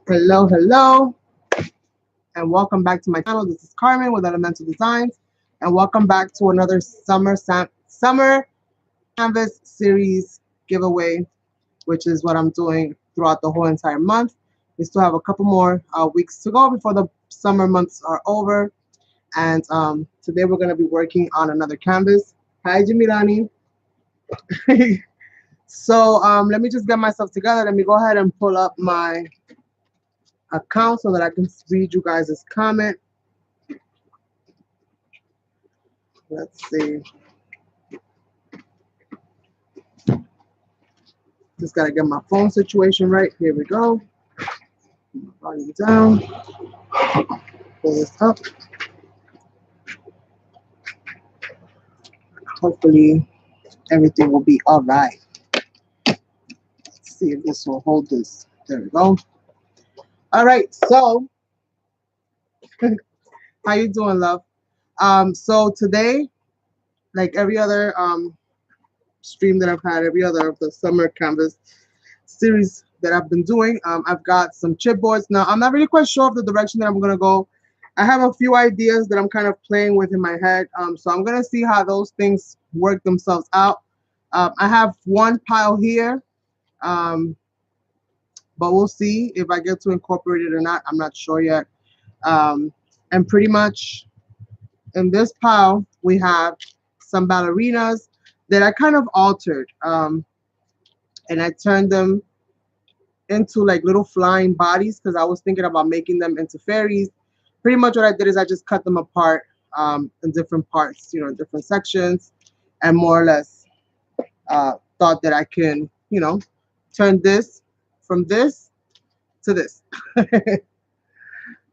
Hello, hello, and welcome back to my channel. This is Carmen with Elemental Designs, and welcome back to another summer canvas series giveaway, which is what I'm doing throughout the whole entire month. We still have a couple more weeks to go before the summer months are over, and today we're going to be working on another canvas. Hi, Jamirani. So let me just get myself together. Let me go ahead and pull up my account so that I can read you guys' comment. Let's see. Just gotta get my phone situation right. Here we go. Volume down. Pull this up. Hopefully everything will be all right. Let's see if this will hold this. There we go. All right, so how you doing, love? So today, like every other stream that I've had, every other of the summer canvas series that I've been doing, I've got some chipboards. Now, I'm not really quite sure of the direction that I'm gonna go. I have a few ideas that I'm kind of playing with in my head, so I'm gonna see how those things work themselves out. I have one pile here, but we'll see if I get to incorporate it or not. I'm not sure yet. And pretty much in this pile, we have some ballerinas that I kind of altered. And I turned them into like little flying bodies because I was thinking about making them into fairies. Pretty much what I did is I just cut them apart in different parts, you know, in different sections, and more or less thought that I can, you know, turn this from this to this.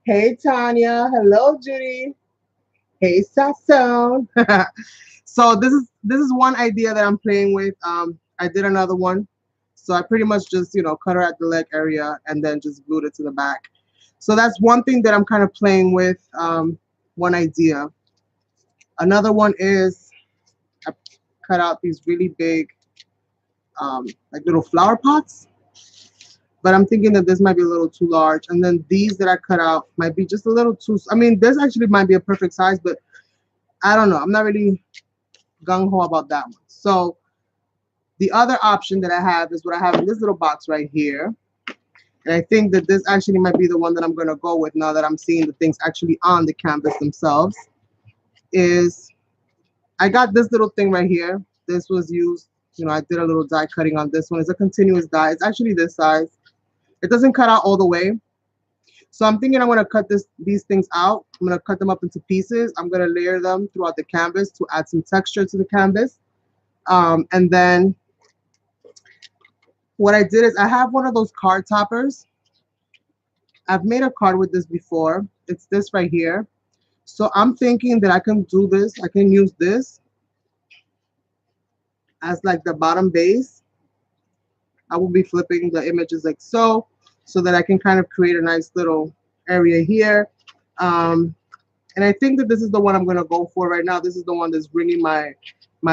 Hey, Tanya. Hello, Judy. Hey, Sasson. So this is one idea that I'm playing with. I did another one. So I pretty much just, you know, cut her at the leg area and then just glued it to the back. So that's one thing that I'm kind of playing with, one idea. Another one is I cut out these really big, like little flower pots. But I'm thinking that this might be a little too large. And then these that I cut out might be just a little too, I mean, this actually might be a perfect size, but I don't know. I'm not really gung-ho about that one. So the other option that I have is what I have in this little box right here. And I think that this actually might be the one that I'm going to go with now that I'm seeing the things actually on the canvas themselves. Is I got this little thing right here. This was used, you know, I did a little die cutting on this one. It's a continuous die. It's actually this size. It doesn't cut out all the way. So I'm thinking I'm going to cut these things out. I'm going to cut them up into pieces. I'm going to layer them throughout the canvas to add some texture to the canvas. And then what I did is I have one of those card toppers. I've made a card with this before. It's this right here. So I'm thinking that I can do this. I can use this as like the bottom base. I will be flipping the images like so that I can kind of create a nice little area here. And I think that this is the one I'm going to go for right now. This is the one that's ringing my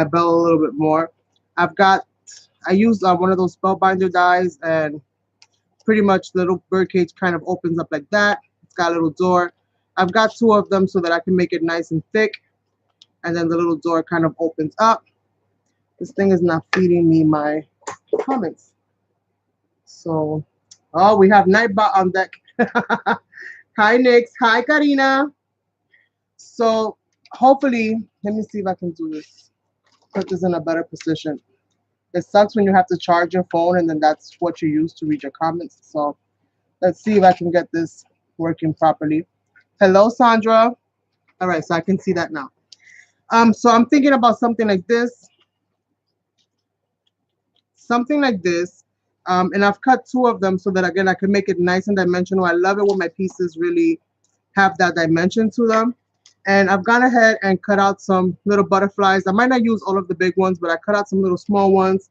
bell a little bit more. I used one of those spellbinder dies, and pretty much the little birdcage kind of opens up like that. It's got a little door. I've got two of them so that I can make it nice and thick, and then the little door kind of opens up. This thing is not feeding me my comments. So, oh, we have Nightbot on deck. Hi, Nix. Hi, Karina. So hopefully, let me see if I can do this. Put this in a better position. It sucks when you have to charge your phone and then that's what you use to read your comments. So let's see if I can get this working properly. Hello, Sandra. All right, so I can see that now. So I'm thinking about something like this. Something like this. And I've cut two of them so that, again, I can make it nice and dimensional. I love it when my pieces really have that dimension to them. And I've gone ahead and cut out some little butterflies. I might not use all of the big ones, but I cut out some little small ones.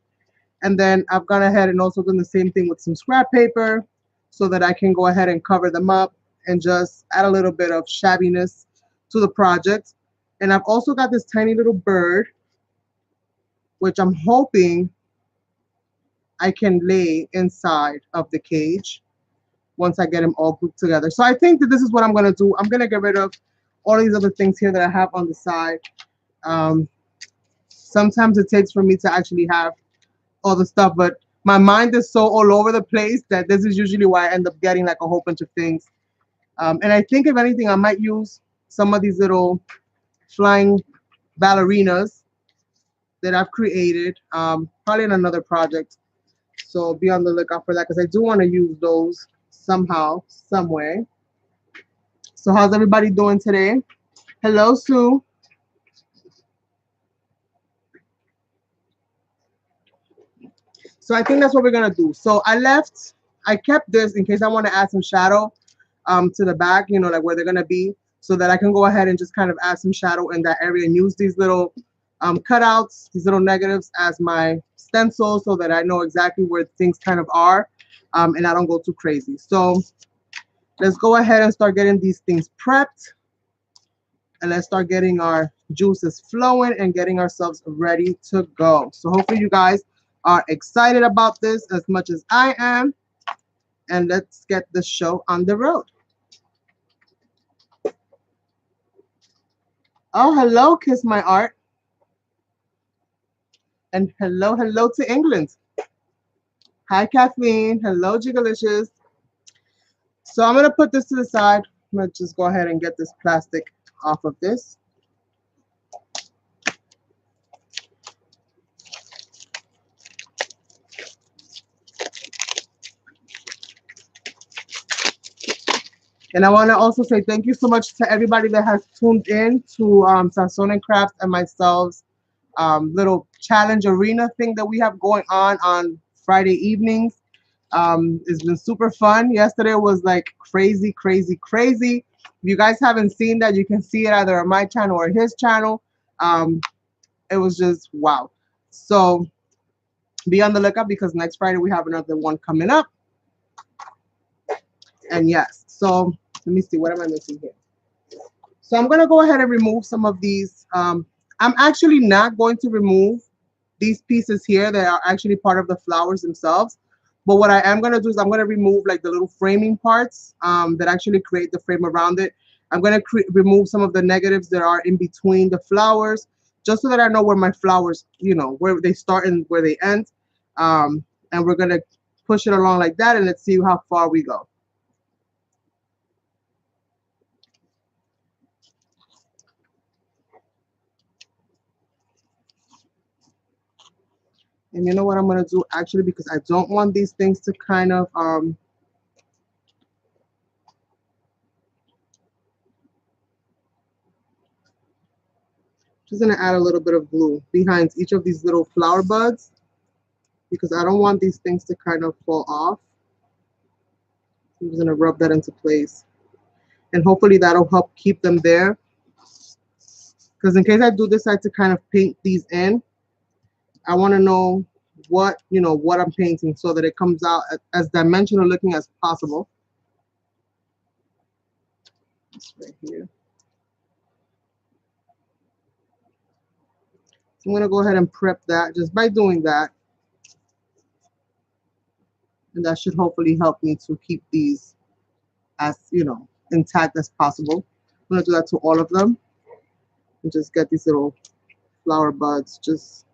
And then I've gone ahead and also done the same thing with some scrap paper so that I can go ahead and cover them up and just add a little bit of shabbiness to the project. And I've also got this tiny little bird, which I'm hoping I can lay inside of the cage once I get them all grouped together. So I think that this is what I'm gonna do. I'm gonna get rid of all these other things here that I have on the side. Sometimes it takes for me to actually have all the stuff, but my mind is so all over the place that this is usually why I end up getting like a whole bunch of things. And I think if anything, I might use some of these little flying ballerinas that I've created, probably in another project. So be on the lookout for that because I do want to use those somehow, some way. So how's everybody doing today? Hello, Sue. So I think that's what we're gonna do. So I kept this in case I want to add some shadow to the back, you know, like where they're gonna be, so that I can go ahead and just kind of add some shadow in that area and use these little cutouts, these little negatives as my stencil so that I know exactly where things kind of are and I don't go too crazy. So let's go ahead and start getting these things prepped and let's start getting our juices flowing and getting ourselves ready to go. So hopefully you guys are excited about this as much as I am, and let's get the show on the road. Oh, hello, Kiss My Art. And hello, hello to England. Hi, Kathleen. Hello, Jigalicious. So I'm going to put this to the side. I'm going to just go ahead and get this plastic off of this. And I want to also say thank you so much to everybody that has tuned in to Sazon and Crafts and myself's little challenge arena thing that we have going on Friday evenings. It's been super fun. Yesterday was like crazy, crazy, crazy. If you guys haven't seen that, you can see it either on my channel or his channel. It was just wow. So be on the lookout because next Friday we have another one coming up. And yes, so let me see, what am I missing here? So I'm going to go ahead and remove some of these. I'm actually not going to remove these pieces here that are actually part of the flowers themselves. But what I am going to do is I'm going to remove like the little framing parts that actually create the frame around it. I'm going to remove some of the negatives that are in between the flowers, just so that I know where my flowers, you know, where they start and where they end. And we're going to push it along like that, and let's see how far we go. And you know what I'm going to do actually, because I don't want these things to kind of just going to add a little bit of glue behind each of these little flower buds because I don't want these things to kind of fall off. I'm just going to rub that into place. And hopefully that'll help keep them there. Because in case I do decide to kind of paint these in, I want to know what, you know, what I'm painting so that it comes out as dimensional looking as possible. This right here. So I'm going to go ahead and prep that just by doing that. And that should hopefully help me to keep these as, you know, intact as possible. I'm going to do that to all of them. And just get these little flower buds just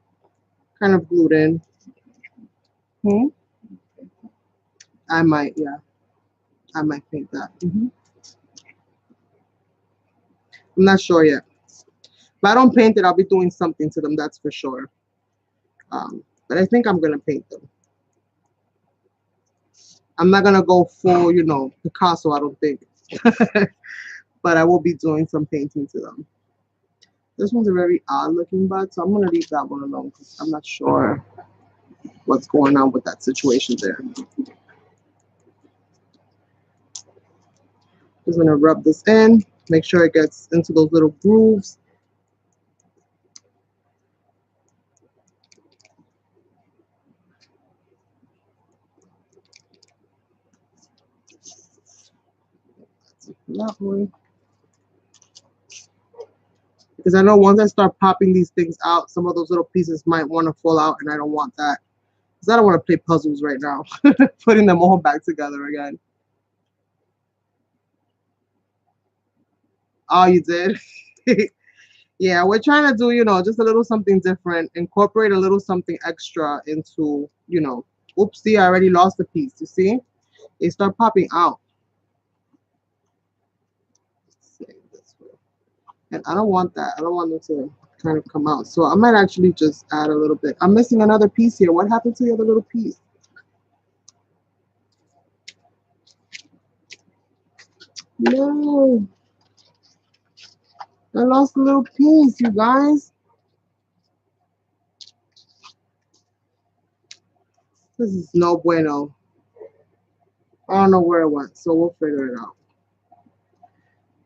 kind of glued in. I might, yeah. I might paint that. I'm not sure yet. If I don't paint it, I'll be doing something to them, that's for sure. But I think I'm going to paint them. I'm not going to go full, you know, Picasso, I don't think. But I will be doing some painting to them. This one's a very odd looking bud, so I'm going to leave that one alone because I'm not sure what's going on with that situation there. Just going to rub this in, make sure it gets into those little grooves. That one. Because I know once I start popping these things out, some of those little pieces might want to fall out, and I don't want that. because I don't want to play puzzles right now. Putting them all back together again. Oh, you did? Yeah, we're trying to do, you know, just a little something different, incorporate a little something extra into, you know, oopsie, I already lost a piece. You see? They start popping out. Let's see, this way. And I don't want that. I don't want them to kind of come out. So I might actually just add a little bit. I'm missing another piece here. What happened to the other little piece? No, I lost a little piece, you guys. This is no bueno. I don't know where it went, so we'll figure it out.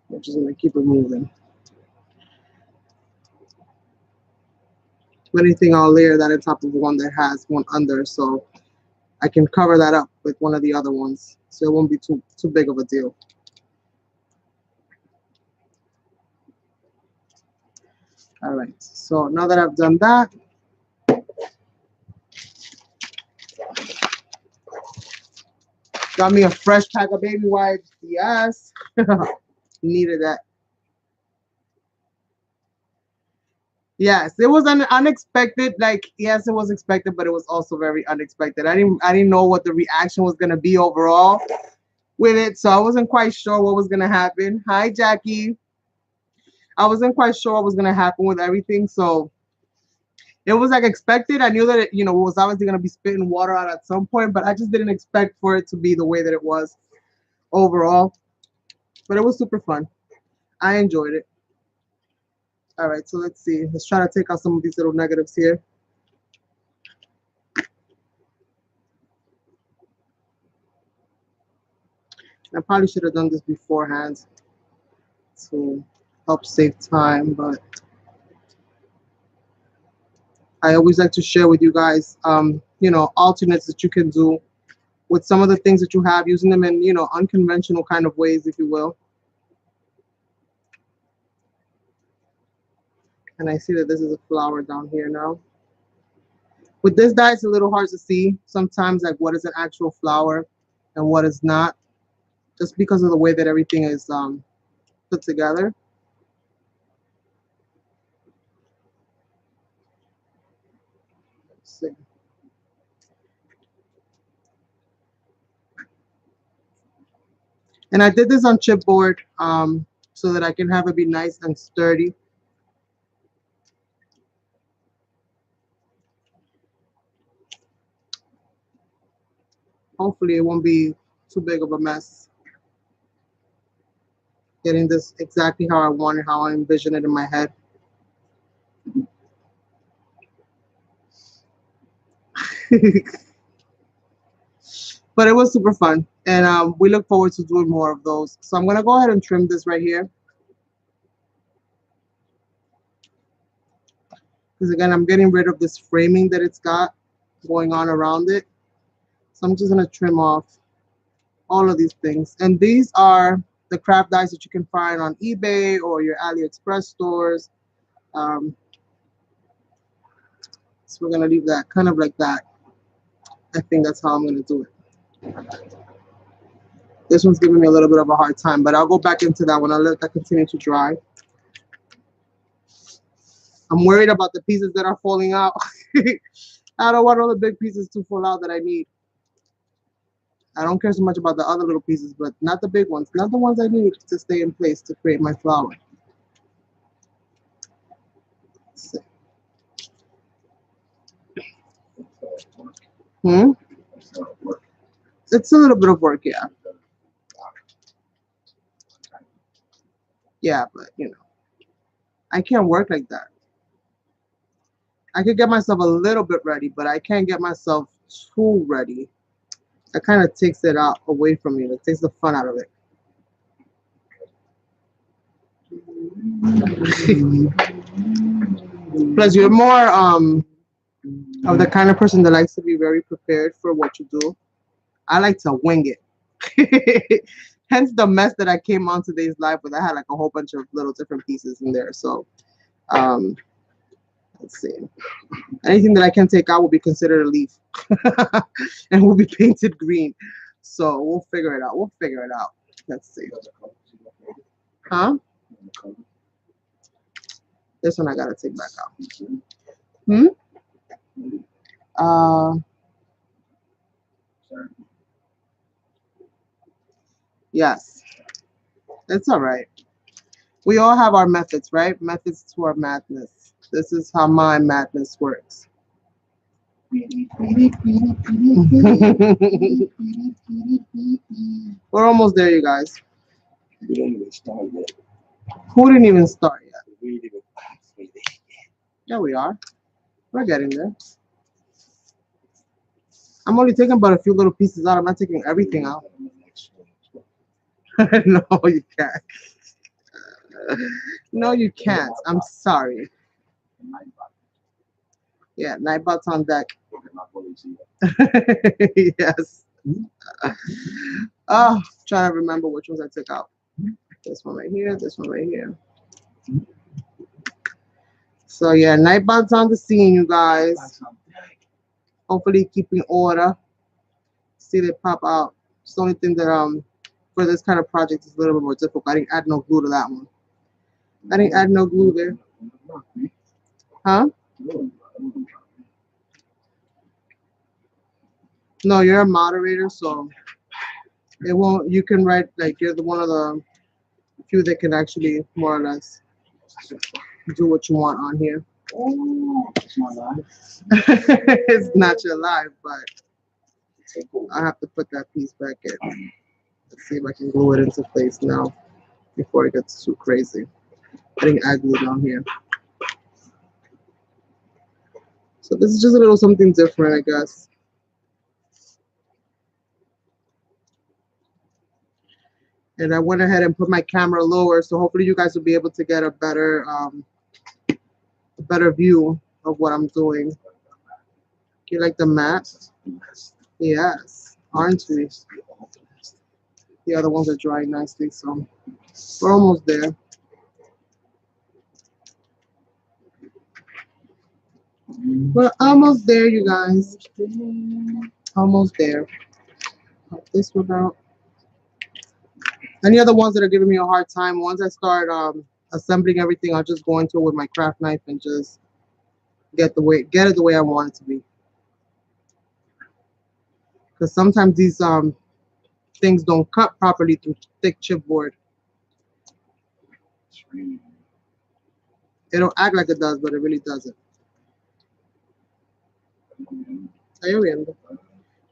We're just gonna keep it moving. If anything, I'll layer that on top of one that has one under, so I can cover that up with one of the other ones, so it won't be too big of a deal. All right, so now that I've done that, got me a fresh pack of baby wipes. Yes, needed that. Yes, it was an unexpected. Like, yes, it was expected, but it was also very unexpected. I didn't know what the reaction was gonna be overall with it, so I wasn't quite sure what was gonna happen. Hi, Jackie. I wasn't quite sure what was gonna happen with everything, so it was like expected. I knew that it, you know, it was obviously gonna be spitting water out at some point, but I just didn't expect for it to be the way that it was overall. But it was super fun. I enjoyed it. All right, so let's see. Let's try to take out some of these little negatives here. I probably should have done this beforehand to help save time, but I always like to share with you guys, you know, alternates that you can do with some of the things that you have, using them in, you know, unconventional kind of ways, if you will. And I see that this is a flower down here now. With this dye, it's a little hard to see sometimes, like what is an actual flower and what is not, just because of the way that everything is put together. Let's see. And I did this on chipboard so that I can have it be nice and sturdy. Hopefully it won't be too big of a mess. Getting this exactly how I want it, how I envision it in my head. But it was super fun, and we look forward to doing more of those. So I'm gonna go ahead and trim this right here, because again, I'm getting rid of this framing that it's got going on around it. So I'm just gonna trim off all of these things. And these are the craft dies that you can find on eBay or your AliExpress stores. So we're gonna leave that kind of like that. I think that's how I'm gonna do it. This one's giving me a little bit of a hard time, but I'll go back into that one. I'll let that continue to dry. I'm worried about the pieces that are falling out. I don't want all the big pieces to fall out that I need. I don't care so much about the other little pieces, but not the big ones, not the ones I need to stay in place to create my flower. Hmm? It's a little bit of work, yeah. Yeah, but you know, I can't work like that. I could get myself a little bit ready, but I can't get myself too ready. That kind of takes it out away from me. It takes the fun out of it. Plus, you're more of the kind of person that likes to be very prepared for what you do. I like to wing it. Hence the mess that I came on today's live with. I had like a whole bunch of little different pieces in there. So I Let's see. Anything that I can take out will be considered a leaf. And will be painted green. So we'll figure it out. We'll figure it out. Let's see. Huh? This one I gotta take back out. Yes. It's all right. We all have our methods, right? Methods to our madness. This is how my madness works. We're almost there, you guys. We didn't even start yet. Who didn't even start yet? We didn't even halfway there. Yeah, we are. We're getting there. I'm only taking about a few little pieces out. I'm not taking everything out. No, you can't. No, you can't. I'm sorry. Yeah, Nightbot's on deck. Yes. Oh, trying to remember which ones I took out. This one right here, this one right here. So yeah, Nightbot's on the scene, you guys. Hopefully keeping order. See they pop out. It's the only thing that for this kind of project is a little bit more difficult. I didn't add no glue to that one. I didn't add no glue there. Huh? No, you're a moderator, so it won't. You can write like you're the one of the few that can actually more or less do what you want on here. Oh, it's my life. It's not your life, but I have to put that piece back in. Let's see if I can glue it into place now before it gets too crazy. Putting add glue down here. So this is just a little something different, I guess. And I went ahead and put my camera lower, so hopefully you guys will be able to get a better view of what I'm doing. You like the mat? Yes, aren't we? The other ones are drying nicely, so we're almost there. We're almost there, you guys. Almost there. Help this one out. Any other ones that are giving me a hard time, once I start assembling everything, I'll just go into it with my craft knife and just get it the way I want it to be. Because sometimes these things don't cut properly through thick chipboard. It'll act like it does, but it really doesn't.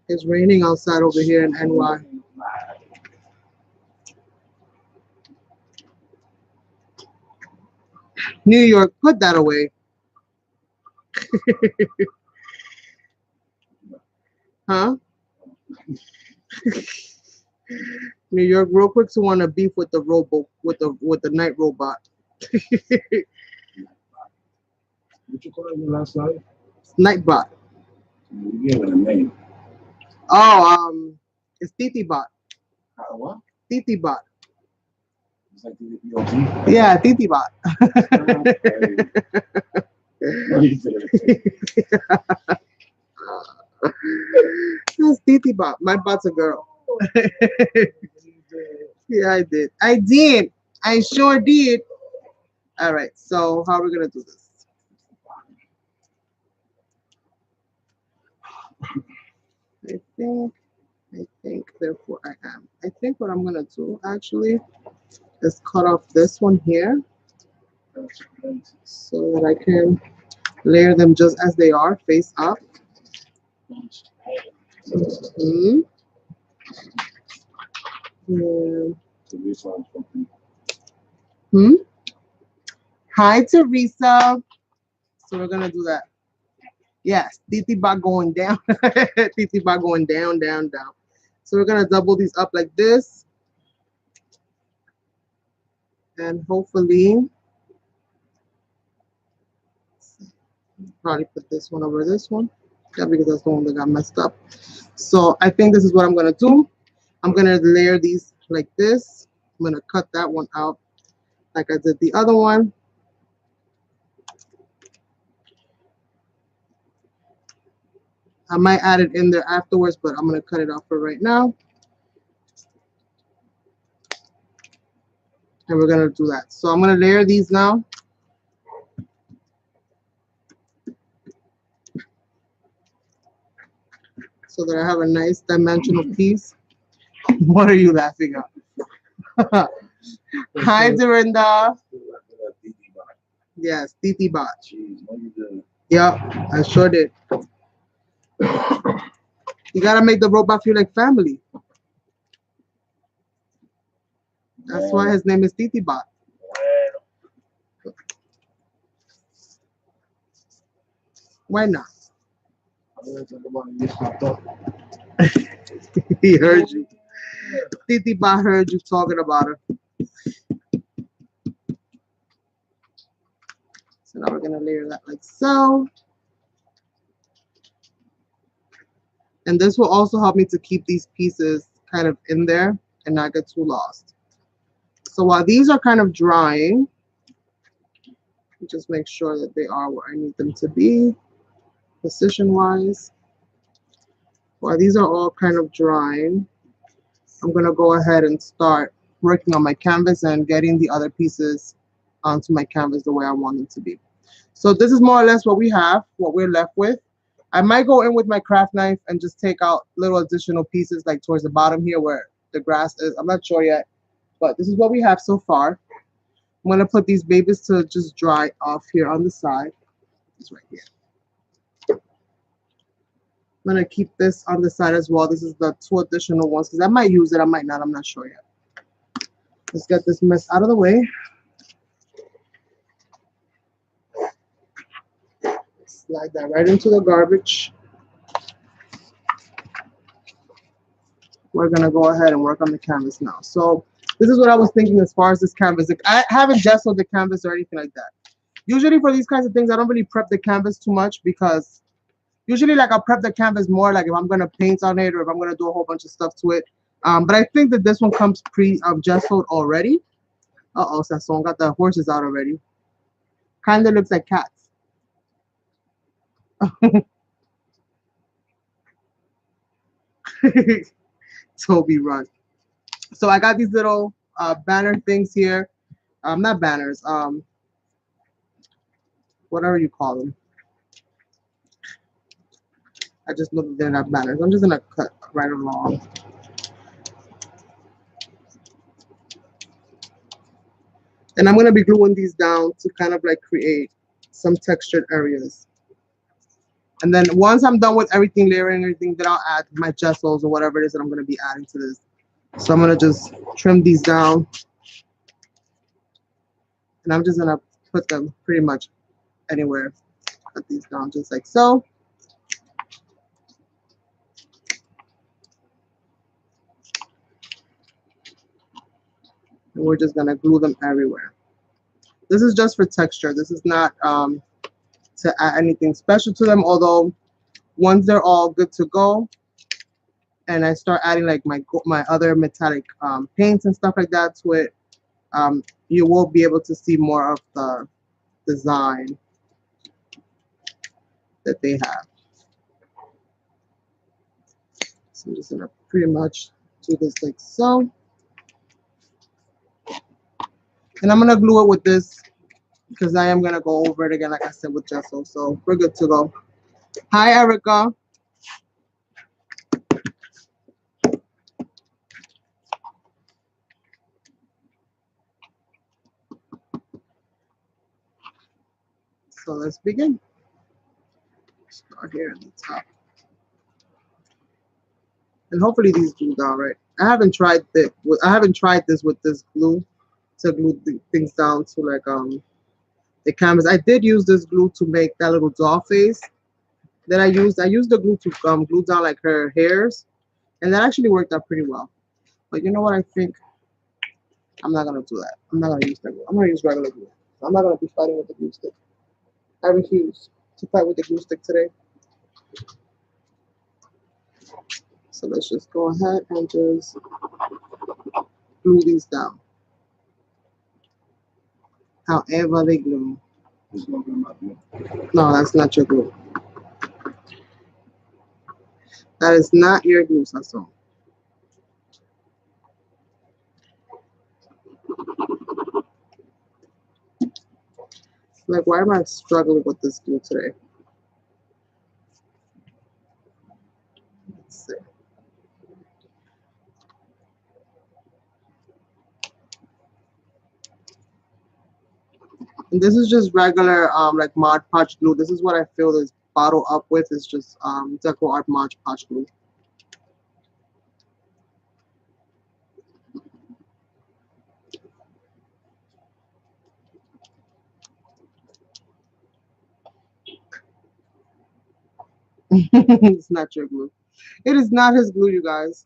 It's raining outside over here in NY. New York, put that away. Huh? New York, real quick, so want to beef with the with the night robot. What you call it last night? Nightbot. You gave it a name. Oh, it's Titibot. What? Titibot. It's like the Yeah, Titibot. That's Titibot. My bot's a girl. Yeah, I did. I did. I sure did. All right. So how are we gonna do this? I think. Therefore, I am. I think what I'm gonna do actually is cut off this one here, so that I can layer them just as they are, face up. Mm-hmm. Hi, Teresa. So we're gonna do that. Yes, Titibot going down. Titibot going down, down, down. So we're gonna double these up like this, and hopefully, probably put this one over this one. Yeah, because that's the one that got messed up. So I think this is what I'm gonna do. I'm gonna layer these like this. I'm gonna cut that one out like I did the other one. I might add it in there afterwards, but I'm going to cut it off for right now. And we're going to do that. So I'm going to layer these now. So that I have a nice dimensional piece. What are you laughing at? Hi, Dorinda. Yes, Titi Bot. Jeez, what you doing? Yep, I sure did. You gotta make the robot feel like family. That's why his name is Titi Bot. Why not? He heard you. Titi Bot heard you talking about her. So now we're gonna layer that like so. And this will also help me to keep these pieces kind of in there and not get too lost. So while these are kind of drying, just make sure that they are where I need them to be, position-wise. While these are all kind of drying, I'm gonna go ahead and start working on my canvas and getting the other pieces onto my canvas the way I want them to be. So this is more or less what we have, what we're left with. I might go in with my craft knife and just take out little additional pieces like towards the bottom here where the grass is. I'm not sure yet, but this is what we have so far. I'm gonna put these babies to just dry off here on the side. It's right here. I'm gonna keep this on the side as well. This is the 2 additional ones because I might use it, I might not, I'm not sure yet. Let's get this mess out of the way. Slide that right into the garbage. We're gonna go ahead and work on the canvas now. So this is what I was thinking as far as this canvas. I haven't gessoed the canvas or anything like that. Usually for these kinds of things, I don't really prep the canvas too much because usually like I'll prep the canvas more like if I'm gonna paint on it or if I'm gonna do a whole bunch of stuff to it. But I think that this one comes gessoed already. Uh-oh, Sasson got the horses out already. Kinda looks like cats. Toby run. So I got these little banner things here. Not banners. Whatever you call them. I just know that they're not banners. I'm just gonna cut right along. And I'm gonna be gluing these down to kind of like create some textured areas. And then once I'm done with everything, layering everything, then I'll add my gessos or whatever it is that I'm gonna be adding to this. So I'm gonna just trim these down. And I'm just gonna put them pretty much anywhere. Cut these down just like so. And we're just gonna glue them everywhere. This is just for texture. This is not to add anything special to them, although once they're all good to go and I start adding like my other metallic paints and stuff like that to it, you will be able to see more of the design that they have. So I'm just gonna pretty much do this like so. And I'm gonna glue it with this because I am gonna go over it again, like I said, with gesso. So we're good to go. Hi, Erica. So let's begin. Start here at the top. And hopefully these glue down right. I haven't tried this with this glue to glue things down to like the canvas. I did use this glue to make that little doll face that I used. I used the glue to glue down like her hairs, and that actually worked out pretty well. But you know what? I think I'm not gonna do that. I'm not gonna use that glue. I'm gonna use regular glue. I'm not gonna be fighting with the glue stick. I refuse to fight with the glue stick today. So let's just go ahead and just glue these down. However they glue. No, that's not your glue. That is not your glue, Sasso. Like, why am I struggling with this glue today? Let's see. And this is just regular, like Mod Podge glue. This is what I fill this bottle up with. It's just Deco Art Mod Podge glue. It's not your glue. It is not his glue, you guys.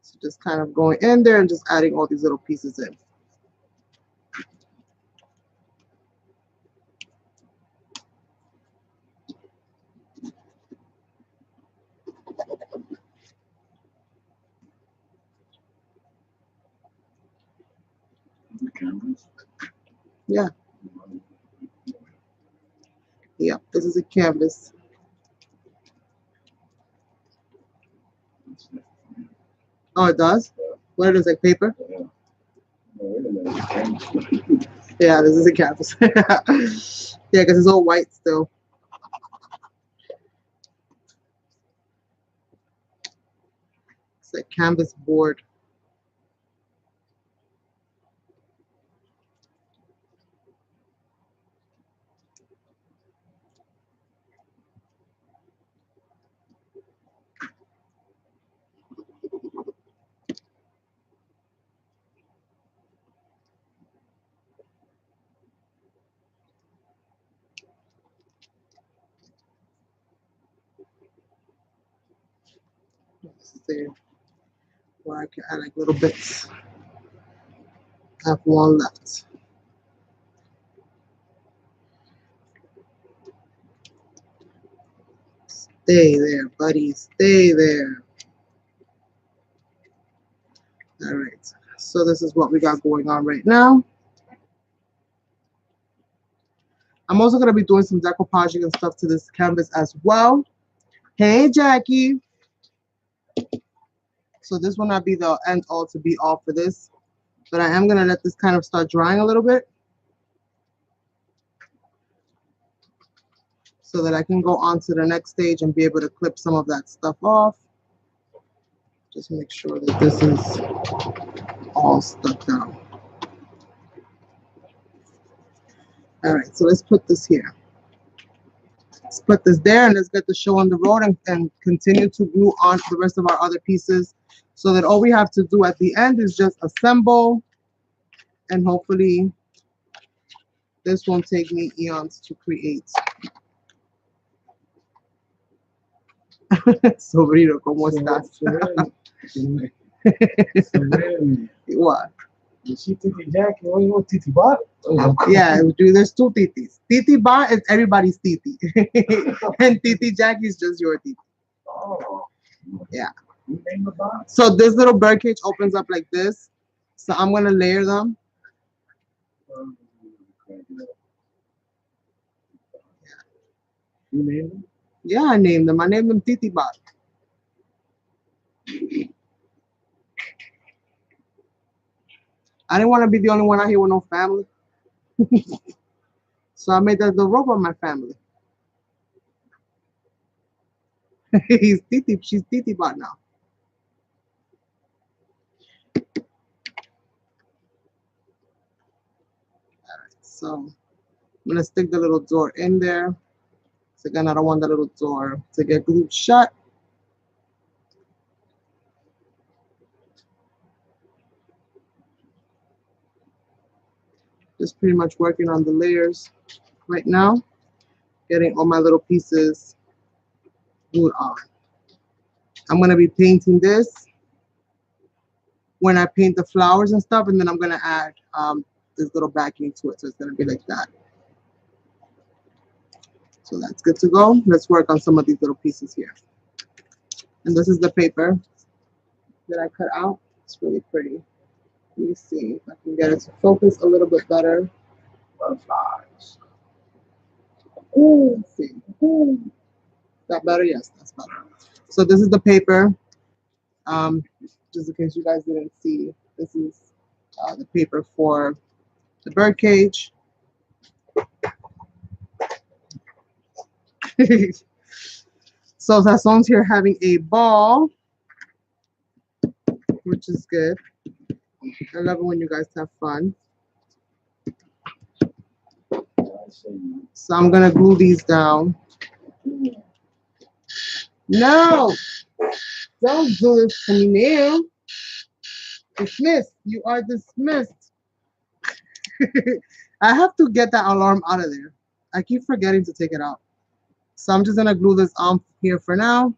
So just kind of going in there and just adding all these little pieces in. The canvas. Yeah. Yeah, this is a canvas. Oh, it does? What it is, like paper? Yeah. No, canvas. Yeah, this is a canvas. Yeah, because it's all white still. It's like canvas board. Let's see where I can add like little bits. I have one left. Stay there, buddy. Stay there. All right. So this is what we got going on right now. I'm also going to be doing some decoupaging and stuff to this canvas as well. Hey, Jackie. So this will not be the end all to be all for this, but I am going to let this kind of start drying a little bit so that I can go on to the next stage and be able to clip some of that stuff off. Just make sure that this is all stuck down. All right, so let's put this here. Let's put this there and let's get the show on the road and continue to glue on the rest of our other pieces so that all we have to do at the end is just assemble, and hopefully this won't take me eons to create. Sobrino, ¿cómo estás? What? She Titi Jackie, oh, you know Titi Bot? Yeah, dude, there's two titis. Titi Bot is everybody's titi. And Titi Jackie is just your titi. Oh. Yeah. You name the bot? So this little bird cage opens up like this. So I'm going to layer them. You name them? Yeah, I named them. I named them Titi Bot. I didn't want to be the only one out here with no family. So I made the robot my family. He's Titi. She's Titi Bot now. All right, so I'm going to stick the little door in there. So again, I don't want the little door to get glued shut. Just pretty much working on the layers right now, getting all my little pieces glued on. I'm going to be painting this when I paint the flowers and stuff, and then I'm going to add this little backing to it. So it's going to be like that. So that's good to go. Let's work on some of these little pieces here. And this is the paper that I cut out. It's really pretty. Let me see if I can get it to focus a little bit better. Butterflies. Let's see. Is that better? Yes, that's better. So this is the paper. Um, just in case you guys didn't see, this is the paper for the bird cage. So Sason's here having a ball, which is good. I love it when you guys have fun. So I'm gonna glue these down. No, don't do this to me now. Dismissed. You are dismissed. I have to get that alarm out of there. I keep forgetting to take it out. So I'm just gonna glue this on here for now.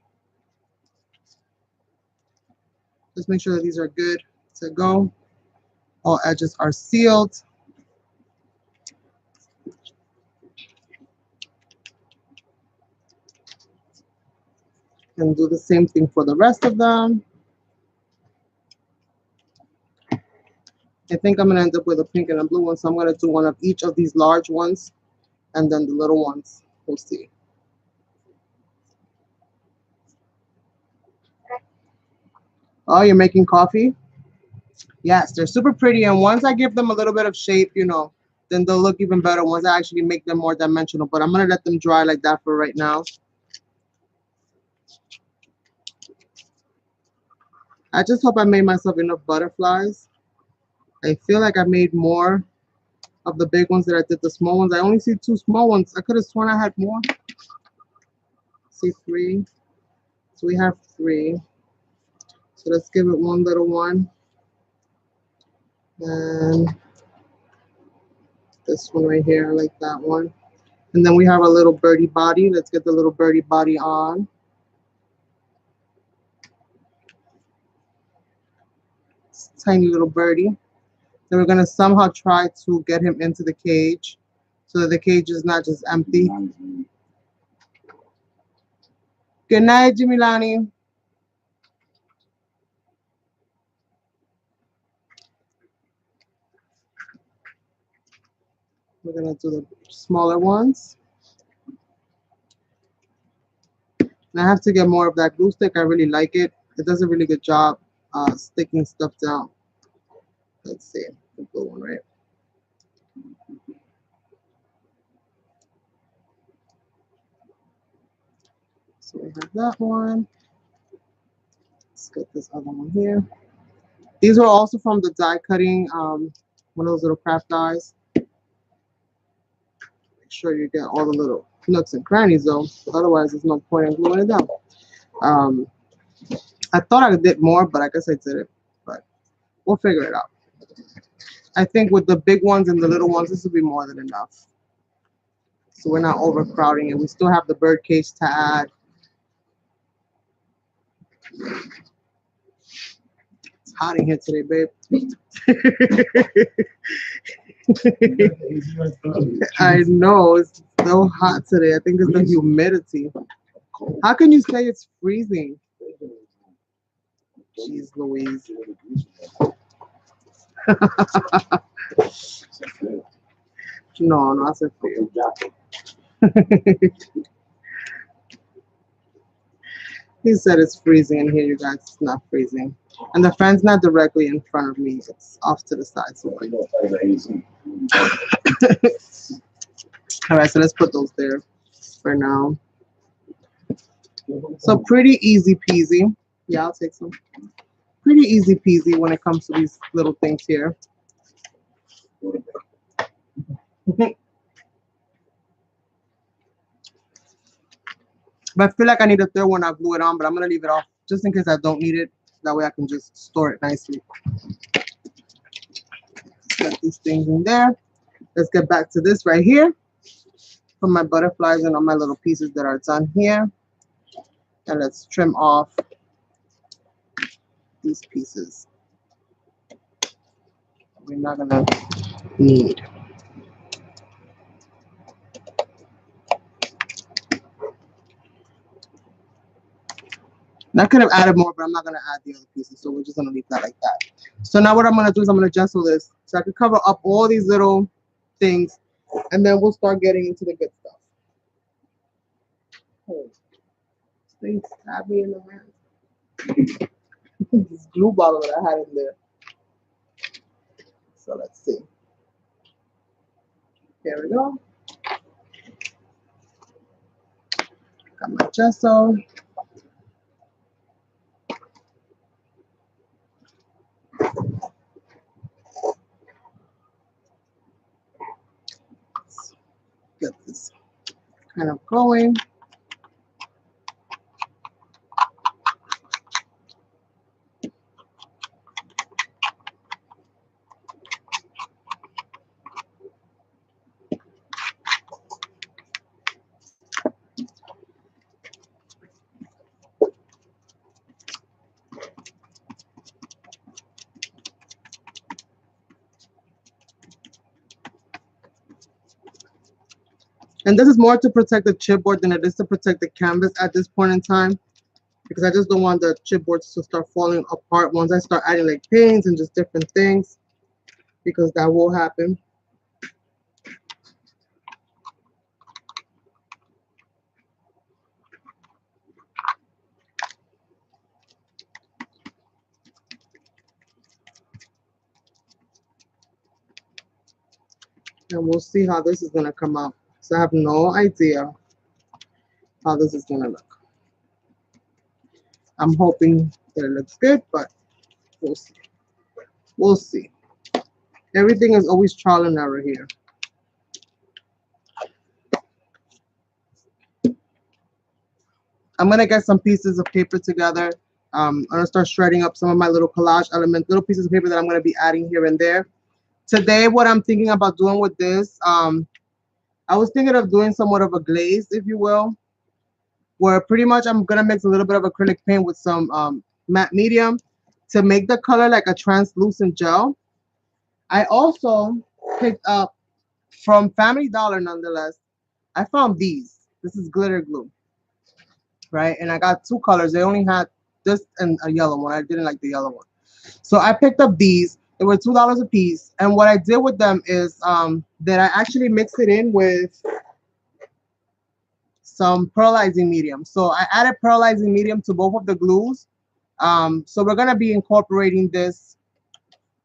Just make sure that these are good to go. All edges are sealed. And do the same thing for the rest of them. I think I'm gonna end up with a pink and a blue one, so I'm gonna do one of each of these large ones and then the little ones. We'll see. Oh, you're making coffee? Yes, they're super pretty, and once I give them a little bit of shape, you know, then they'll look even better once I actually make them more dimensional. But I'm gonna let them dry like that for right now. I just hope I made myself enough butterflies. I feel like I made more of the big ones than I did the small ones. I only see 2 small ones. I could have sworn I had more. See 3. So we have 3. So let's give it one little one. And this one right here, I like that one. And then we have a little birdie body. Let's get the little birdie body on. It's a tiny little birdie. Then we're gonna somehow try to get him into the cage so that the cage is not just empty. Good night, Jimilani. We're gonna do the smaller ones. And I have to get more of that glue stick. I really like it. It does a really good job sticking stuff down. Let's see, the blue one, right? So we have that one. Let's get this other one here. These are also from the die cutting, one of those little craft dies. Make sure you get all the little nooks and crannies though, otherwise there's no point in gluing it down. I thought I did more, but I guess I didn't. But we'll figure it out. I think with the big ones and the little ones, this will be more than enough. So we're not overcrowding it. We still have the bird cage to add. It's hot in here today, babe. I know, it's so hot today. I think it's the humidity. How can you say it's freezing? Jeez Louise. No, I said feel. He said it's freezing in here, you guys. It's not freezing. And the fan's not directly in front of me. It's off to the side. So all right, so let's put those there for now. So pretty easy peasy. Yeah, I'll take some. Pretty easy peasy when it comes to these little things here. But I feel like I need a third one. I'll glue it on, but I'm going to leave it off just in case I don't need it. That way I can just store it nicely. Put these things in there. Let's get back to this right here. Put my butterflies and all my little pieces that are done here. And let's trim off these pieces. We're not going to need. And I could have added more, but I'm not going to add the other pieces. So we're just going to leave that like that. So now what I'm going to do is I'm going to gesso this so I can cover up all these little things. And then we'll start getting into the good stuff. Oh, this thing stabbed me in the hand. This glue bottle that I had in there. So let's see. There we go. Got my gesso. Let's get this kind of going. And this is more to protect the chipboard than it is to protect the canvas at this point in time, because I just don't want the chipboards to start falling apart once I start adding like paints and just different things, because that will happen. And we'll see how this is going to come out. So I have no idea how this is going to look. I'm hoping that it looks good, but we'll see. We'll see. Everything is always trial and error here. I'm going to get some pieces of paper together. I'm going to start shredding up some of my little collage elements, little pieces of paper that I'm going to be adding here and there. Today, what I'm thinking about doing with this, I was thinking of doing somewhat of a glaze, if you will, where pretty much I'm going to mix a little bit of acrylic paint with some matte medium to make the color like a translucent gel. I also picked up from Family Dollar, nonetheless, I found these. This is glitter glue, right? And I got two colors. They only had this and a yellow one. I didn't like the yellow one. So I picked up these. They were $2 a piece. And what I did with them is that I actually mixed it in with some pearlizing medium. So I added pearlizing medium to both of the glues. So we're going to be incorporating this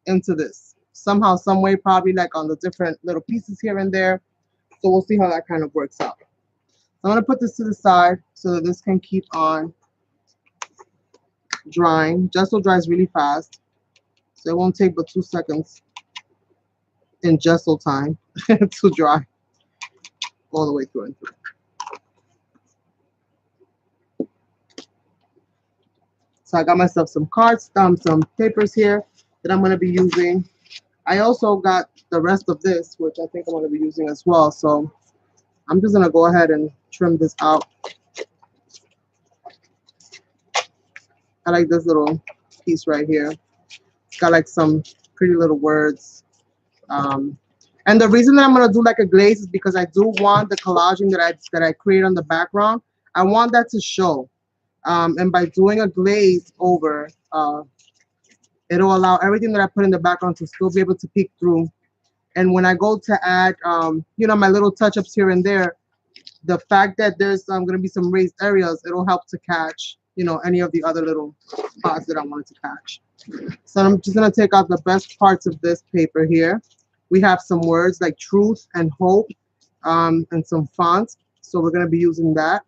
into this somehow, some way, probably like on the different little pieces here and there. So we'll see how that kind of works out. I'm going to put this to the side so that this can keep on drying. Gesso dries really fast, so it won't take but 2 seconds in gesso time to dry all the way through and through. So I got myself some cards, some papers here that I'm going to be using. I also got the rest of this, which I think I'm going to be using as well. So I'm just going to go ahead and trim this out. I like this little piece right here. It's got like some pretty little words. And the reason that I'm going to do like a glaze is because I do want the collaging that I create on the background. I want that to show. And by doing a glaze over, it'll allow everything that I put in the background to still be able to peek through. And when I go to add, you know, my little touch-ups here and there, the fact that there's going to be some raised areas, it'll help to catch, you know, any of the other little spots that I wanted to catch. So I'm just going to take out the best parts of this paper here. We have some words like truth and hope, and some fonts. So we're going to be using that.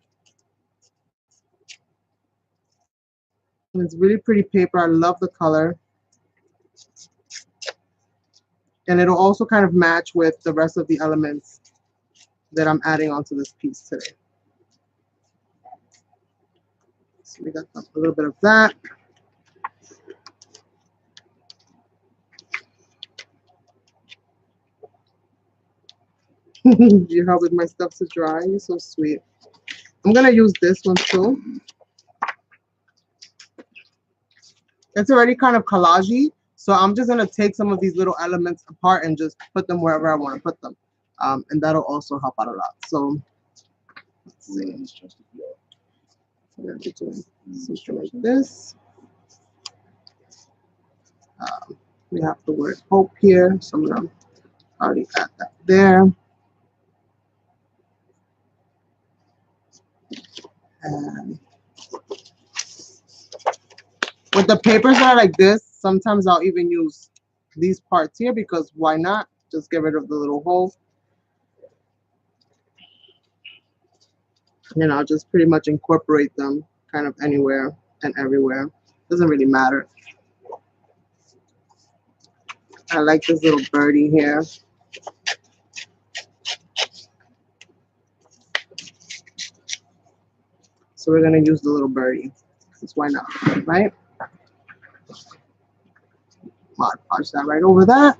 And it's really pretty paper. I love the color. And it'll also kind of match with the rest of the elements that I'm adding onto this piece today. So we got a little bit of that. You helped my stuff to dry. You're so sweet. I'm going to use this one too. It's already kind of collagey, so I'm just going to take some of these little elements apart and just put them wherever I want to put them. And that'll also help out a lot. So let's see. I'm going to be doing something like this. We have the word hope here, so I'm going to already add that there. And with the papers that are like this, sometimes I'll even use these parts here because why not? Just get rid of the little hole. And I'll just pretty much incorporate them kind of anywhere and everywhere. Doesn't really matter. I like this little birdie here. So we're going to use the little birdie. Because why not, right? Mod Podge that right over that.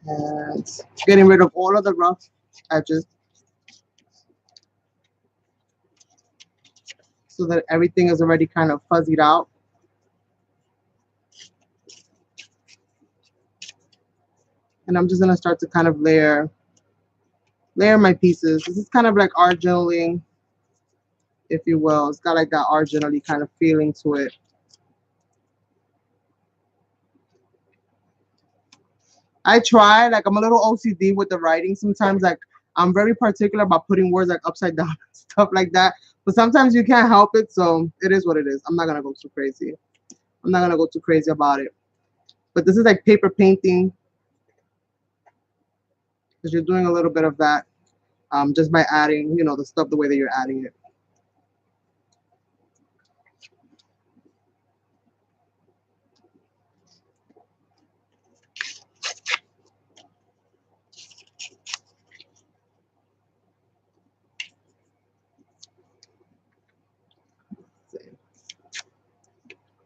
And getting rid of all of the rough edges so that everything is already kind of fuzzied out. And I'm just going to start to kind of layer my pieces. This is kind of like art journaling, if you will. It's got like that art journaling kind of feeling to it. I try, like I'm a little OCD with the writing sometimes. Like I'm very particular about putting words like upside down and stuff like that. But sometimes you can't help it, so it is what it is. I'm not gonna go too crazy. I'm not gonna go too crazy about it. But this is like paper painting, because you're doing a little bit of that just by adding, you know, the stuff the way that you're adding it.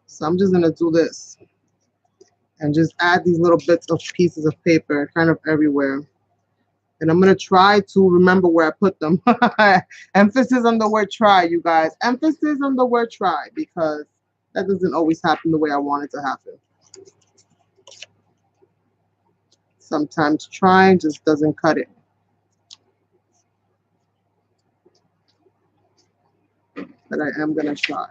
So I'm just gonna do this and just add these little bits of pieces of paper kind of everywhere. And I'm gonna try to remember where I put them. Emphasis on the word try, you guys. Emphasis on the word try, because that doesn't always happen the way I want it to happen. Sometimes trying just doesn't cut it. But I am gonna try.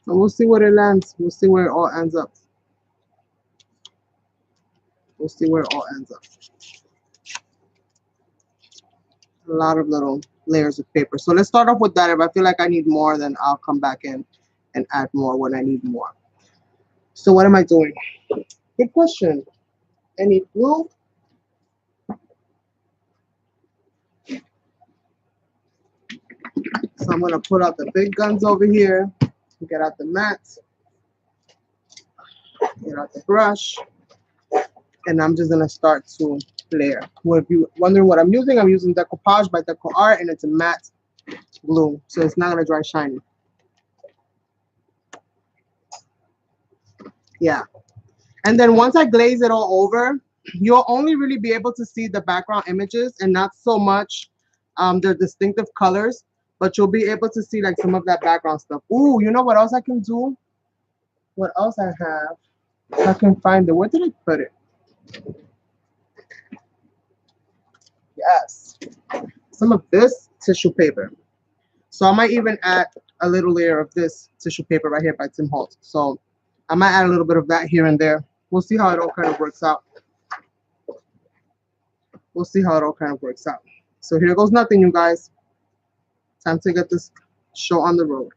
And we'll see where it lands. We'll see where it all ends up. We'll see where it all ends up. A lot of little layers of paper. So let's start off with that. If I feel like I need more, then I'll come back in and add more when I need more. So what am I doing? Good question. I need glue. So I'm gonna put out the big guns over here. Get out the mats. Get out the brush. And I'm just gonna start to layer. Well, if you're wondering what I'm using Decoupage by Art, and it's a matte glue, so it's not gonna dry shiny. Yeah. And then once I glaze it all over, you'll only really be able to see the background images and not so much their distinctive colors, but you'll be able to see like some of that background stuff. Ooh, you know what else I can do? What else I have? I can find it. Where did I put it? Yes. Some of this tissue paper. So I might even add a little layer of this tissue paper right here by Tim Holtz. So I might add a little bit of that here and there. We'll see how it all kind of works out. We'll see how it all kind of works out. So here goes nothing, you guys. Time to get this show on the road.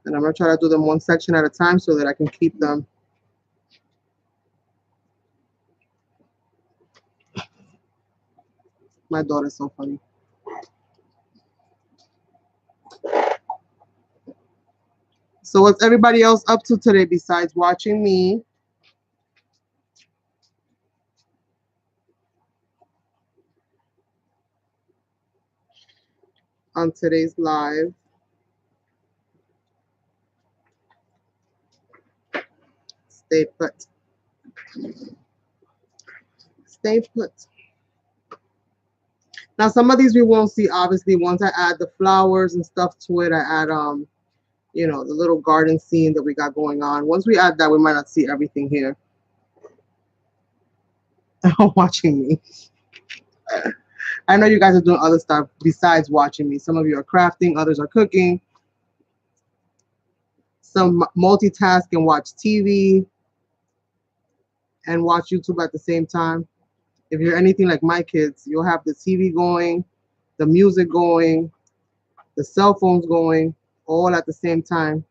And I'm going to try to do them one section at a time so that I can keep them. My daughter's so funny. So what's everybody else up to today besides watching me? On today's live. Stay put. Stay put. Now some of these we won't see, obviously. Once I add the flowers and stuff to it, I add You know, the little garden scene that we got going on. Once we add that, we might not see everything here. Watching me. I know you guys are doing other stuff besides watching me. Some of you are crafting, others are cooking. Some multitask and watch TV and watch YouTube at the same time. If you're anything like my kids, you'll have the TV going, the music going, the cell phones going, all at the same time.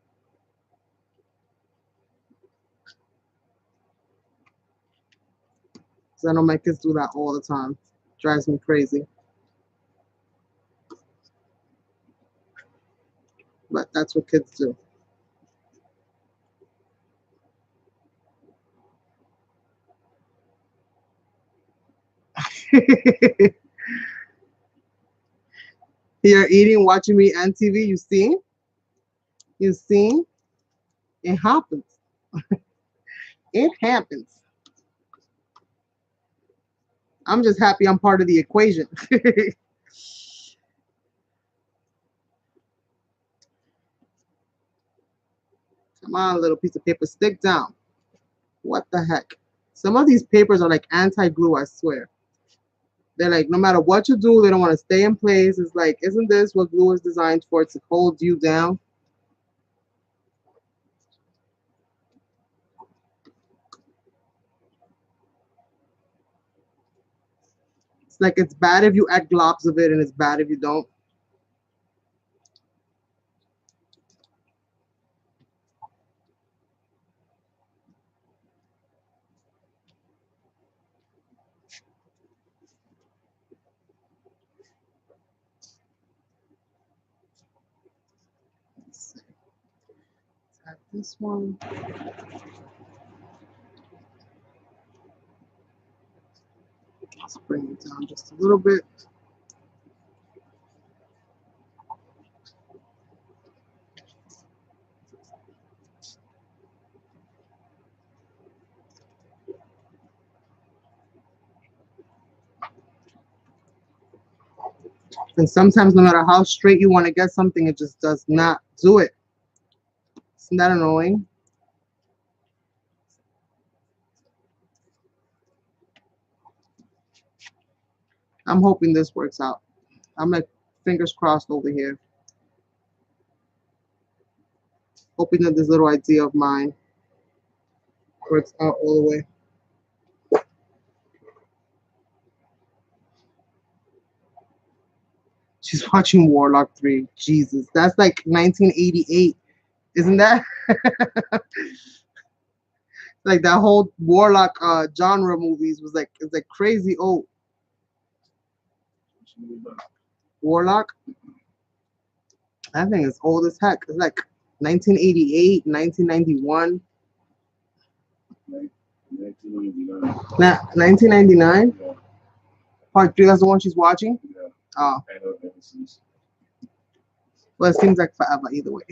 So I know my kids do that all the time. Drives me crazy. But that's what kids do. You're eating, watching me and TV. You see? You see? It happens. It happens. I'm just happy I'm part of the equation. Come on, little piece of paper, stick down. What the heck? Some of these papers are like anti-glue, I swear. They're like, no matter what you do, they don't want to stay in place. It's like, isn't this what glue is designed for? To hold you down? It's like it's bad if you add globs of it and it's bad if you don't. Let's see. Let's add this one. Let's bring it down just a little bit. And sometimes, no matter how straight you want to get something, it just does not do it. Isn't that annoying? I'm hoping this works out. I'm like fingers crossed over here. Hoping that this little idea of mine works out all the way. She's watching Warlock 3. Jesus, that's like 1988. Isn't that? Like that whole Warlock genre movies was like, it's like crazy old. Warlock, I think it's old as heck. It's like 1988, 1991. 1999. 1999? Yeah. Part 3, that's the one she's watching? Yeah. Oh, I know ever since. well, it seems like forever either way.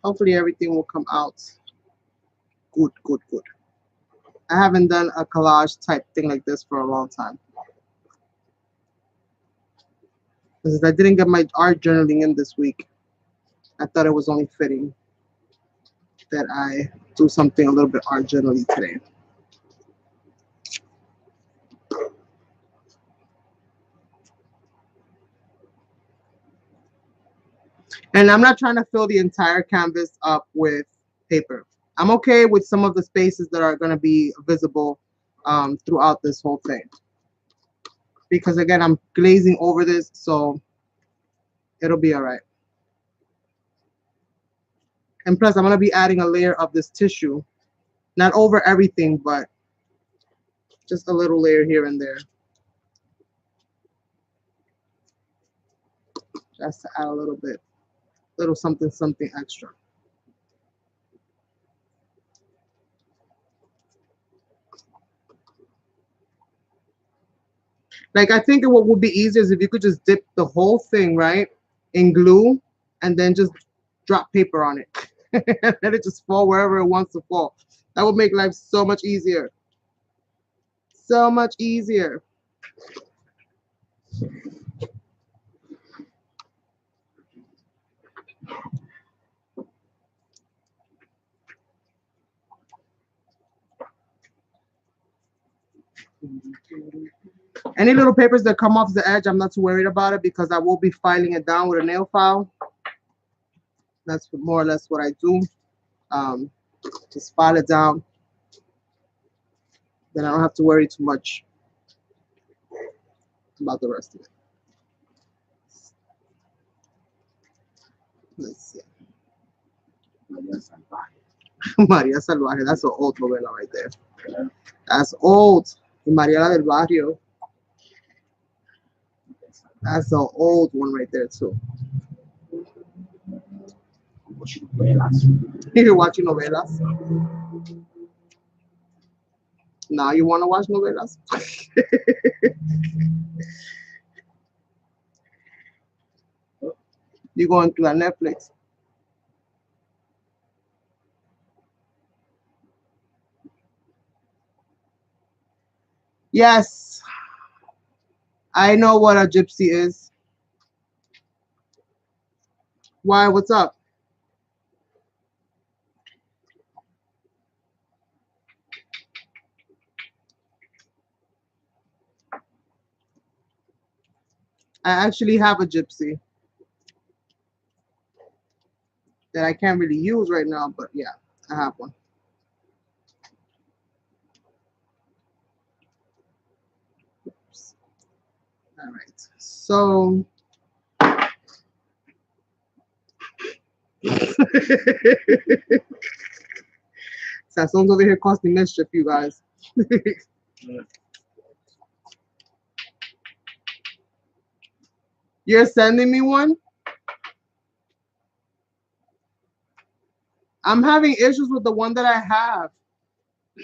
Hopefully everything will come out good, good, good. I haven't done a collage type thing like this for a long time. Because I didn't get my art journaling in this week. I thought it was only fitting that I do something a little bit art journaling today. And I'm not trying to fill the entire canvas up with paper. I'm okay with some of the spaces that are going to be visible throughout this whole thing. Because again, I'm glazing over this, so it'll be all right. And plus, I'm going to be adding a layer of this tissue. Not over everything, but just a little layer here and there. Just to add a little bit, little something, something extra. Like, I think what would be easier is if you could just dip the whole thing, right, in glue and then just drop paper on it. Let it just fall wherever it wants to fall. That would make life so much easier. So much easier. Any little papers that come off the edge, I'm not too worried about it because I will be filing it down with a nail file. That's more or less what I do. Just file it down. Then I don't have to worry too much about the rest of it. Let's see. María Salvaje, that's an old novela right there. That's old. Y María la del Barrio. That's an old one right there too. You're watching novelas? Now you want to watch novelas? You going to that Netflix? Yes, I know what a gypsy is. Why? What's up? I actually have a gypsy that I can't really use right now, but yeah, I have one. Oops. All right, so Sassoon's over here causing mischief, you guys. You're sending me one? I'm having issues with the one that I have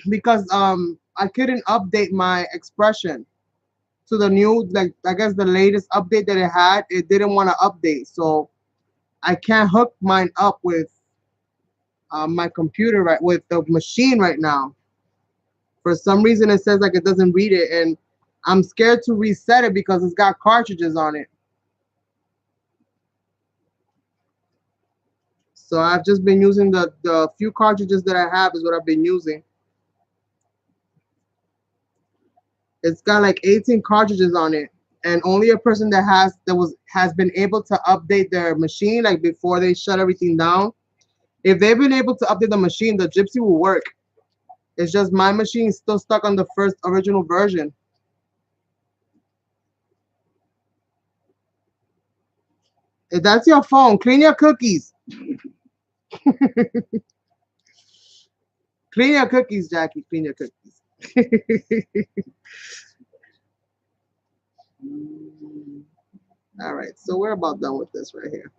because I couldn't update my expression to the new, like, I guess the latest update that it had. It didn't want to update, so I can't hook mine up with my computer, right, with the machine right now. For some reason it says like it doesn't read it, and I'm scared to reset it because it's got cartridges on it. So I've just been using the few cartridges that I have is what I've been using. It's got like 18 cartridges on it, and only a person that has been able to update their machine, like before they shut everything down. If they've been able to update the machine, the gypsy will work. It's just my machine is still stuck on the first original version. If that's your phone, clean your cookies. Clean your cookies, Jackie. Clean your cookies. All right, so we're about done with this right here.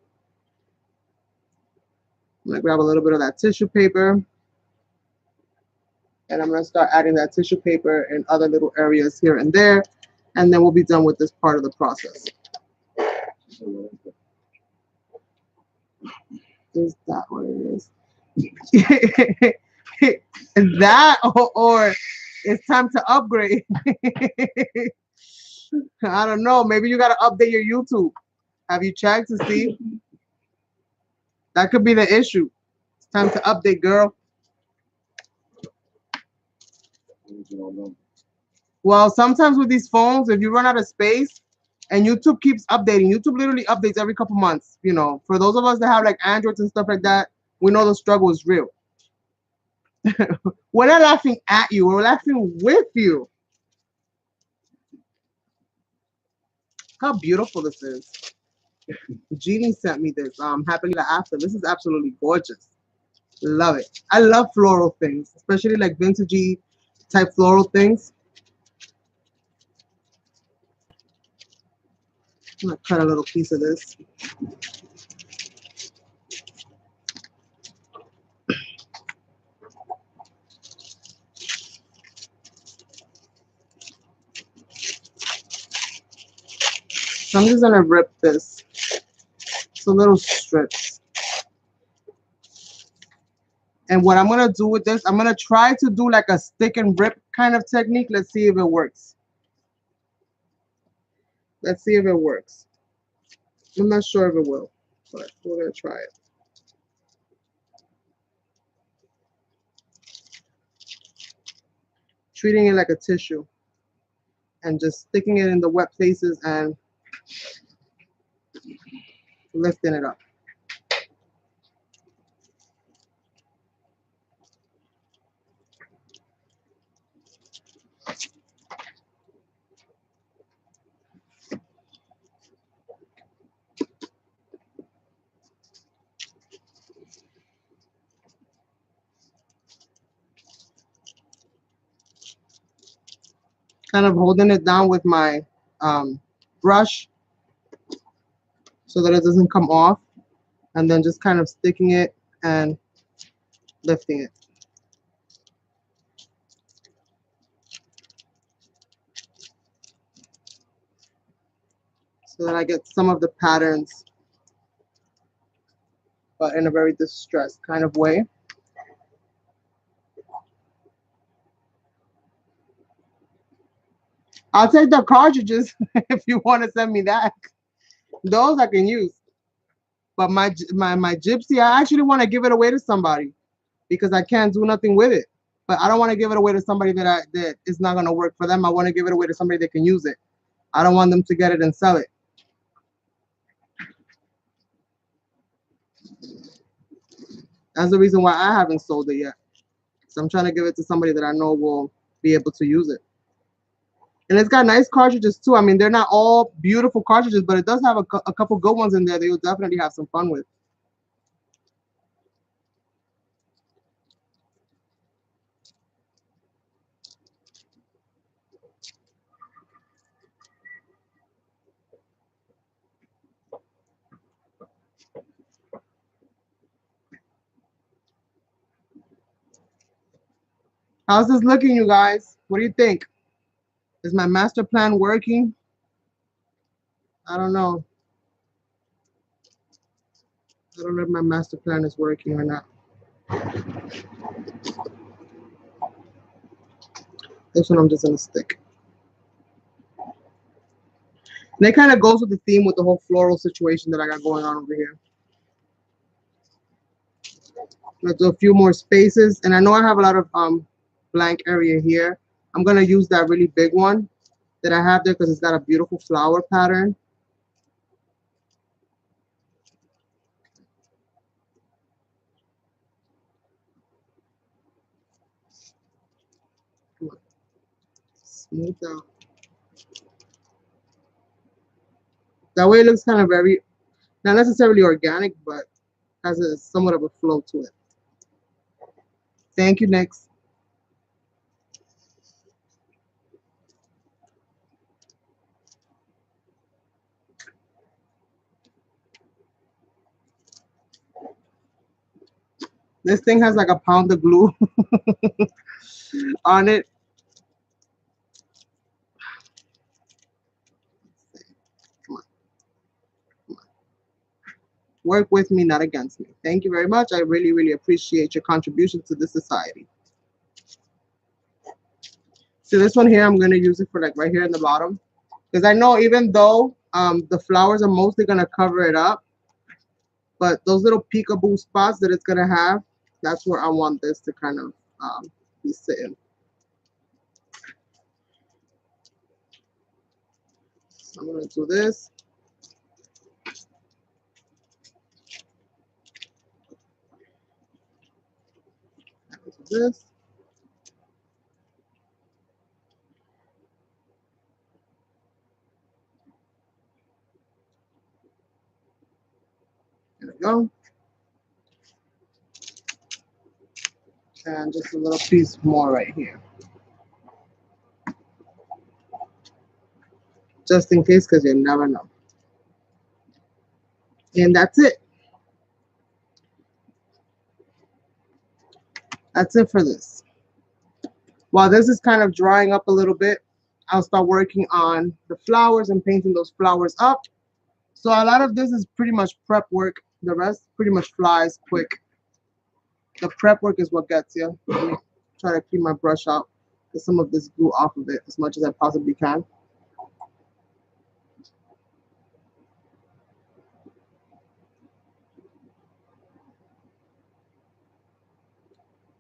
I'm gonna grab a little bit of that tissue paper, and I'm gonna start adding that tissue paper in other little areas here and there, and then we'll be done with this part of the process. Is that what it is? Is that or it's time to upgrade? I don't know. Maybe you gotta update your YouTube. Have you checked to see? That could be the issue. It's time to update, girl. Well, sometimes with these phones, if you run out of space and YouTube keeps updating, YouTube literally updates every couple months. You know, for those of us that have like Androids and stuff like that, we know the struggle is real. We're not laughing at you, we're laughing with you. How beautiful this is. Jeannie sent me this happily after. This is absolutely gorgeous. Love it. I love floral things, especially like vintagey type floral things. I'm gonna cut a little piece of this. So I'm just gonna rip this. So little strips. And what I'm gonna do with this, I'm gonna try to do like a stick and rip kind of technique. Let's see if it works. Let's see if it works. I'm not sure if it will, but we're gonna try it. Treating it like a tissue and just sticking it in the wet places and lifting it up. Kind of holding it down with my brush so that it doesn't come off, and then just kind of sticking it and lifting it. So that I get some of the patterns, but in a very distressed kind of way. I'll take the cartridges if you want to send me that. Those I can use. But my gypsy, I actually want to give it away to somebody because I can't do nothing with it. But I don't want to give it away to somebody that is not going to work for them. I want to give it away to somebody that can use it. I don't want them to get it and sell it. That's the reason why I haven't sold it yet. So I'm trying to give it to somebody that I know will be able to use it. And it's got nice cartridges too. I mean, they're not all beautiful cartridges, but it does have a couple good ones in there that you'll definitely have some fun with. How's this looking, you guys? What do you think? Is my master plan working? I don't know. I don't know if my master plan is working or not. This one I'm just gonna stick. And it kind of goes with the theme with the whole floral situation that I got going on over here. Let's do a few more spaces. And I know I have a lot of blank area here. I'm gonna use that really big one that I have there because it's got a beautiful flower pattern. Come on. Smooth out. That way it looks kind of very, not necessarily organic, but has a somewhat of a flow to it. Thank you, next. This thing has like a pound of glue on it. Come on. Come on. Work with me, not against me. Thank you very much. I really, really appreciate your contribution to this society. So this one here, I'm going to use it for like right here in the bottom. Because I know even though the flowers are mostly going to cover it up, but those little peekaboo spots that it's going to have, that's where I want this to kind of be sitting. So I'm going to do this. This. There we go. And just a little piece more right here. Just in case, because you never know. And that's it. That's it for this. While this is kind of drying up a little bit, I'll start working on the flowers and painting those flowers up. So a lot of this is pretty much prep work. The rest pretty much flies quick. The prep work is what gets you. Let me try to keep my brush out, get some of this glue off of it as much as I possibly can.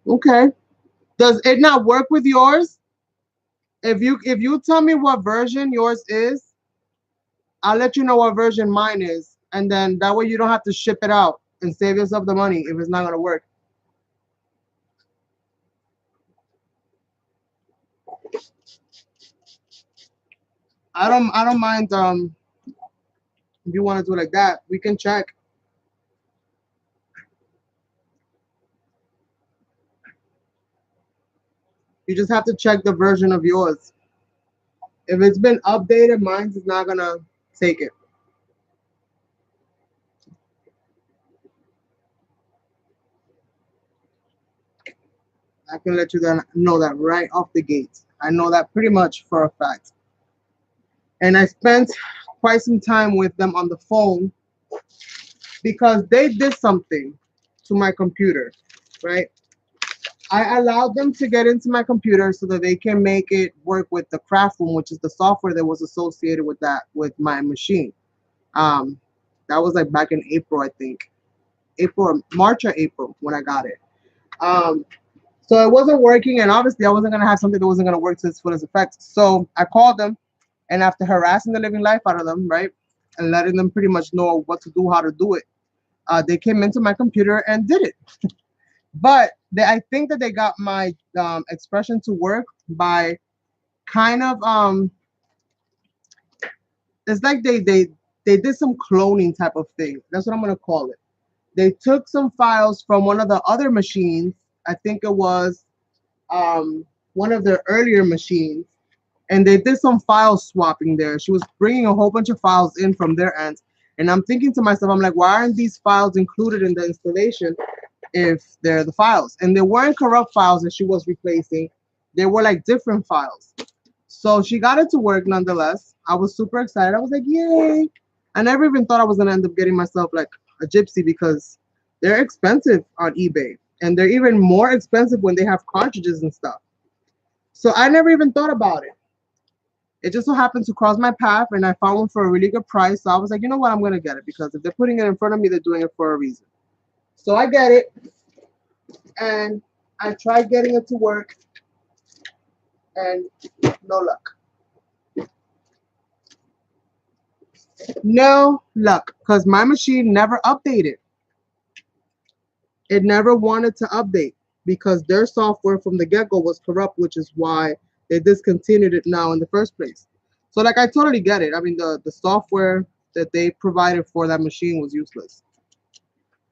Okay. Does it not work with yours? If you tell me what version yours is, I'll let you know what version mine is, and then that way you don't have to ship it out and save yourself the money if it's not gonna work. I don't mind if you want to do it like that. We can check. You just have to check the version of yours. If it's been updated, mine's is not gonna take it. I can let you know that right off the gate. I know that pretty much for a fact. And I spent quite some time with them on the phone because they did something to my computer, right? I allowed them to get into my computer so that they can make it work with the craft room, which is the software that was associated with that with my machine. Um, that was like back in April, I think, April, March or April when I got it. Um, so it wasn't working, and obviously I wasn't gonna have something that wasn't gonna work to its fullest effect. So I called them, and after harassing the living life out of them, right, and letting them pretty much know what to do, how to do it, they came into my computer and did it. But I think that they got my expression to work by kind of it's like they did some cloning type of thing. That's what I'm gonna call it. They took some files from one of the other machines. I think it was one of their earlier machines, and they did some file swapping there. She was bringing a whole bunch of files in from their end, and I'm thinking to myself, I'm like, why aren't these files included in the installation if they're the files? And they weren't corrupt files that she was replacing. They were like different files. So she got it to work nonetheless. I was super excited. I was like, yay. I never even thought I was going to end up getting myself like a gypsy because they're expensive on eBay. And they're even more expensive when they have cartridges and stuff. So I never even thought about it. It just so happened to cross my path and I found one for a really good price. So I was like, you know what? I'm going to get it because if they're putting it in front of me, they're doing it for a reason. So I get it and I tried getting it to work and no luck. No luck because my machine never updated. It never wanted to update because their software from the get-go was corrupt, which is why they discontinued it now in the first place. So like I totally get it. I mean the software that they provided for that machine was useless.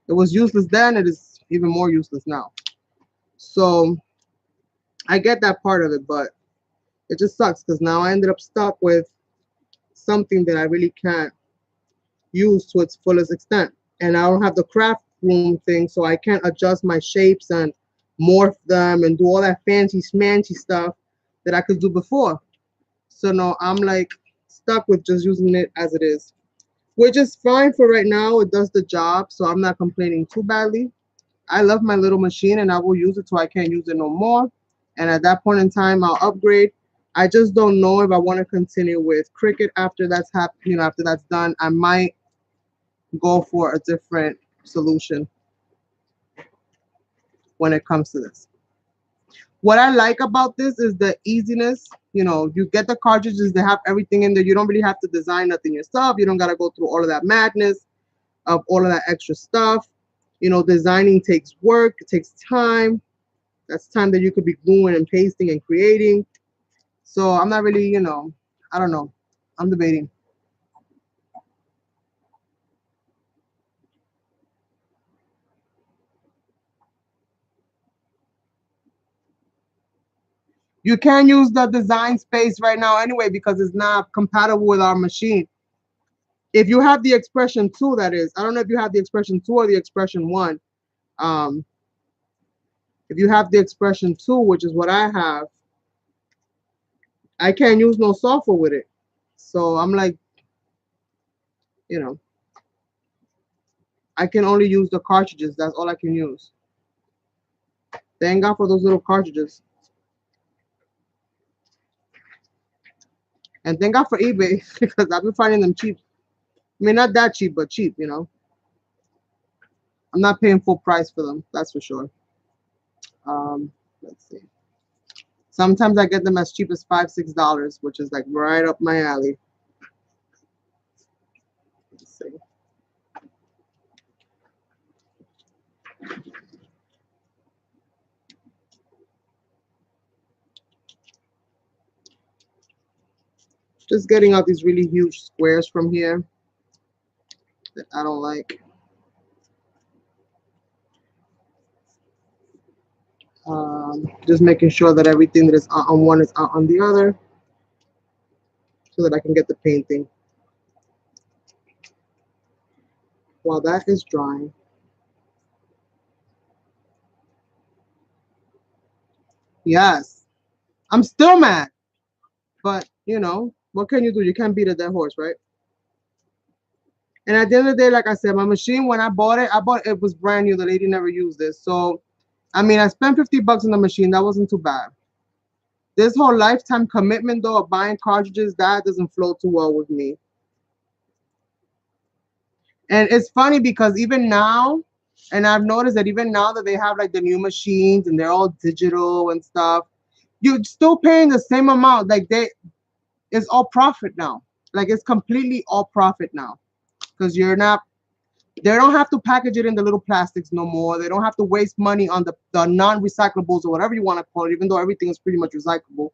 It was useless then, it is even more useless now. So I get that part of it, but it just sucks because now I ended up stuck with something that I really can't use to its fullest extent. And I don't have the craft room thing, so I can't adjust my shapes and morph them and do all that fancy smancy stuff that I could do before. So no, I'm like stuck with just using it as it is, which is fine for right now. It does the job, so I'm not complaining too badly. I love my little machine and I will use it till I can't use it no more. And at that point in time, I'll upgrade. I just don't know if I want to continue with Cricut after that's after that's done. I might go for a different solution when it comes to this. What I like about this is the easiness. You get the cartridges, they have everything in there. You don't really have to design nothing yourself. You don't got to go through all of that madness of all of that extra stuff. Designing takes work, it takes time. That's time that you could be gluing and pasting and creating. So I'm not really, I don't know. I'm debating. You can't use the design space right now anyway because it's not compatible with our machine. If you have the expression 2, that is, I don't know if you have the expression 2 or the expression 1. Um, if you have the expression 2, which is what I have, I can't use no software with it. So I'm like, you know, I can only use the cartridges. That's all I can use. Thank God for those little cartridges. And thank God for eBay because I've been finding them cheap. I mean, not that cheap, but cheap, you know. I'm not paying full price for them, that's for sure. Let's see. Sometimes I get them as cheap as $5, $6, which is like right up my alley. Let's see. Just getting out these really huge squares from here that I don't like. Just making sure that everything that is out on one is out on the other so that I can get the painting. While that is drying. Yes, I'm still mad, but you know, what can you do? You can't beat a dead horse, right? And at the end of the day, like I said, my machine, when I bought it was brand new. The lady never used this. So, I mean, I spent $50 on the machine. That wasn't too bad. This whole lifetime commitment, though, of buying cartridges, that doesn't flow too well with me. And it's funny because even now, and I've noticed that even now that they have like the new machines and they're all digital and stuff, you're still paying the same amount. Like it's all profit now. Like it's completely all profit now. Because they don't have to package it in the little plastics no more. They don't have to waste money on the non-recyclables or whatever you want to call it, even though everything is pretty much recyclable.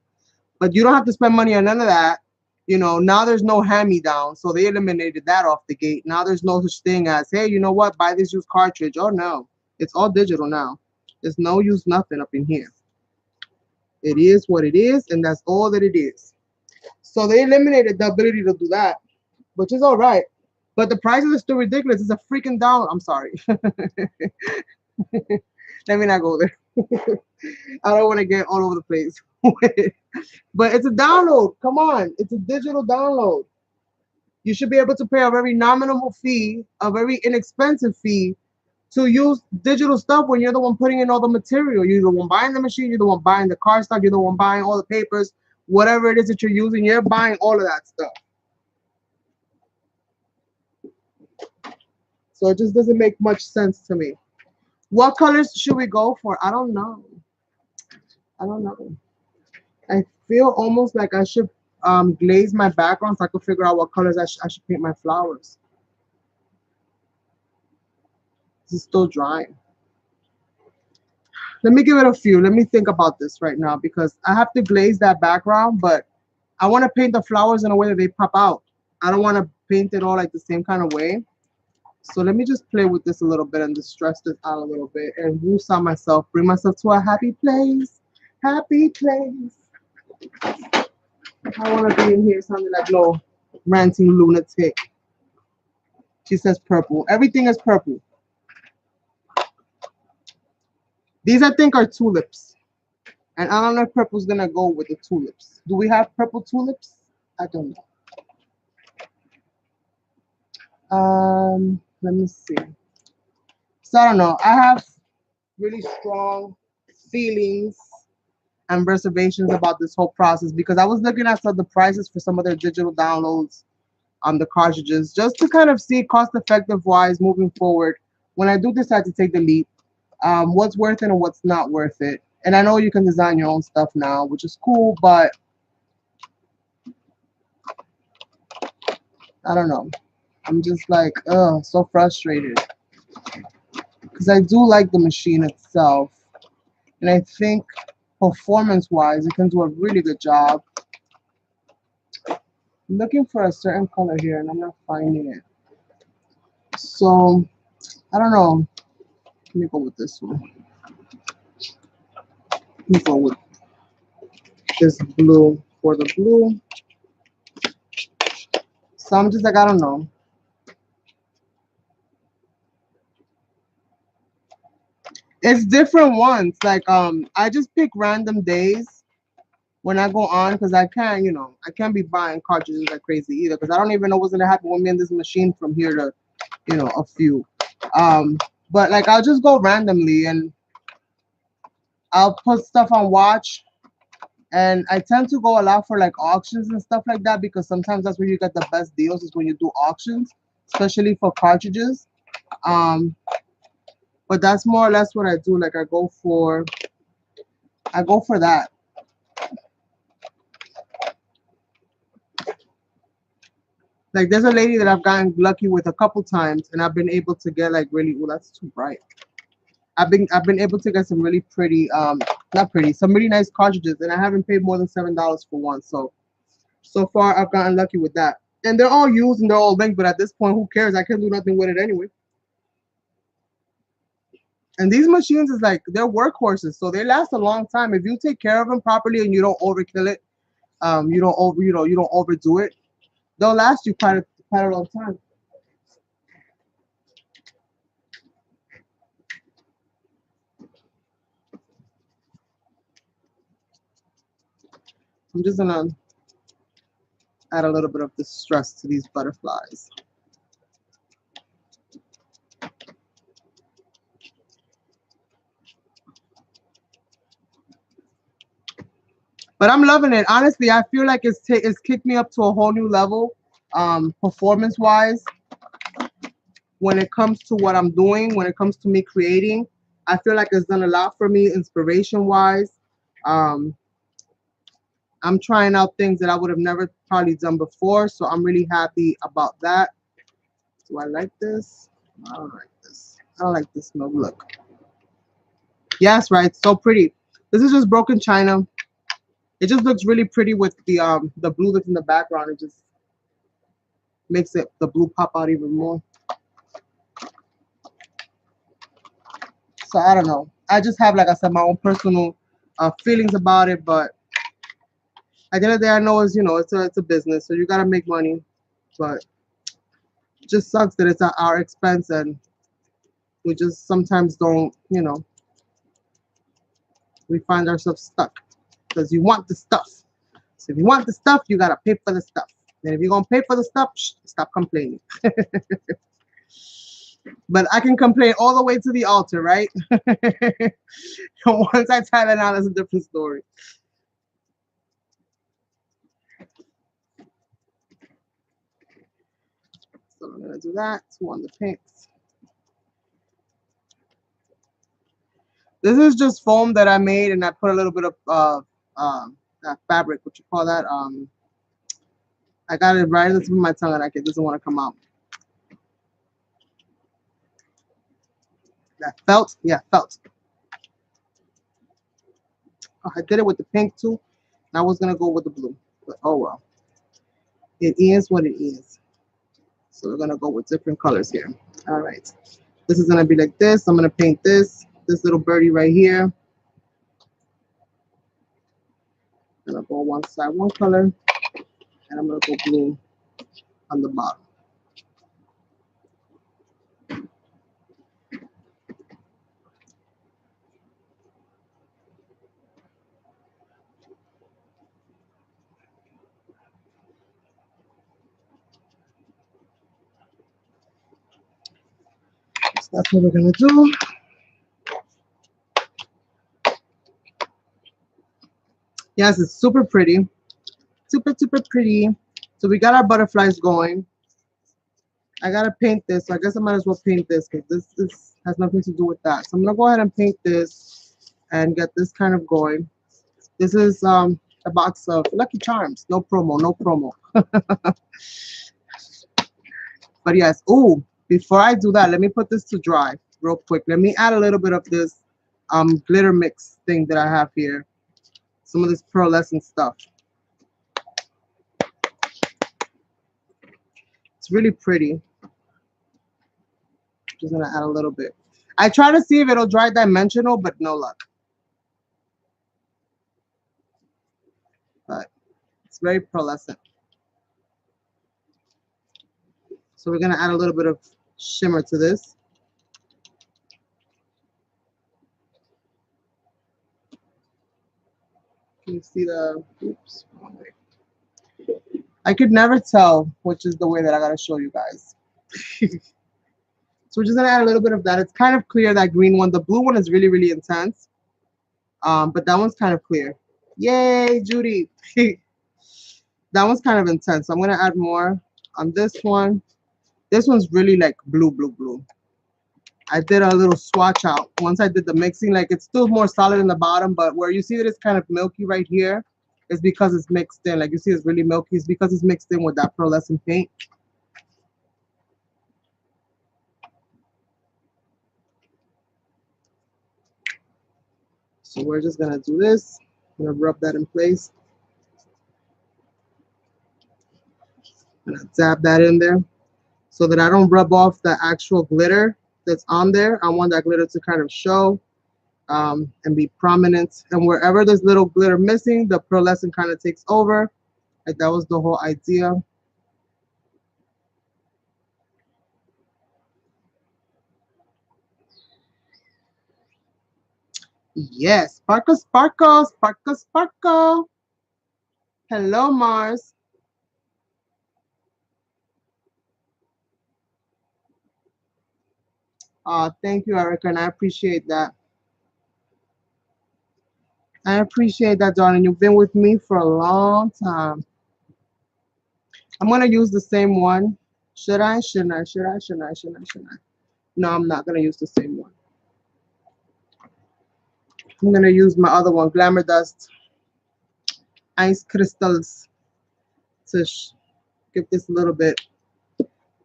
But you don't have to spend money on none of that. You know, now there's no hand-me-down, so they eliminated that off the gate. Now there's no such thing as, hey, you know what, buy this used cartridge. Oh, no. It's all digital now. There's no use nothing up in here. It is what it is, and that's all that it is. So they eliminated the ability to do that, which is all right. But the prices are still ridiculous. It's a freaking download. I'm sorry. Let me not go there. I don't want to get all over the place. But it's a download. Come on. It's a digital download. You should be able to pay a very nominal fee, a very inexpensive fee to use digital stuff when you're the one putting in all the material. You're the one buying the machine. You're the one buying the car stuff. You're the one buying all the papers. Whatever it is that you're using, you're buying all of that stuff. So it just doesn't make much sense to me. What colors should we go for? I don't know. I don't know. I feel almost like I should glaze my background so I could figure out what colors I should paint my flowers. This is still drying. Let me give it a few. Let me think about this right now because I have to glaze that background, but I want to paint the flowers in a way that they pop out. I don't want to paint it all like the same kind of way. So let me just play with this a little bit and just stress this out a little bit and woosah myself, bring myself to a happy place. Happy place. I want to be in here sounding like no ranting lunatic. She says purple. Everything is purple. These, I think, are tulips. And I don't know if purple's going to go with the tulips. Do we have purple tulips? I don't know. Let me see. So I don't know. I have really strong feelings and reservations about this whole process because I was looking at some of the prices for some of their digital downloads on the cartridges just to kind of see cost effective wise moving forward when I do decide to take the leap, what's worth it and what's not worth it. And I know you can design your own stuff now, which is cool, but I don't know. I'm just like, so frustrated because I do like the machine itself, and I think performance-wise, it can do a really good job. I'm looking for a certain color here, and I'm not finding it. So, I don't know. Let me go with this one. Let me go with this blue for the blue. So I'm just like, I don't know. It's different ones. Like, I just pick random days when I go on because I can't, you know, I can't be buying cartridges like crazy either because I don't even know what's gonna happen with me in this machine from here to, you know, a few. But like I'll just go randomly and I'll put stuff on watch, and I tend to go a lot for like auctions and stuff like that, because sometimes that's where you get the best deals, is when you do auctions, especially for cartridges. Um, but that's more or less what I do. Like I go for that. Like there's a lady that I've gotten lucky with a couple times, and I've been able to get like really, oh, that's too bright. I've been able to get some really pretty, not pretty, some really nice cartridges, and I haven't paid more than $7 for one. So far I've gotten lucky with that. And they're all used and they're all linked, but at this point, who cares? I can do nothing with it anyway. And these machines is like, they're workhorses, so they last a long time if you take care of them properly and you don't overkill it. You don't you don't overdo it. They'll last you quite a long time. I'm just gonna add a little bit of distress to these butterflies. But I'm loving it. Honestly, I feel like it's kicked me up to a whole new level, performance wise. When it comes to what I'm doing, when it comes to me creating, I feel like it's done a lot for me, inspiration wise. Um, I'm trying out things that I would have never probably done before, so I'm really happy about that. Do I like this? I don't like this. I don't like this. No, look. Yes, right. So pretty. This is just broken china. It just looks really pretty with the blue that's in the background. It just makes it the blue pop out even more. So I don't know. I just have, like I said, my own personal feelings about it. But at the end of the day, I know it's a business, so you gotta make money. But it just sucks that it's at our expense, and we just sometimes don't. We find ourselves stuck because you want the stuff. So if you want the stuff, you gotta pay for the stuff. And if you're gonna pay for the stuff, stop complaining. But I can complain all the way to the altar, right? Once I tie that out, that's a different story. So I'm gonna do that. Two on the pinks. This is just foam that I made, and I put a little bit of that fabric. What you call that? I got it right in the tip of my tongue, and it doesn't want to come out. That felt, yeah, felt. Oh, I did it with the pink too. And I was gonna go with the blue, but oh well. It is what it is. So we're gonna go with different colors here. All right. This is gonna be like this. I'm gonna paint this little birdie right here. I'm gonna go one side, one color, and I'm gonna go blue on the bottom. So that's what we're gonna do. Yes, it's super pretty. Super, super pretty. So we got our butterflies going. I gotta paint this, so I guess I might as well paint this because this has nothing to do with that. So I'm gonna go ahead and paint this and get this kind of going. This is a box of Lucky Charms. No promo, no promo. But yes, ooh, before I do that, let me put this to dry real quick. Let me add a little bit of this glitter mix thing that I have here. Some of this pearlescent stuff. It's really pretty. Just gonna add a little bit. I try to see if it'll dry dimensional, but no luck. But it's very pearlescent. So we're gonna add a little bit of shimmer to this. Can you see the, oops, wrong way. I could never tell which is the way that I gotta show you guys. So we're just gonna add a little bit of that. It's kind of clear, that green one. The blue one is really, really intense. But that one's kind of clear. Yay, Judy. That one's kind of intense. So I'm gonna add more on this one. This one's really like blue, blue, blue. I did a little swatch out. Once I did the mixing, like it's still more solid in the bottom, but where you see that it's kind of milky right here is because it's mixed in. Like you see it's really milky. It's because it's mixed in with that pearlescent paint. So we're just gonna do this. I'm gonna rub that in place. I'm gonna dab that in there so that I don't rub off the actual glitter that's on there. I want that glitter to kind of show and be prominent. And wherever there's little glitter missing, the pearlescent kind of takes over. Like that was the whole idea. Yes, sparkle, sparkle, sparkle, sparkle. Hello, Mars. Thank you, Erica, and I appreciate that. I appreciate that, darling. You've been with me for a long time. I'm gonna use the same one. Should I? Shouldn't I? Should I? Shouldn't I? Shouldn't I? Shouldn't I? No, I'm not gonna use the same one. I'm gonna use my other one, Glamour Dust Ice Crystals, to give this a little bit.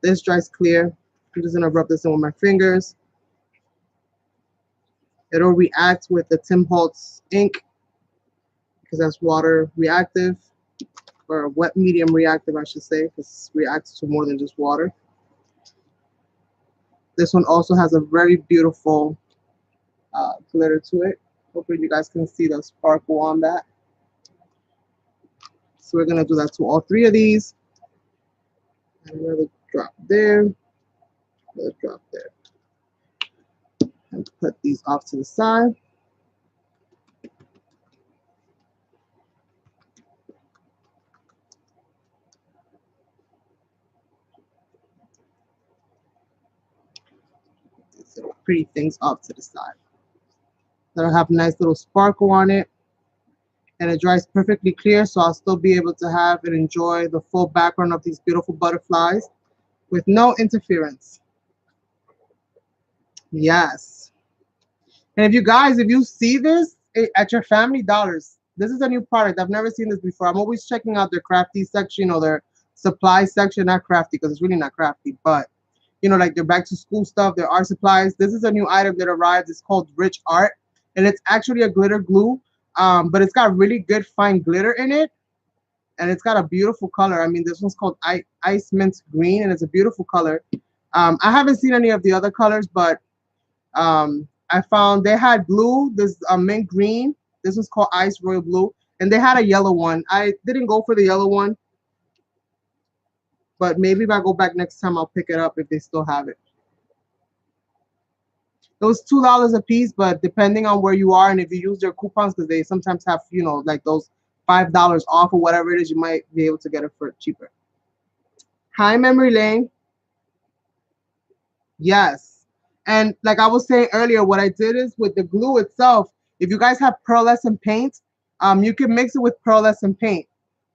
This dries clear. I'm just gonna rub this in with my fingers. It'll react with the Tim Holtz ink because that's water reactive, or wet medium reactive, I should say, because it reacts to more than just water. This one also has a very beautiful glitter to it. Hopefully you guys can see the sparkle on that. So we're gonna do that to all three of these. Another drop there, another drop there. And put these off to the side. These little pretty things off to the side. That'll have a nice little sparkle on it. And it dries perfectly clear, so I'll still be able to have and enjoy the full background of these beautiful butterflies with no interference. Yes. And if you see this at your Family Dollars, this is a new product. I've never seen this before. I'm always checking out their crafty section or their supply section. Not crafty because it's really not crafty, but you know, like their back to school stuff, their art supplies. This is a new item that arrived. It's called Rich Art, and it's actually a glitter glue, but it's got really good fine glitter in it, and it's got a beautiful color. I mean, this one's called Ice Mint Green, and it's a beautiful color. I haven't seen any of the other colors, but I found they had blue, this mint green. This was called Ice Royal Blue, and they had a yellow one. I didn't go for the yellow one, but maybe if I go back next time, I'll pick it up if they still have it. It was $2 a piece, but depending on where you are and if you use their coupons, because they sometimes have, you know, like those $5 off or whatever it is, you might be able to get it for cheaper. Hi, Memory Lane. Yes. And like I was saying earlier, what I did is with the glue itself, if you guys have pearlescent paint, you can mix it with pearlescent paint.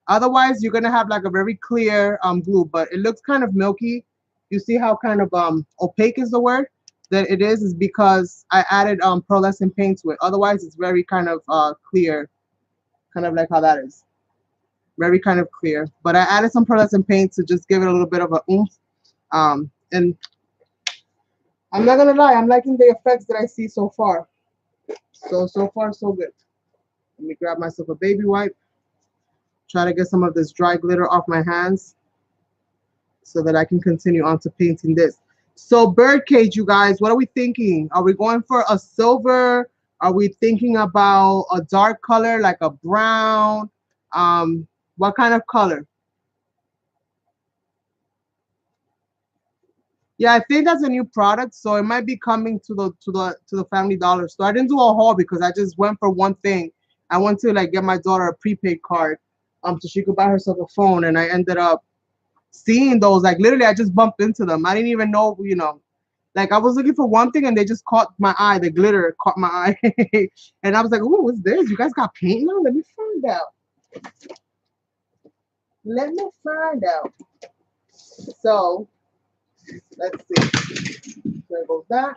Otherwise, you're gonna have like a very clear glue, but it looks kind of milky. You see how kind of opaque is the word that it is because I added pearlescent paint to it. Otherwise, it's very kind of clear, kind of like how that is. Very kind of clear. But I added some pearlescent paint to just give it a little bit of a oomph. And I'm not gonna lie, I'm liking the effects that I see so far. So far, so good. Let me grab myself a baby wipe. Try to get some of this dry glitter off my hands so that I can continue on to painting this. So birdcage, you guys, what are we thinking? Are we going for a silver? Are we thinking about a dark color like a brown? What kind of color? Yeah, I think that's a new product, so it might be coming to the Family Dollar store. I didn't do a haul because I just went for one thing. I went to like get my daughter a prepaid card, so she could buy herself a phone, and I ended up seeing those. Like literally, I just bumped into them. I didn't even know, you know, Like I was looking for one thing and they just caught my eye. The glitter caught my eye. And I was like, oh, what's this? You guys got paint now? Let me find out. Let me find out. So let's see. There goes that.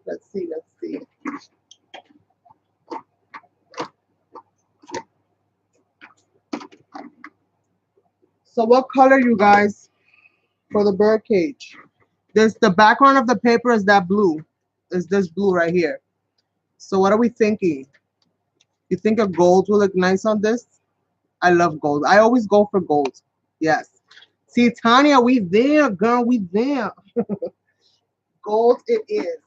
Let's see, let's see. So what color, you guys, for the bird cage? This, the background of the paper is that blue. Is this blue right here. So what are we thinking? You think a gold will look nice on this? I love gold. I always go for gold. Yes. See, Tanya, we there, girl. We there. Gold it is.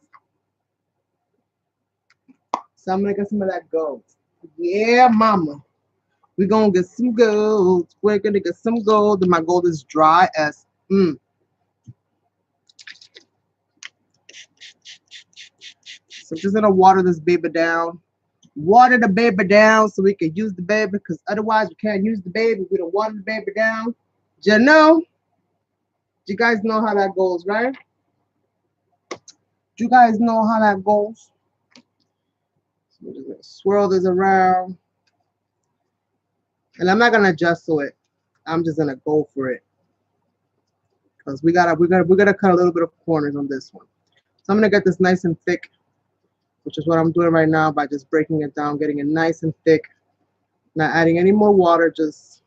So I'm gonna get some of that gold. Yeah, mama. We're gonna get some gold. We're gonna get some gold. And my gold is dry as So I'm just gonna water this baby down. Water the baby down so we can use the baby, because otherwise we can't use the baby. We don't water the baby down. You know? You guys know how that goes, right? You guys know how that goes. So we're just gonna swirl this around. And I'm not gonna gesso it. I'm just gonna go for it. Because we're gonna cut a little bit of corners on this one. So I'm gonna get this nice and thick, which is what I'm doing right now by just breaking it down, getting it nice and thick. Not adding any more water, just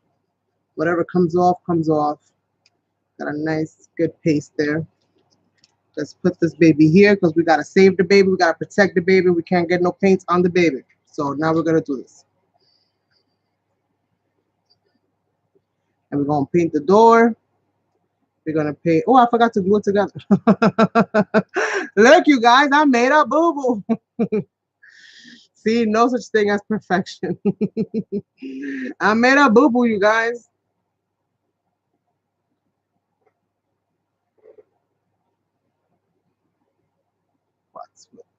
whatever comes off, comes off. Got a nice, good paste there. Let's put this baby here because we got to save the baby. We got to protect the baby. We can't get no paint on the baby. So now we're going to do this. And we're going to paint the door. We're going to paint. Oh, I forgot to glue it together. Look, you guys, I made a boo-boo. See, no such thing as perfection. I made a boo-boo, you guys.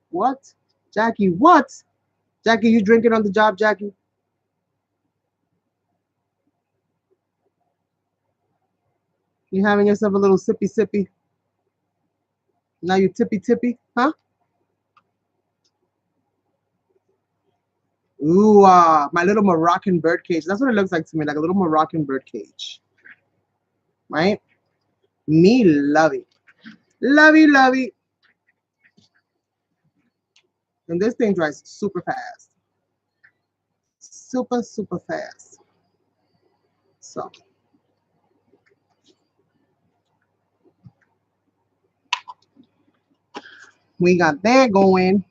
What? Jackie, what? Jackie, you drinking on the job, Jackie? You having yourself a little sippy sippy? Now you tippy tippy, huh? Ooh, my little Moroccan bird cage. That's what it looks like to me, like a little Moroccan bird cage. Right? Me love it. Lovey, lovey. And this thing dries super fast. Super, super fast. So. We got that going.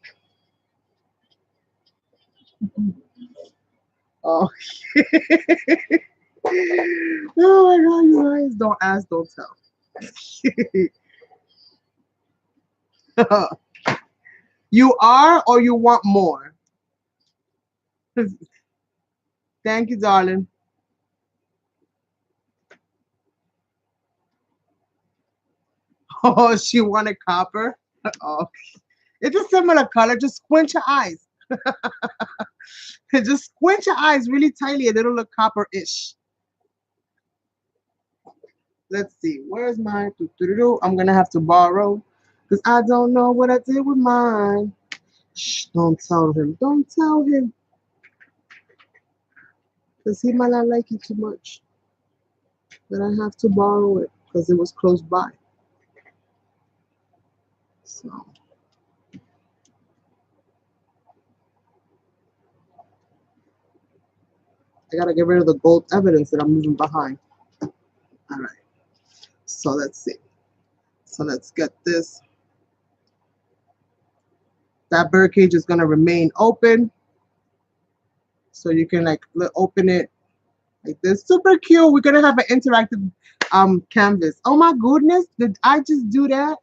Oh. Oh my God, you guys. Don't ask, don't tell. You are or you want more? Thank you, darling. Oh, she wanted copper. Oh, it's a similar color. Just squint your eyes. Just squint your eyes really tightly and it'll look copper-ish. Let's see. Where's my I'm gonna have to borrow because I don't know what I did with mine. Shh, don't tell him. Don't tell him. Because he might not like it too much. But I have to borrow it because it was close by. So I gotta get rid of the gold evidence that I'm leaving behind. All right. So let's see. So let's get this. That bird cage is gonna remain open. So you can like open it like this. Super cute. We're gonna have an interactive canvas. Oh my goodness, did I just do that?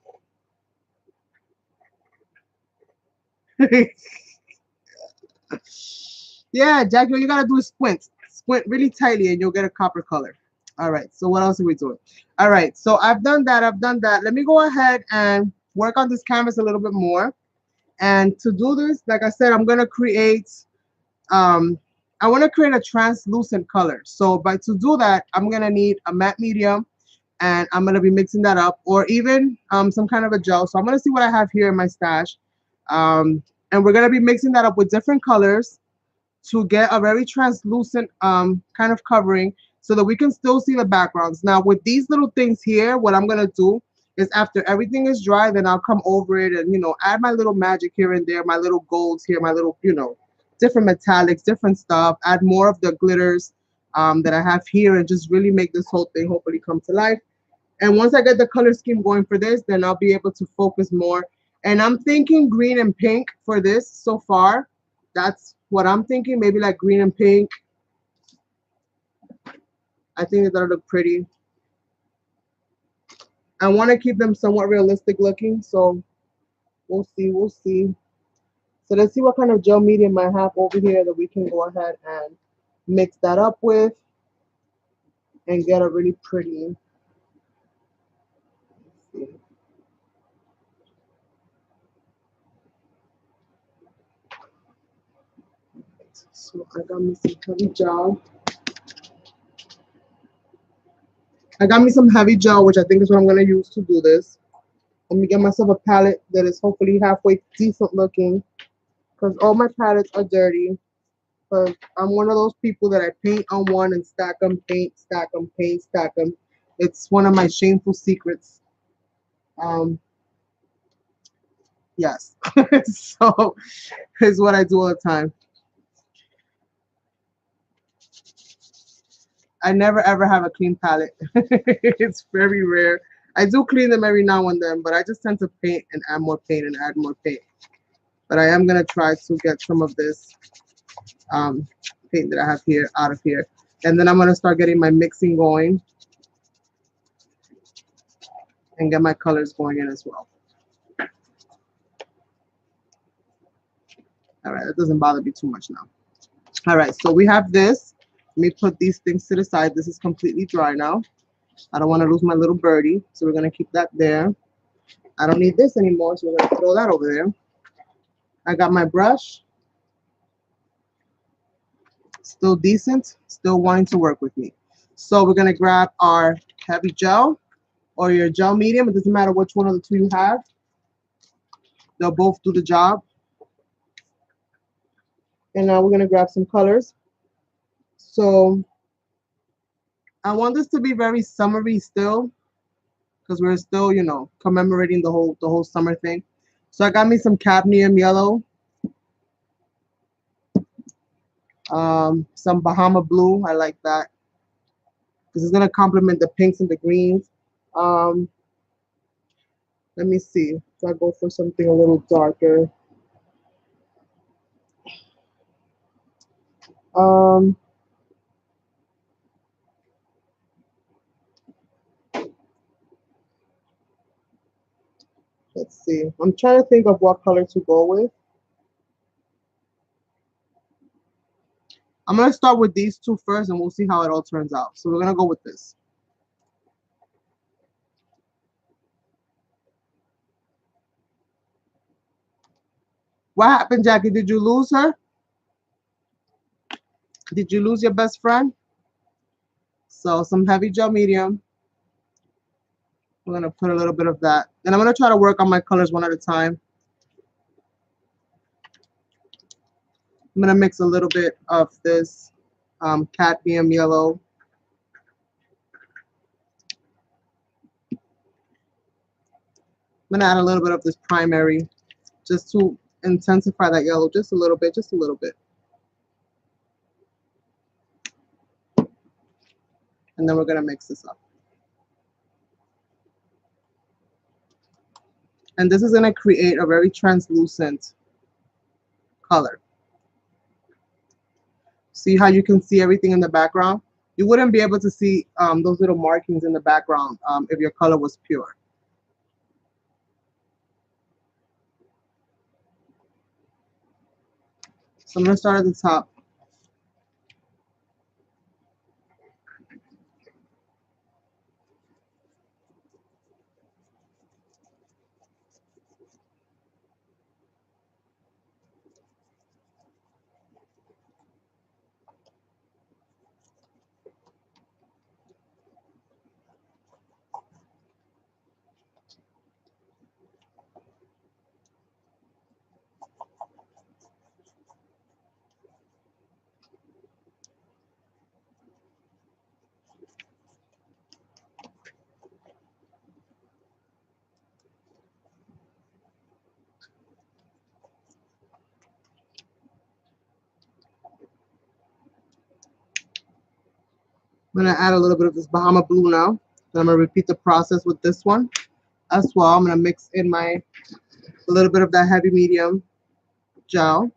Yeah, Jackie, all you gotta do is squint. Squint really tightly and you'll get a copper color. All right, so what else are we doing? All right, so I've done that. Let me go ahead and work on this canvas a little bit more. And to do this, like I said, I'm gonna create, I wanna create a translucent color. So to do that, I'm gonna need a matte medium and I'm gonna be mixing that up, or even some kind of a gel. So I'm gonna see what I have here in my stash, and we're gonna be mixing that up with different colors to get a very translucent kind of covering so that we can still see the backgrounds. Now with these little things here, what I'm gonna do is after everything is dry, then I'll come over it and, you know, add my little magic here and there, my little golds here, my little, you know, different metallics, different stuff, add more of the glitters that I have here, and just really make this whole thing hopefully come to life. And once I get the color scheme going for this, then I'll be able to focus more. And I'm thinking green and pink for this so far. That's what I'm thinking. Maybe like green and pink. I think that'll look pretty. I want to keep them somewhat realistic looking. So we'll see. We'll see. So let's see what kind of gel medium I have over here that we can go ahead and mix that up with and get a really pretty. Let's see. So I got me some heavy gel. I got me some heavy gel, which I think is what I'm going to use to do this. Let me get myself a palette that is hopefully halfway decent looking, because all my palettes are dirty. Because I'm one of those people that I paint on one and stack them, paint, stack them, paint, stack them. It's one of my shameful secrets. Um, yes. So it's what I do all the time. I never ever have a clean palette. It's very rare. I do clean them every now and then, but I just tend to paint and add more paint and add more paint. But I am gonna try to get some of this um, paint that I have here out of here, and then I'm gonna start getting my mixing going and get my colors going in as well. All right, that doesn't bother me too much now. All right, so we have this. Let me put these things to the side. This is completely dry now. I don't want to lose my little birdie, so we're gonna keep that there. I don't need this anymore, so we're gonna throw that over there. I got my brush, still decent, still wanting to work with me. So we're gonna grab our heavy gel or your gel medium. It doesn't matter which one of the two you have. They'll both do the job. And now we're gonna grab some colors. So I want this to be very summery still, because we're still, you know, commemorating the whole summer thing. So I got me some cadmium yellow, some Bahama blue. I like that because it's gonna complement the pinks and the greens. Um, let me see if I go for something a little darker. Um, let's see. I'm trying to think of what color to go with. I'm gonna start with these two first, and we'll see how it all turns out. So we're gonna go with this. What happened, Jackie? Did you lose her? Did you lose your best friend? So some heavy gel medium. I'm gonna put a little bit of that. And I'm gonna try to work on my colors one at a time. I'm gonna mix a little bit of this cadmium yellow. I'm gonna add a little bit of this primary just to intensify that yellow just a little bit, just a little bit. And then we're gonna mix this up. And this is gonna create a very translucent color. See how you can see everything in the background? You wouldn't be able to see those little markings in the background if your color was pure. So I'm gonna start at the top. I'm going to add a little bit of this Bahama Blue now. And I'm going to repeat the process with this one as well. I'm going to mix in a little bit of that heavy medium gel.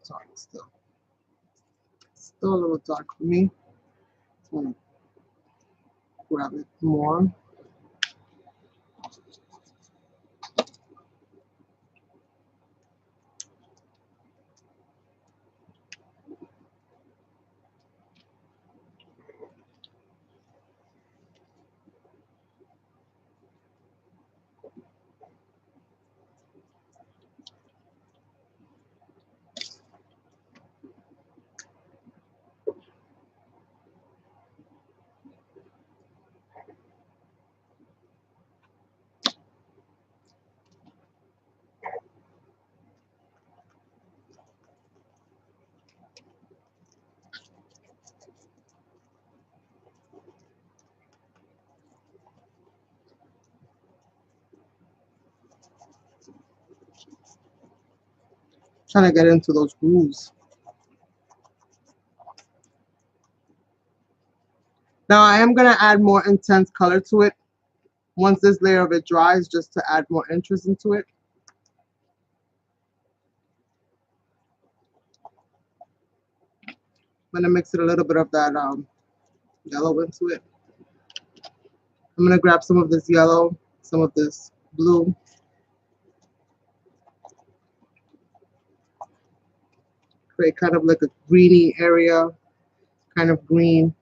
Sorry, still a little dark for me. Just want to grab it more. Trying to get into those grooves. Now I am going to add more intense color to it once this layer of it dries, just to add more interest into it. I'm going to mix it a little bit of that yellow into it. I'm going to grab some of this yellow, some of this blue. Create kind of like a greeny area, kind of green.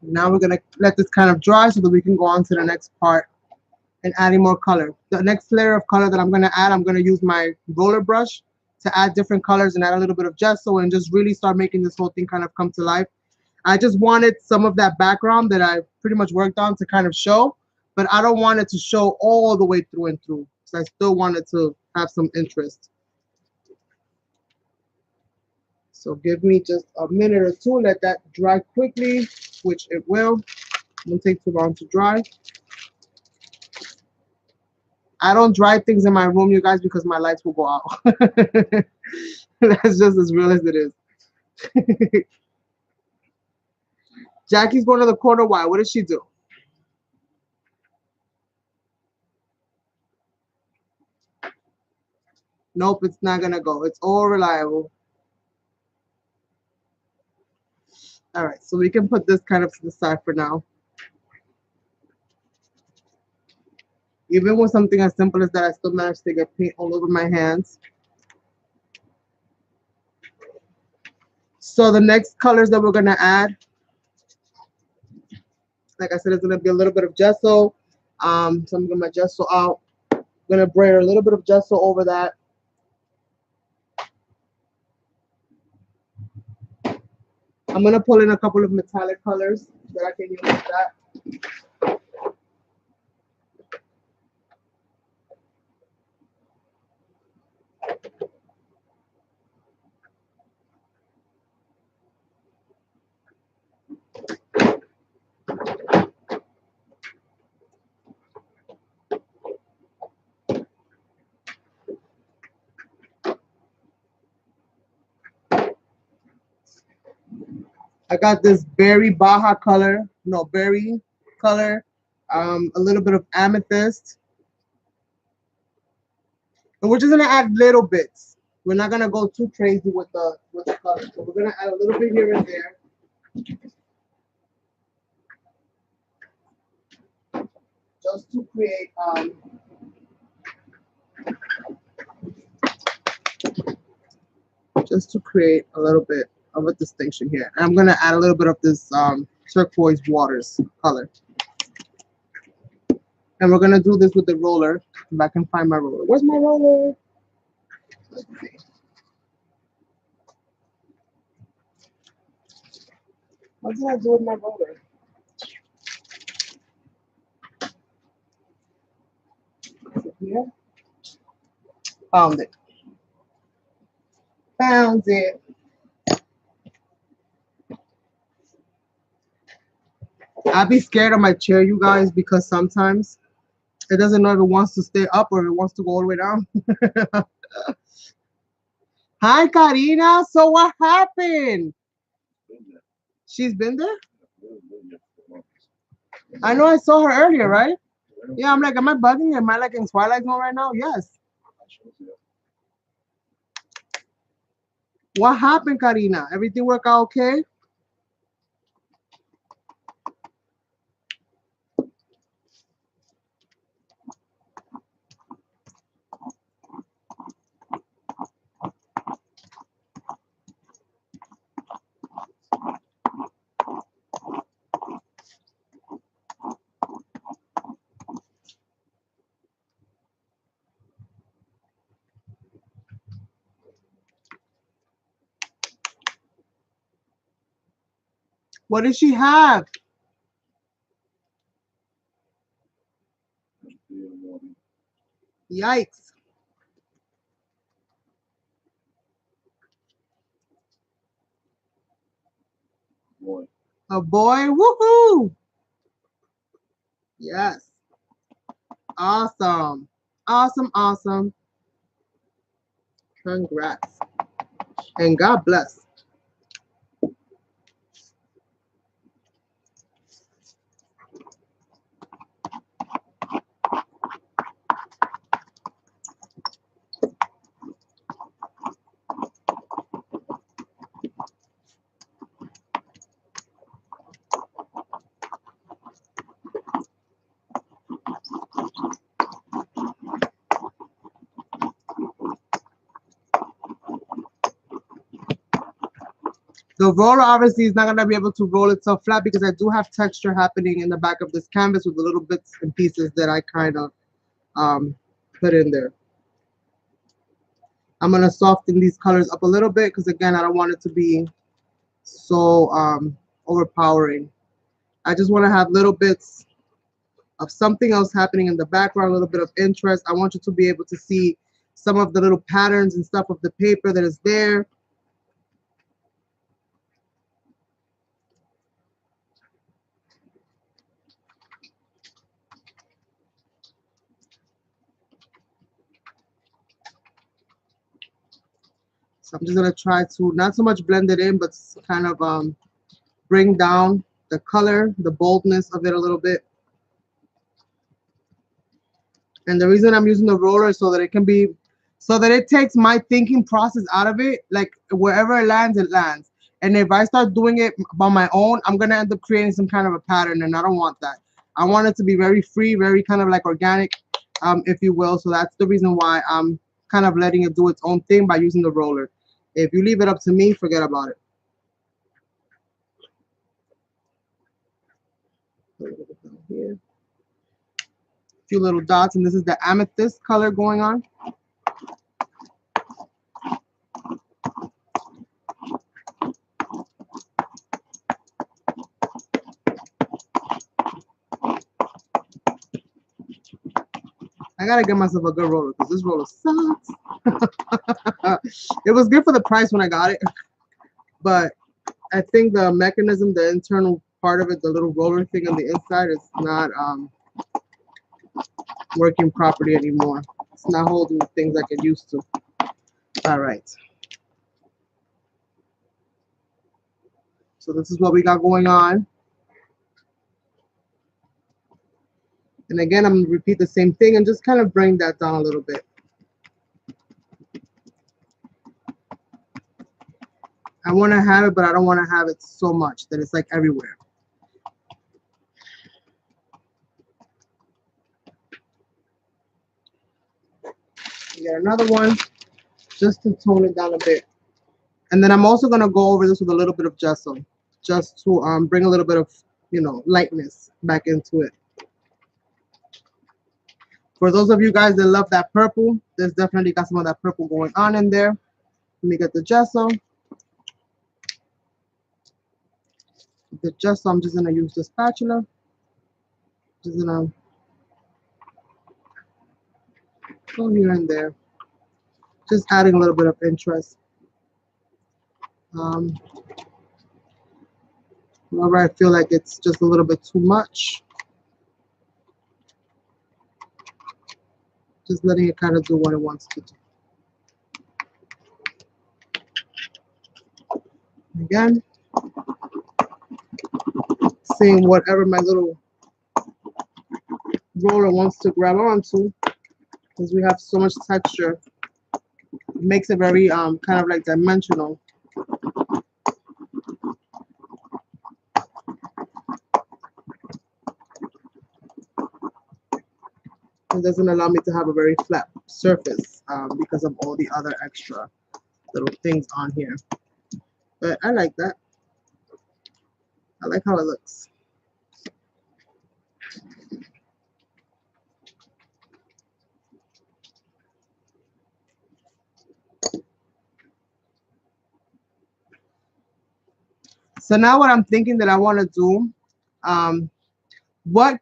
Now we're going to let this kind of dry so that we can go on to the next part and adding more color. The next layer of color that I'm going to add, I'm going to use my roller brush to add different colors and add a little bit of gesso and just really start making this whole thing kind of come to life. I just wanted some of that background that I pretty much worked on to kind of show, but I don't want it to show all the way through and through. So I still wanted to have some interest. So give me just a minute or two, let that dry quickly, which it will. It won't take too long to dry. I don't dry things in my room, you guys, because my lights will go out. That's just as real as it is. Jackie's going to the corner. Why? What did she do? Nope, it's not going to go. It's all reliable. All right, so we can put this kind of to the side for now. Even with something as simple as that, I still managed to get paint all over my hands. So the next colors that we're going to add, like I said, it's going to be a little bit of gesso. So I'm going to get my gesso out. I'm going to braid a little bit of gesso over that. I'm gonna pull in a couple of metallic colors that I can use with that. I got this berry Baja color, no berry color, a little bit of amethyst, and we're just gonna add little bits. We're not gonna go too crazy with the color, so we're gonna add a little bit here and there, just to create a little bit of a distinction here. And I'm gonna add a little bit of this turquoise waters color. And we're gonna do this with the roller. If I can find my roller. Where's my roller? Let's see. What did I do with my roller? Is it here? Found it. Found it. I'd be scared of my chair, you guys, because sometimes it doesn't know if it wants to stay up or if it wants to go all the way down. Hi, Karina. So what happened? She's been there? I know I saw her earlier, right? Yeah, I'm like, am I bugging? Am I like in Twilight Zone right now? Yes. What happened, Karina? Everything work out okay? What did she have? Yikes. Boy. A boy? Woohoo! Yes. Awesome. Awesome, awesome. Congrats. And God bless. The roller obviously is not going to be able to roll itself flat because I do have texture happening in the back of this canvas with the little bits and pieces that I kind of put in there. I'm going to soften these colors up a little bit because, again, I don't want it to be so overpowering. I just want to have little bits of something else happening in the background, a little bit of interest. I want you to be able to see some of the little patterns and stuff of the paper that is there. So I'm just gonna try to not so much blend it in, but kind of bring down the color, the boldness of it a little bit. And the reason I'm using the roller is so that it can be, so that it takes my thinking process out of it. Like wherever it lands, it lands. And if I start doing it by my own, I'm gonna end up creating some kind of a pattern, and I don't want that. I want it to be very free, very kind of like organic, if you will. So that's the reason why I'm kind of letting it do its own thing by using the roller. If you leave it up to me, forget about it. Here. A few little dots, and this is the amethyst color going on. I gotta get myself a good roller because this roller sucks. It was good for the price when I got it, but I think the mechanism, the internal part of it, the little roller thing on the inside is not working properly anymore. It's not holding the things like it used to. All right. So this is what we got going on. And again, I'm going to repeat the same thing and just kind of bring that down a little bit. I want to have it, but I don't want to have it so much that it's like everywhere. Get another one just to tone it down a bit. And then I'm also going to go over this with a little bit of gesso just to bring a little bit of, you know, lightness back into it. For those of you guys that love that purple, there's definitely got some of that purple going on in there. Let me get the gesso. The gesso, I'm just going to use the spatula. Just going to go here and there. Just adding a little bit of interest. Whenever I feel like it's just a little bit too much, just letting it kind of do what it wants to do. Again, seeing whatever my little roller wants to grab onto, because we have so much texture, it makes it very kind of like dimensional. It doesn't allow me to have a very flat surface because of all the other extra little things on here. But I like that. I like how it looks. So now what I'm thinking that I want to do, what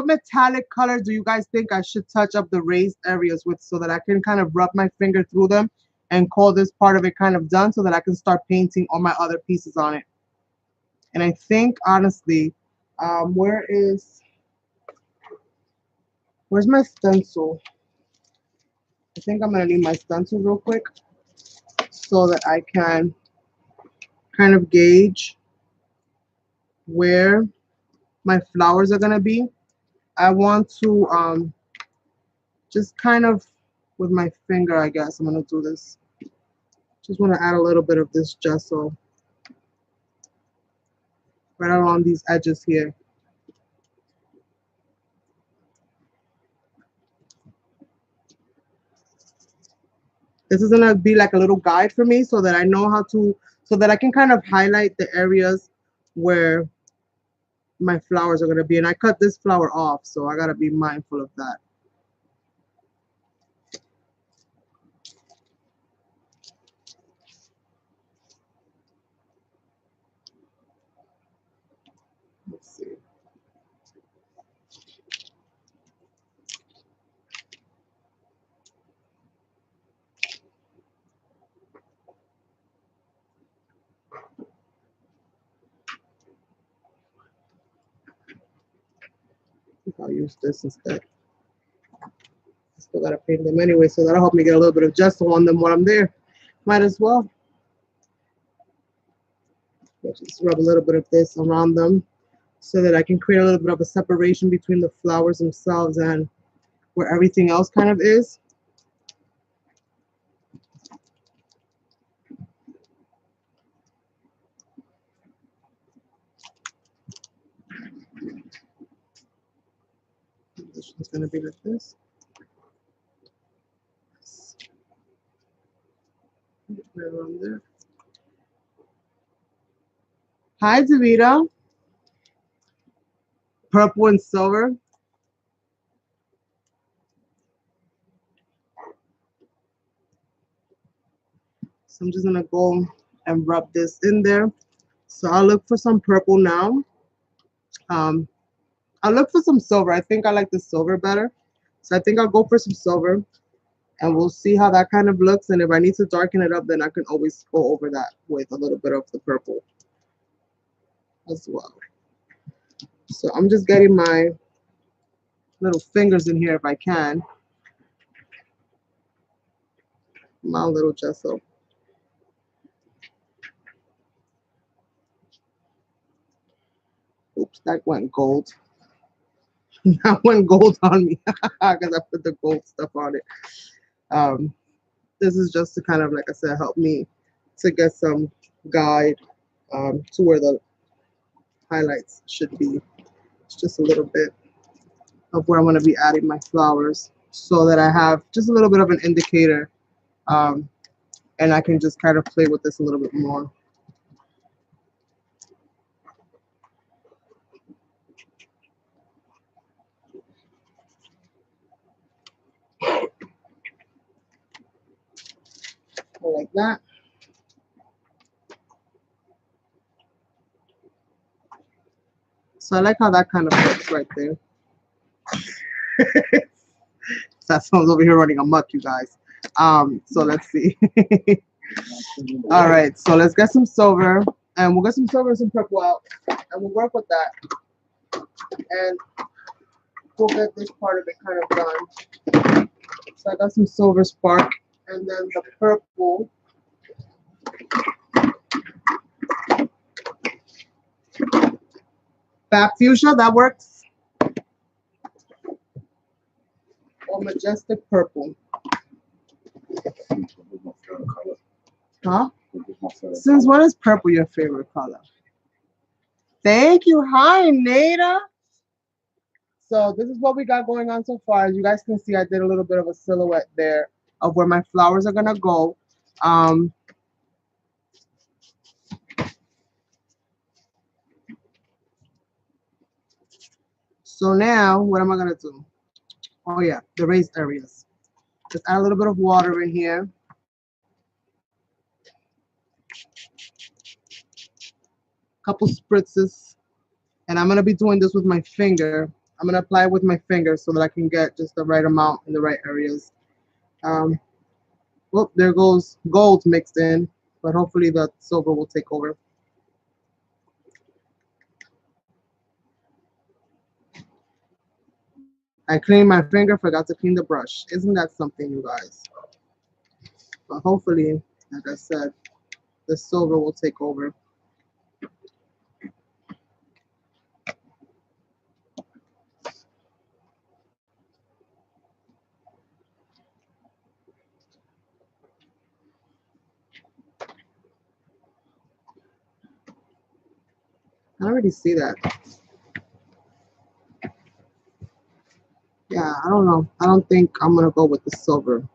metallic color do you guys think I should touch up the raised areas with so that I can kind of rub my finger through them and call this part of it kind of done so that I can start painting all my other pieces on it? And I think, honestly, where's my stencil? I think I'm going to need my stencil real quick so that I can kind of gauge where my flowers are going to be. I want to just kind of, with my finger, I guess, I'm going to do this. Just want to add a little bit of this gesso right around these edges here. This is going to be like a little guide for me so that I know how to, so that I can kind of highlight the areas where my flowers are going to be. And I cut this flower off, so I got to be mindful of that. Let's see. I'll use this instead. Still gotta paint them anyway, so that'll help me get a little bit of gesso on them while I'm there. Might as well. Just rub a little bit of this around them so that I can create a little bit of a separation between the flowers themselves and where everything else kind of is. This one's gonna be like this. Right around there. Hi, Davida. Purple and silver. So I'm just gonna go and rub this in there. So I'll look for some purple now. I'll look for some silver. I think I like the silver better. So I think I'll go for some silver, and we'll see how that kind of looks. And if I need to darken it up, then I can always go over that with a little bit of the purple as well. So I'm just getting my little fingers in here if I can. My little gesso. Oops, that went gold. That went gold on me because I put the gold stuff on it. Um, this is just to kind of, like I said, help me to get some guide to where the highlights should be. It's just a little bit of where I'm going to be adding my flowers so that I have just a little bit of an indicator, and I can just kind of play with this a little bit more. Like that. So I like how that kind of looks right there. That sounds over here running amok, you guys. So let's see. All right, so let's get some silver, and we'll get some silver and some purple out, and we'll work with that, and we'll get this part of it kind of done. So I got some silver spark, and then the purple. Fab fuchsia, that works. Or majestic purple. Huh? Since when is purple your favorite color? Thank you. Hi, Nada. So this is what we got going on so far. As you guys can see, I did a little bit of a silhouette there of where my flowers are going to go. So now, what am I going to do? Oh, yeah, the raised areas. Just add a little bit of water in here. Couple spritzes. And I'm going to be doing this with my finger. I'm going to apply it with my finger so that I can get just the right amount in the right areas. Whoop, there goes gold mixed in, but hopefully the silver will take over. I cleaned my finger, forgot to clean the brush. Isn't that something, you guys? But hopefully, like I said, the silver will take over. I already see that. Yeah, I don't know. I don't think I'm going to go with the silver.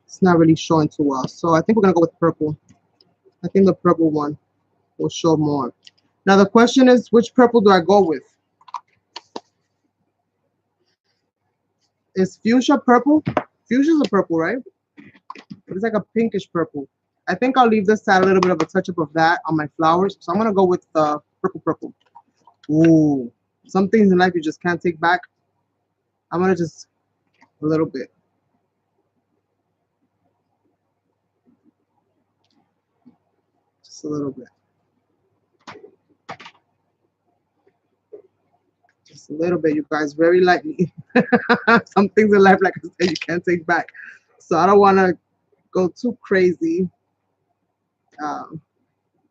It's not really showing too well. So I think we're going to go with purple. I think the purple one will show more. Now the question is, which purple do I go with? Is fuchsia purple? Fuchsia's a purple, right? It's like a pinkish purple. I think I'll leave this to add a little bit of a touch-up of that on my flowers. So I'm going to go with the purple. Ooh, some things in life you just can't take back. I'm going to just a little bit. Just a little bit. Just a little bit, you guys, very lightly. Some things in life, like I said, you can't take back. So I don't want to go too crazy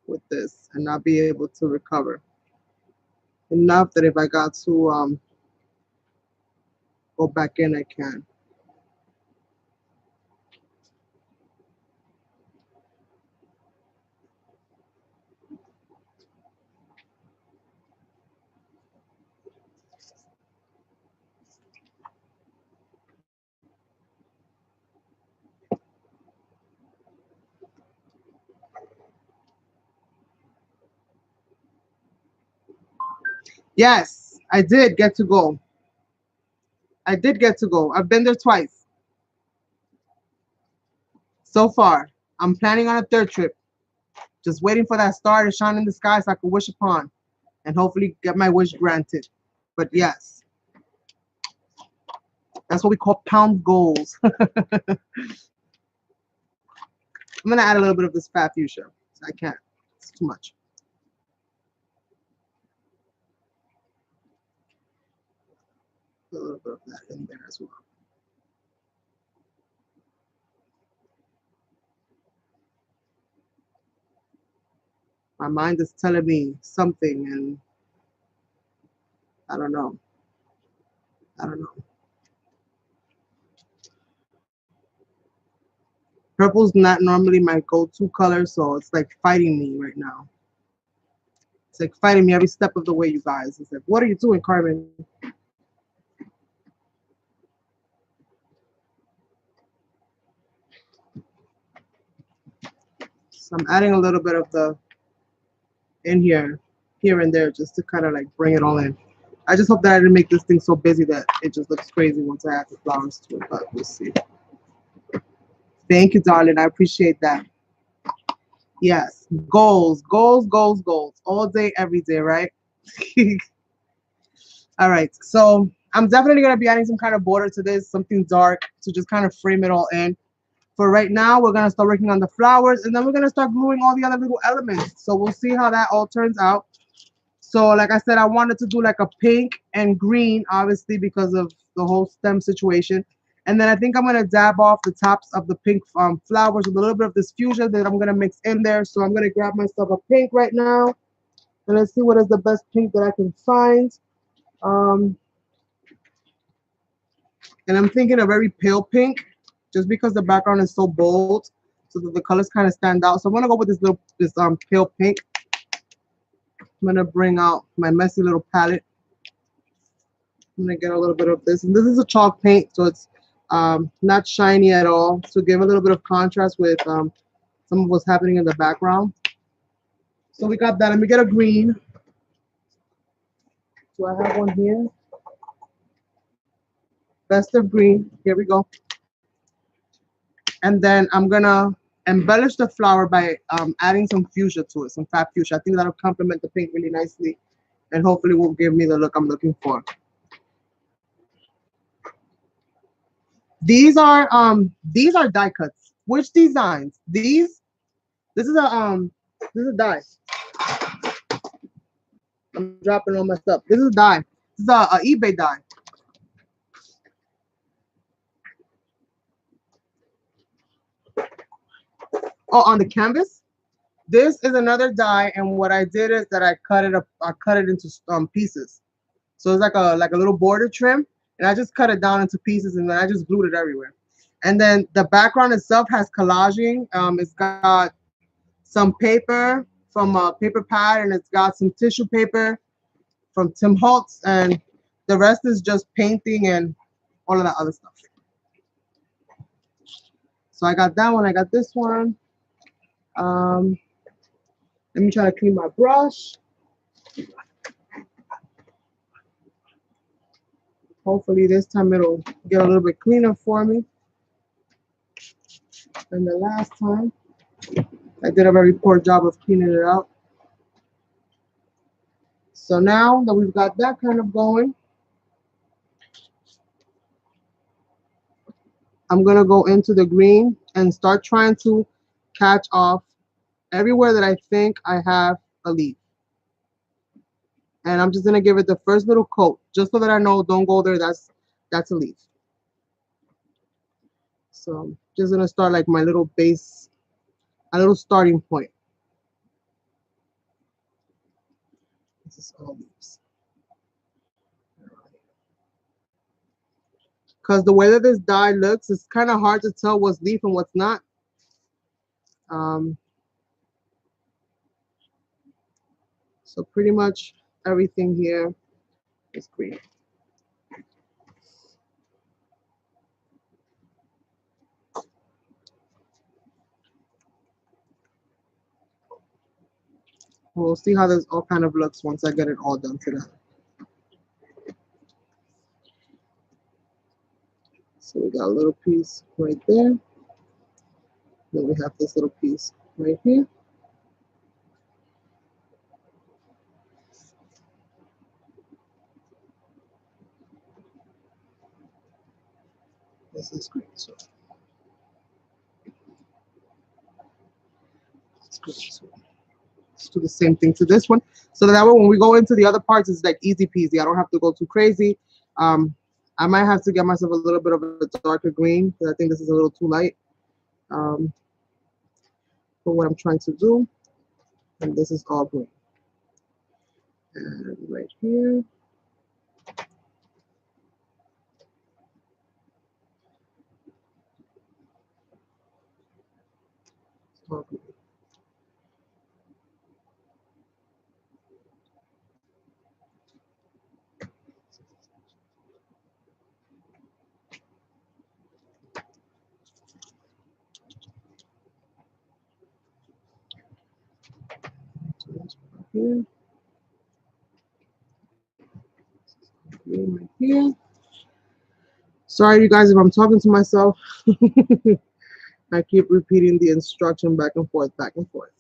with this and not be able to recover. Enough that if I got to go back in, I can. Yes, I did get to go. I did get to go. I've been there twice so far. I'm planning on a third trip. Just waiting for that star to shine in the sky so I can wish upon and hopefully get my wish granted. But yes, That's what we call pound goals. I'm gonna add a little bit of this fat fuchsia. I can't. It's too much. Put a little bit of that in there as well. My mind is telling me something, and I don't know. I don't know. Purple's not normally my go-to color, so it's like fighting me right now. It's like fighting me every step of the way, you guys. It's like, what are you doing, Carmen? So I'm adding a little bit of the in here and there, just to kind of like bring it all in. I just hope that I didn't make this thing so busy that it just looks crazy once I add the flowers to it, but we'll see. Thank you, darling. I appreciate that. Yes, goals, goals, goals, goals, all day, every day, right? All right, so I'm definitely gonna be adding some kind of border to this, something dark to just kind of frame it all in. For right now, we're gonna start working on the flowers, and then we're gonna start gluing all the other little elements. So we'll see how that all turns out. So like I said, I wanted to do like a pink and green, obviously because of the whole stem situation. And then I think I'm gonna dab off the tops of the pink flowers with a little bit of this fuchsia that I'm gonna mix in there. So I'm gonna grab myself a pink right now, and let's see what is the best pink that I can find. Um, and I'm thinking a very pale pink, just because the background is so bold, so that the colors kind of stand out. So I'm gonna go with this pale pink. I'm gonna bring out my messy little palette. I'm gonna get a little bit of this, and this is a chalk paint, so it's not shiny at all. So give a little bit of contrast with some of what's happening in the background. So we got that. Let me get a green. So I have one here. Festive green. Here we go. And then I'm gonna embellish the flower by adding some fuchsia to it, some fat fuchsia. I think that'll complement the pink really nicely, and hopefully will give me the look I'm looking for. These are die cuts. Which designs? These. This is a die. I'm dropping all my stuff. This is a die. This is a eBay die. Oh, on the canvas. This is another die, and what I did is that I cut it up. I cut it into pieces. So it's like a little border trim, and I just cut it down into pieces, and then I just glued it everywhere. And then the background itself has collaging. It's got some paper from a paper pad, and it's got some tissue paper from Tim Holtz, and the rest is just painting and all of that other stuff. So I got that one. I got this one. Um, Let me try to clean my brush. Hopefully this time it'll get a little bit cleaner for me than the last time. I did a very poor job of cleaning it out. So now that we've got that kind of going, I'm gonna go into the green and start trying to catch off everywhere that I think I have a leaf. And I'm just gonna give it the first little coat, just so that I know, don't go there, that's a leaf. So I'm just gonna start like my little base, a little starting point. This is all leaves. Because the way that this die looks, it's kind of hard to tell what's leaf and what's not. Um, so pretty much everything here is green. We'll see how this all kind of looks once I get it all done together. So we got a little piece right there. Then we have this little piece right here. This is green. So it's green. So let's do the same thing to this one. So that way when we go into the other parts, it's like easy peasy. I don't have to go too crazy. I might have to get myself a little bit of a darker green because I think this is a little too light for what I'm trying to do. And this is all green. And right here. All green. So that's right here. Green right here. Sorry, you guys, if I'm talking to myself. I keep repeating the instruction back and forth, back and forth.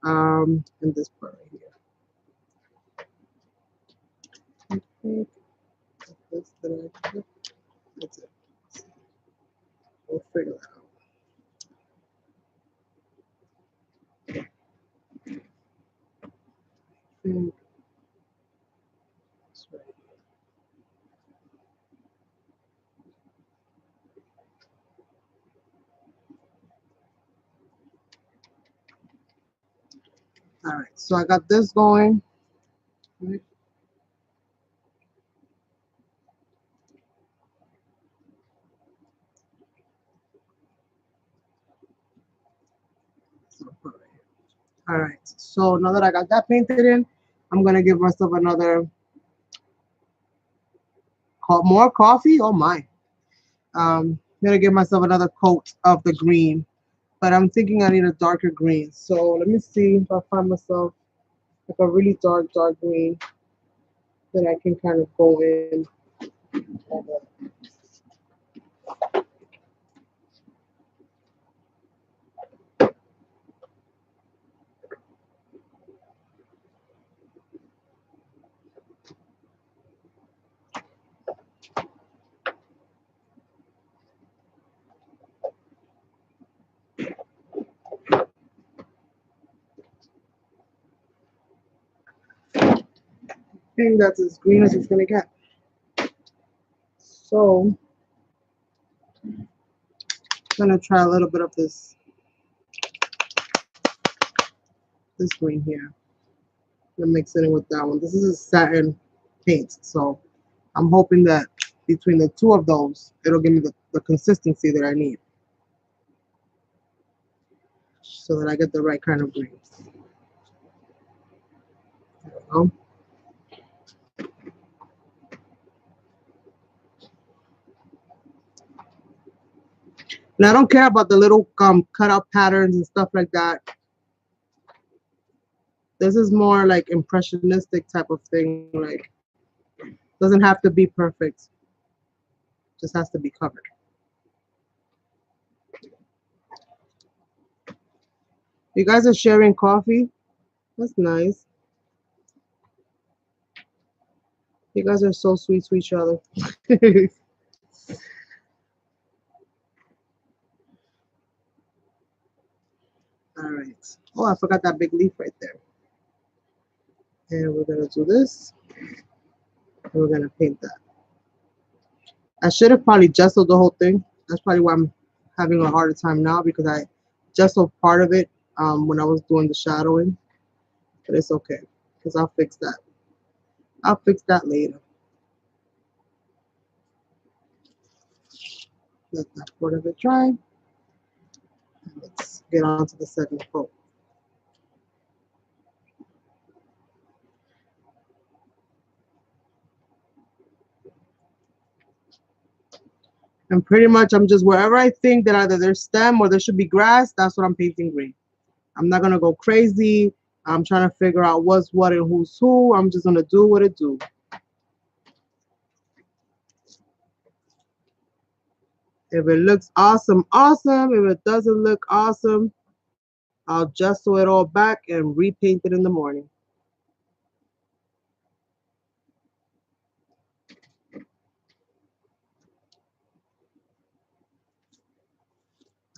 And this part right here. Okay. That's it. We'll figure that out. And that's right. All right, so I got this going. Right. All right, so now that I got that painted in, I'm gonna give myself another more coffee. Oh my! I'm gonna give myself another coat of the green, but I'm thinking I need a darker green. So let me see if I find myself like a really dark green that I can kind of go in. I think that's as green as it's gonna get. So I'm gonna try a little bit of this green here. I'm gonna mix it in with that one. This is a satin paint, so I'm hoping that between the two of those, it'll give me the consistency that I need, so that I get the right kind of green. There we go. And I don't care about the little cutout patterns and stuff like that. This is more like impressionistic type of thing. Like, doesn't have to be perfect. Just has to be covered. You guys are sharing coffee. That's nice. You guys are so sweet to each other. All right. Oh, I forgot that big leaf right there. And we're gonna do this. And we're gonna paint that. I should have probably gessoed the whole thing. That's probably why I'm having a harder time now, because I gessoed part of it when I was doing the shadowing. But it's okay, because I'll fix that. I'll fix that later. Let that part of it dry. Let's get on to the second coat. And pretty much I'm just, wherever I think that either there's stem or there should be grass, that's what I'm painting green. I'm not gonna go crazy. I'm trying to figure out what's what and who's who. I'm just gonna do what it do. If it looks awesome, awesome. If it doesn't look awesome, I'll gesso it all back and repaint it in the morning.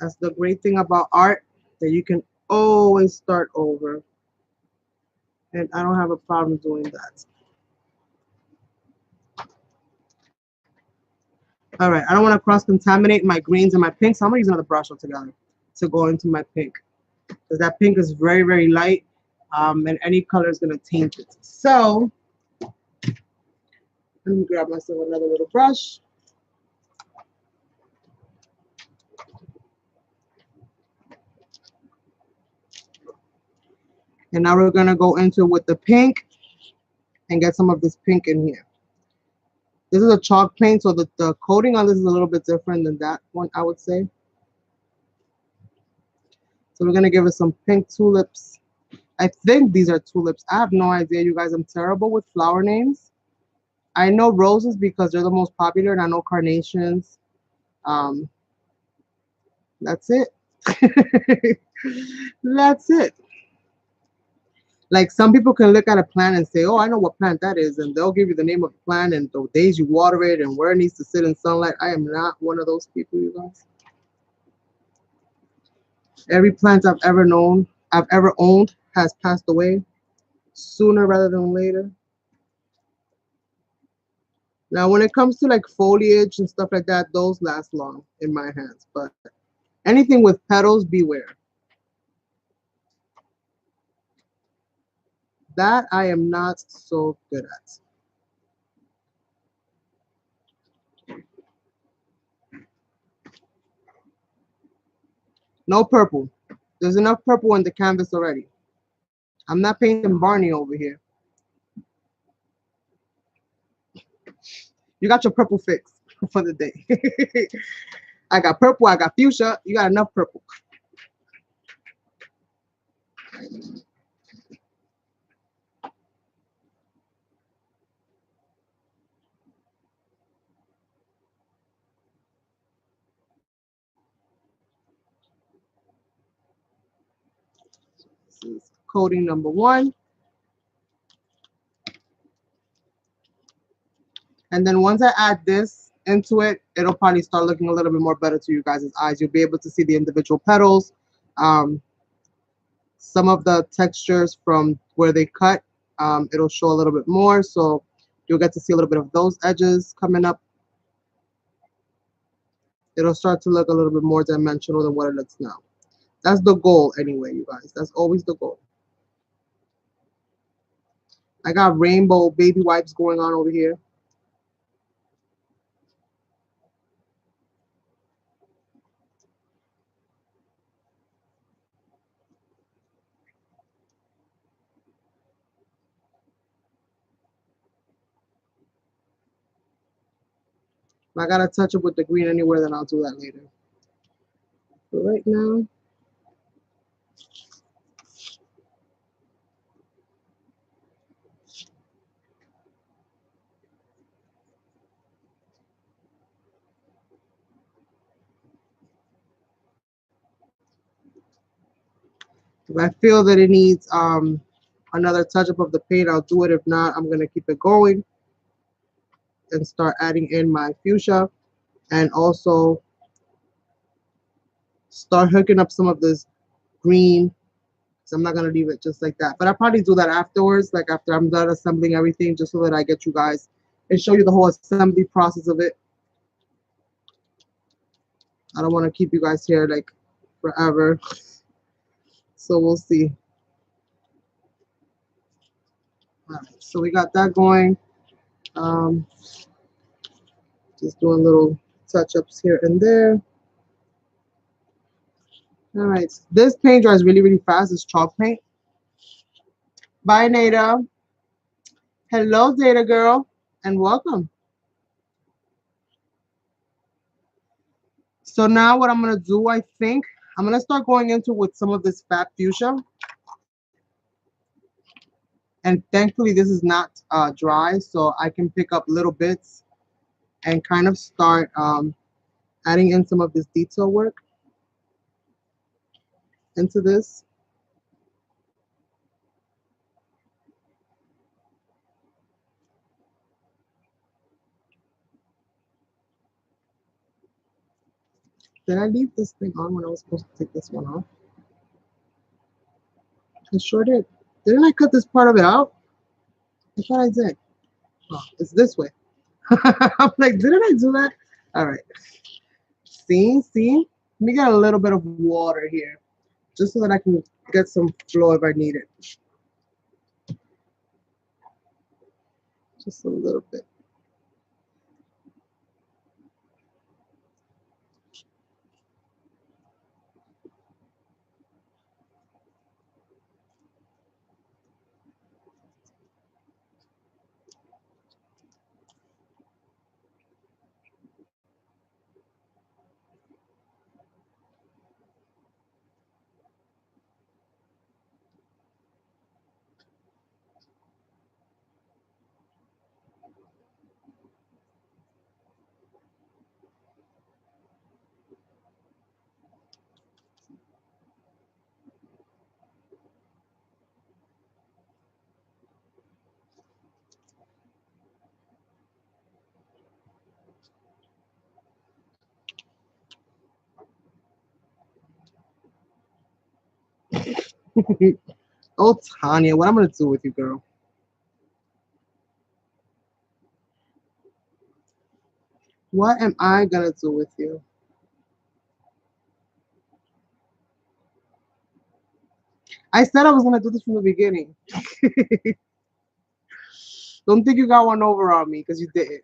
That's the great thing about art, that you can always start over. And I don't have a problem doing that. All right, I don't want to cross-contaminate my greens and my pinks, so I'm going to use another brush altogether to go into my pink. Because that pink is very, very light, and any color is going to taint it. So let me grab myself another little brush. And now we're going to go into with the pink and get some of this pink in here. This is a chalk paint, so the coating on this is a little bit different than that one, I would say. So we're going to give it some pink tulips. I think these are tulips. I have no idea, you guys. I'm terrible with flower names. I know roses because they're the most popular, and I know carnations. Um, that's it. That's it. Like some people can look at a plant and say, oh, I know what plant that is. And they'll give you the name of the plant and the days you water it and where it needs to sit in sunlight. I am not one of those people, you guys. Every plant I've ever owned has passed away sooner rather than later. Now, when it comes to like foliage and stuff like that, those last long in my hands. But anything with petals, beware. That I am not so good at. No purple. There's enough purple on the canvas already. I'm not painting Barney over here. You got your purple fix for the day. I got purple, I got fuchsia. You got enough purple. This is coating number 1. And then once I add this into it, it'll probably start looking a little bit more better to you guys' eyes. You'll be able to see the individual petals, some of the textures from where they cut. It'll show a little bit more, so you'll get to see a little bit of those edges coming up. It'll start to look a little bit more dimensional than what it looks now. That's the goal anyway, you guys. That's always the goal. I got rainbow baby wipes going on over here. If I gotta touch it with the green anywhere, then I'll do that later. But right now, if I feel that it needs another touch up of the paint, I'll do it. If not, I'm gonna keep it going and start adding in my fuchsia, and also start hooking up some of this green. So I'm not gonna leave it just like that, but I'll probably do that afterwards, like after I'm done assembling everything, just so that I get you guys and show you the whole assembly process of it. I don't want to keep you guys here like forever, so we'll see. All right, so we got that going. Um, just doing little touch-ups here and there. All right, this paint dries really, really fast. It's chalk paint. Bye, Nada. Hello, Data Girl, and welcome. So now what I'm gonna do, I think, I'm gonna start going into with some of this fat fuchsia. And thankfully this is not dry, so I can pick up little bits and kind of start adding in some of this detail work into this. Did I leave this thing on when I was supposed to take this one off? I sure did. Didn't I cut this part of it out? I thought I did. Oh, it's this way. I'm like, didn't I do that? All right. See? Let me get a little bit of water here, just so that I can get some flow if I need it. Just a little bit. Oh, Tanya, what I'm gonna do with you, girl? What am I gonna do with you? I said I was gonna do this from the beginning. Don't think you got one over on me because you didn't.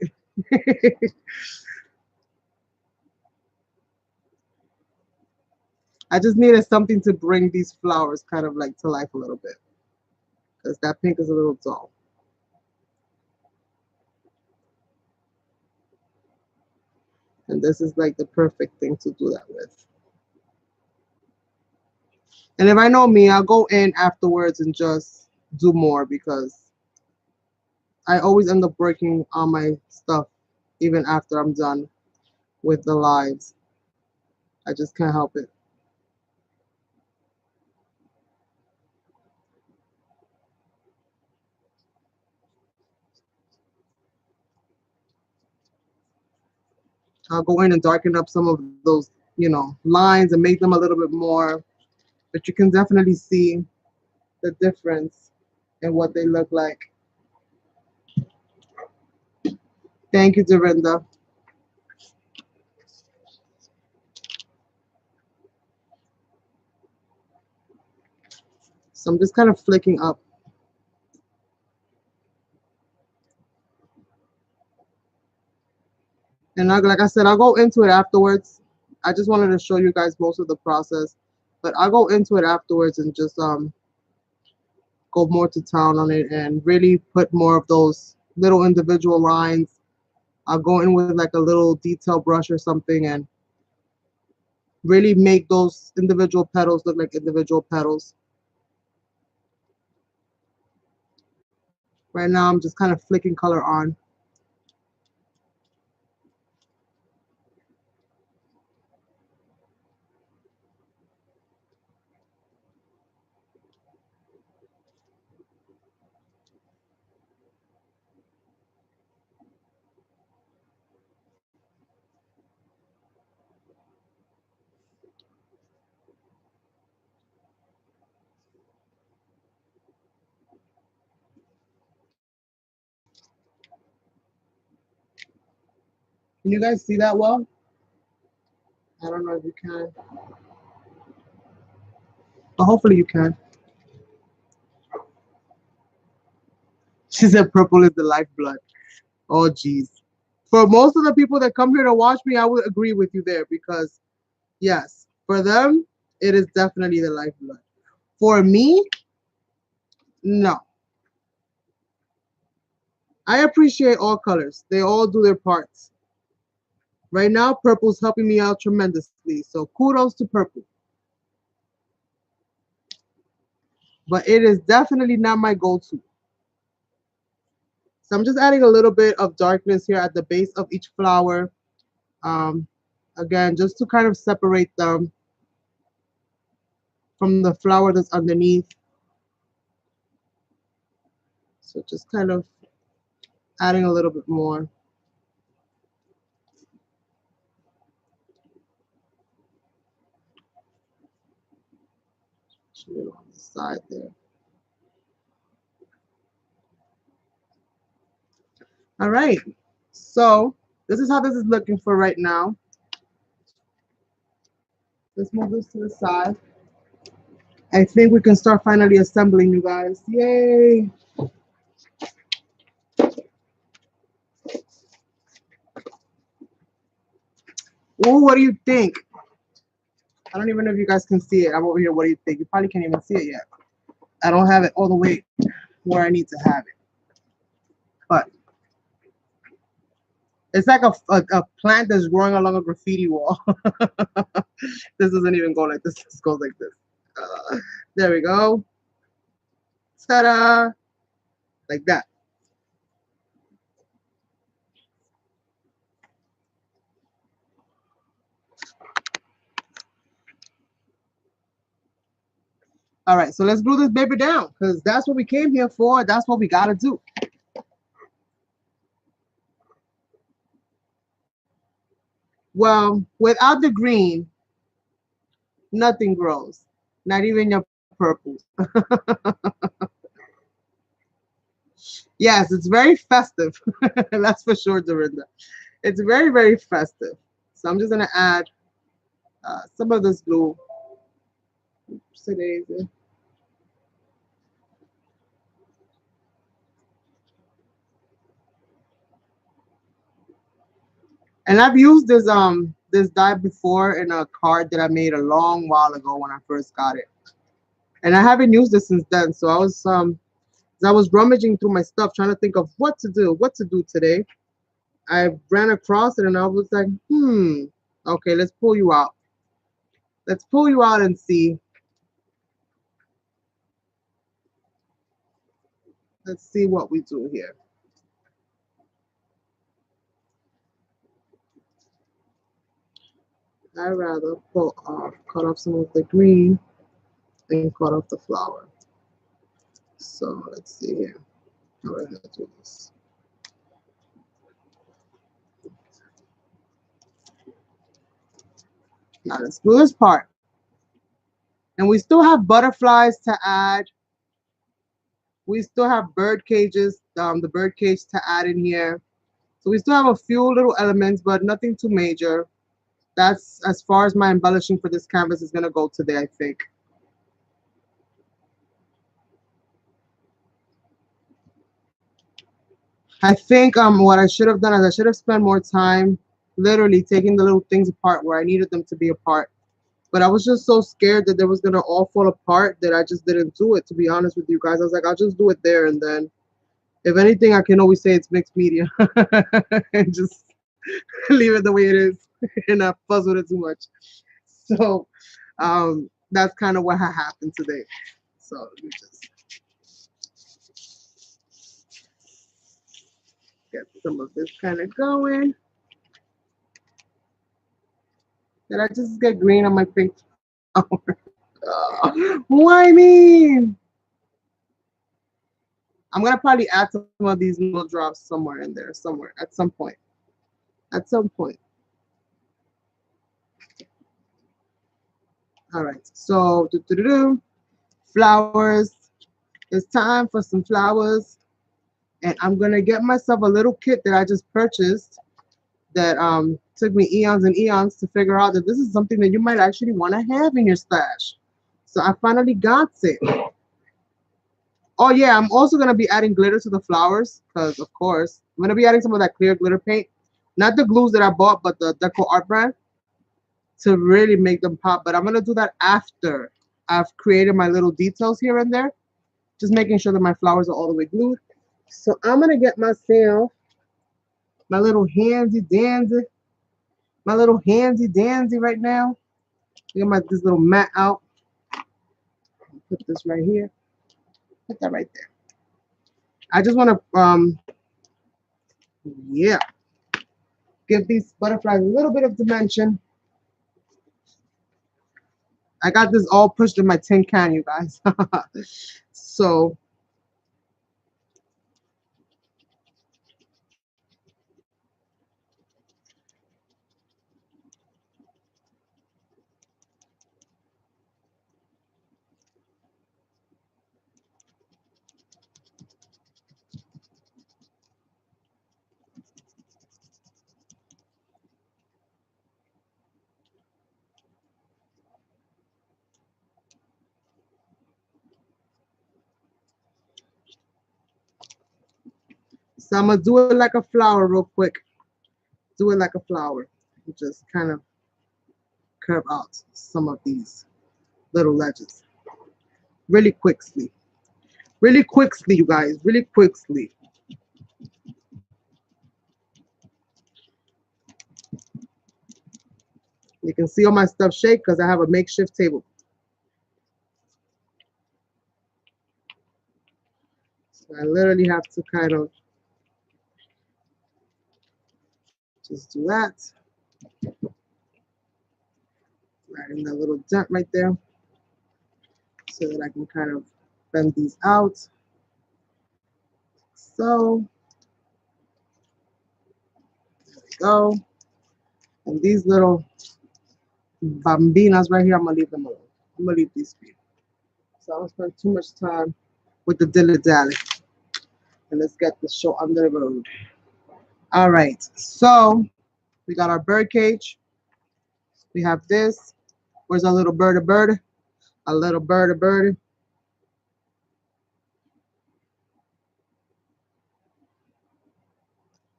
I just needed something to bring these flowers kind of like to life a little bit because that pink is a little dull. And this is like the perfect thing to do that with. And if I know me, I'll go in afterwards and just do more because I always end up working on my stuff even after I'm done with the lives. I just can't help it. I'll go in and darken up some of those, lines and make them a little bit more. But you can definitely see the difference in what they look like. Thank you, Dorinda. So I'm just kind of flicking up. And like I said, I'll go into it afterwards. I just wanted to show you guys most of the process. But I'll go into it afterwards and just go more to town on it and really put more of those little individual lines. I'll go in with like a little detail brush or something and really make those individual petals look like individual petals. Right now I'm just kind of flicking color on. Can you guys see that well? I don't know if you can, but hopefully you can. She said purple is the lifeblood. Oh, geez. For most of the people that come here to watch me, I would agree with you there because, yes, for them, it is definitely the lifeblood. For me, no. I appreciate all colors. They all do their parts. Right now, purple's helping me out tremendously. So kudos to purple. But it is definitely not my go-to. So I'm just adding a little bit of darkness here at the base of each flower. Um, Again, just to kind of separate them from the flower that's underneath. So just kind of adding a little bit more. a little on the side there. All right. So this is how this is looking for right now. Let's move this to the side. I think we can start finally assembling, you guys. Yay! Ooh, what do you think? I don't even know if you guys can see it. I'm over here. What do you think? You probably can't even see it yet. I don't have it all the way where I need to have it. But it's like a plant that's growing along a graffiti wall. This doesn't even go like this. This goes like this. There we go. Ta-da! Like that. All right, so let's glue this baby down because that's what we came here for. That's what we got to do. Well, without the green, nothing grows, not even your purples. Yes, it's very festive. That's for sure, Dorinda. It's very, very festive. So I'm just going to add some of this glue. And I've used this dye before in a card that I made a long while ago when I first got it. And I haven't used it since then. So I was rummaging through my stuff trying to think of what to do today. I ran across it and I was like, okay, let's pull you out. Let's pull you out and see. Let's see what we do here. I rather cut off some of the green and cut off the flower. So let's see here. How am I gonna do this? Now let's do this part. And we still have butterflies to add. We still have bird cages, the bird cage to add in here. So we still have a few little elements, but nothing too major. That's as far as my embellishing for this canvas is gonna go today, I think. I think what I should have done is I should have spent more time literally taking the little things apart where I needed them to be apart. But I was just so scared that they was gonna all fall apart that I just didn't do it, to be honest with you guys. I was like, I'll just do it there, and then if anything, I can always say it's mixed media and just leave it the way it is and not fuss with it too much. So that's kind of what happened today. So let me just get some of this kind of going. Did I just get green on my pink flower? Why me? I'm gonna probably add some of these little drops somewhere in there, somewhere at some point. At some point. All right. So flowers. It's time for some flowers, and I'm gonna get myself a little kit that I just purchased. That took me eons and eons to figure out that this is something that you might actually want to have in your stash. So I finally got it. Oh yeah, I'm also gonna be adding glitter to the flowers because of course I'm gonna be adding some of that clear glitter paint, not the glues that I bought, but the Deco Art brand to really make them pop. But I'm gonna do that after I've created my little details here and there, just making sure that my flowers are all the way glued. So I'm gonna get myself my little handy dandy, right now. Get my this little mat out. Put this right here. Put that right there. I just want to yeah, give these butterflies a little bit of dimension. I got this all pushed in my tin can, you guys. So So I'm gonna do it like a flower real quick. Do it like a flower. And just kind of curve out some of these little ledges really quickly. Really quickly, you guys. Really quickly. You can see all my stuff shake because I have a makeshift table. So I literally have to kind of just do that. Right in that little dent right there so that I can kind of bend these out. So, there we go. And these little bambinas right here, I'm going to leave them alone. I'm going to leave these be. So I don't spend too much time with the dilly-dally. And let's get the show under the road. All right. So we got our bird cage. We have this. Where's our little bird? A bird? A little bird, a bird.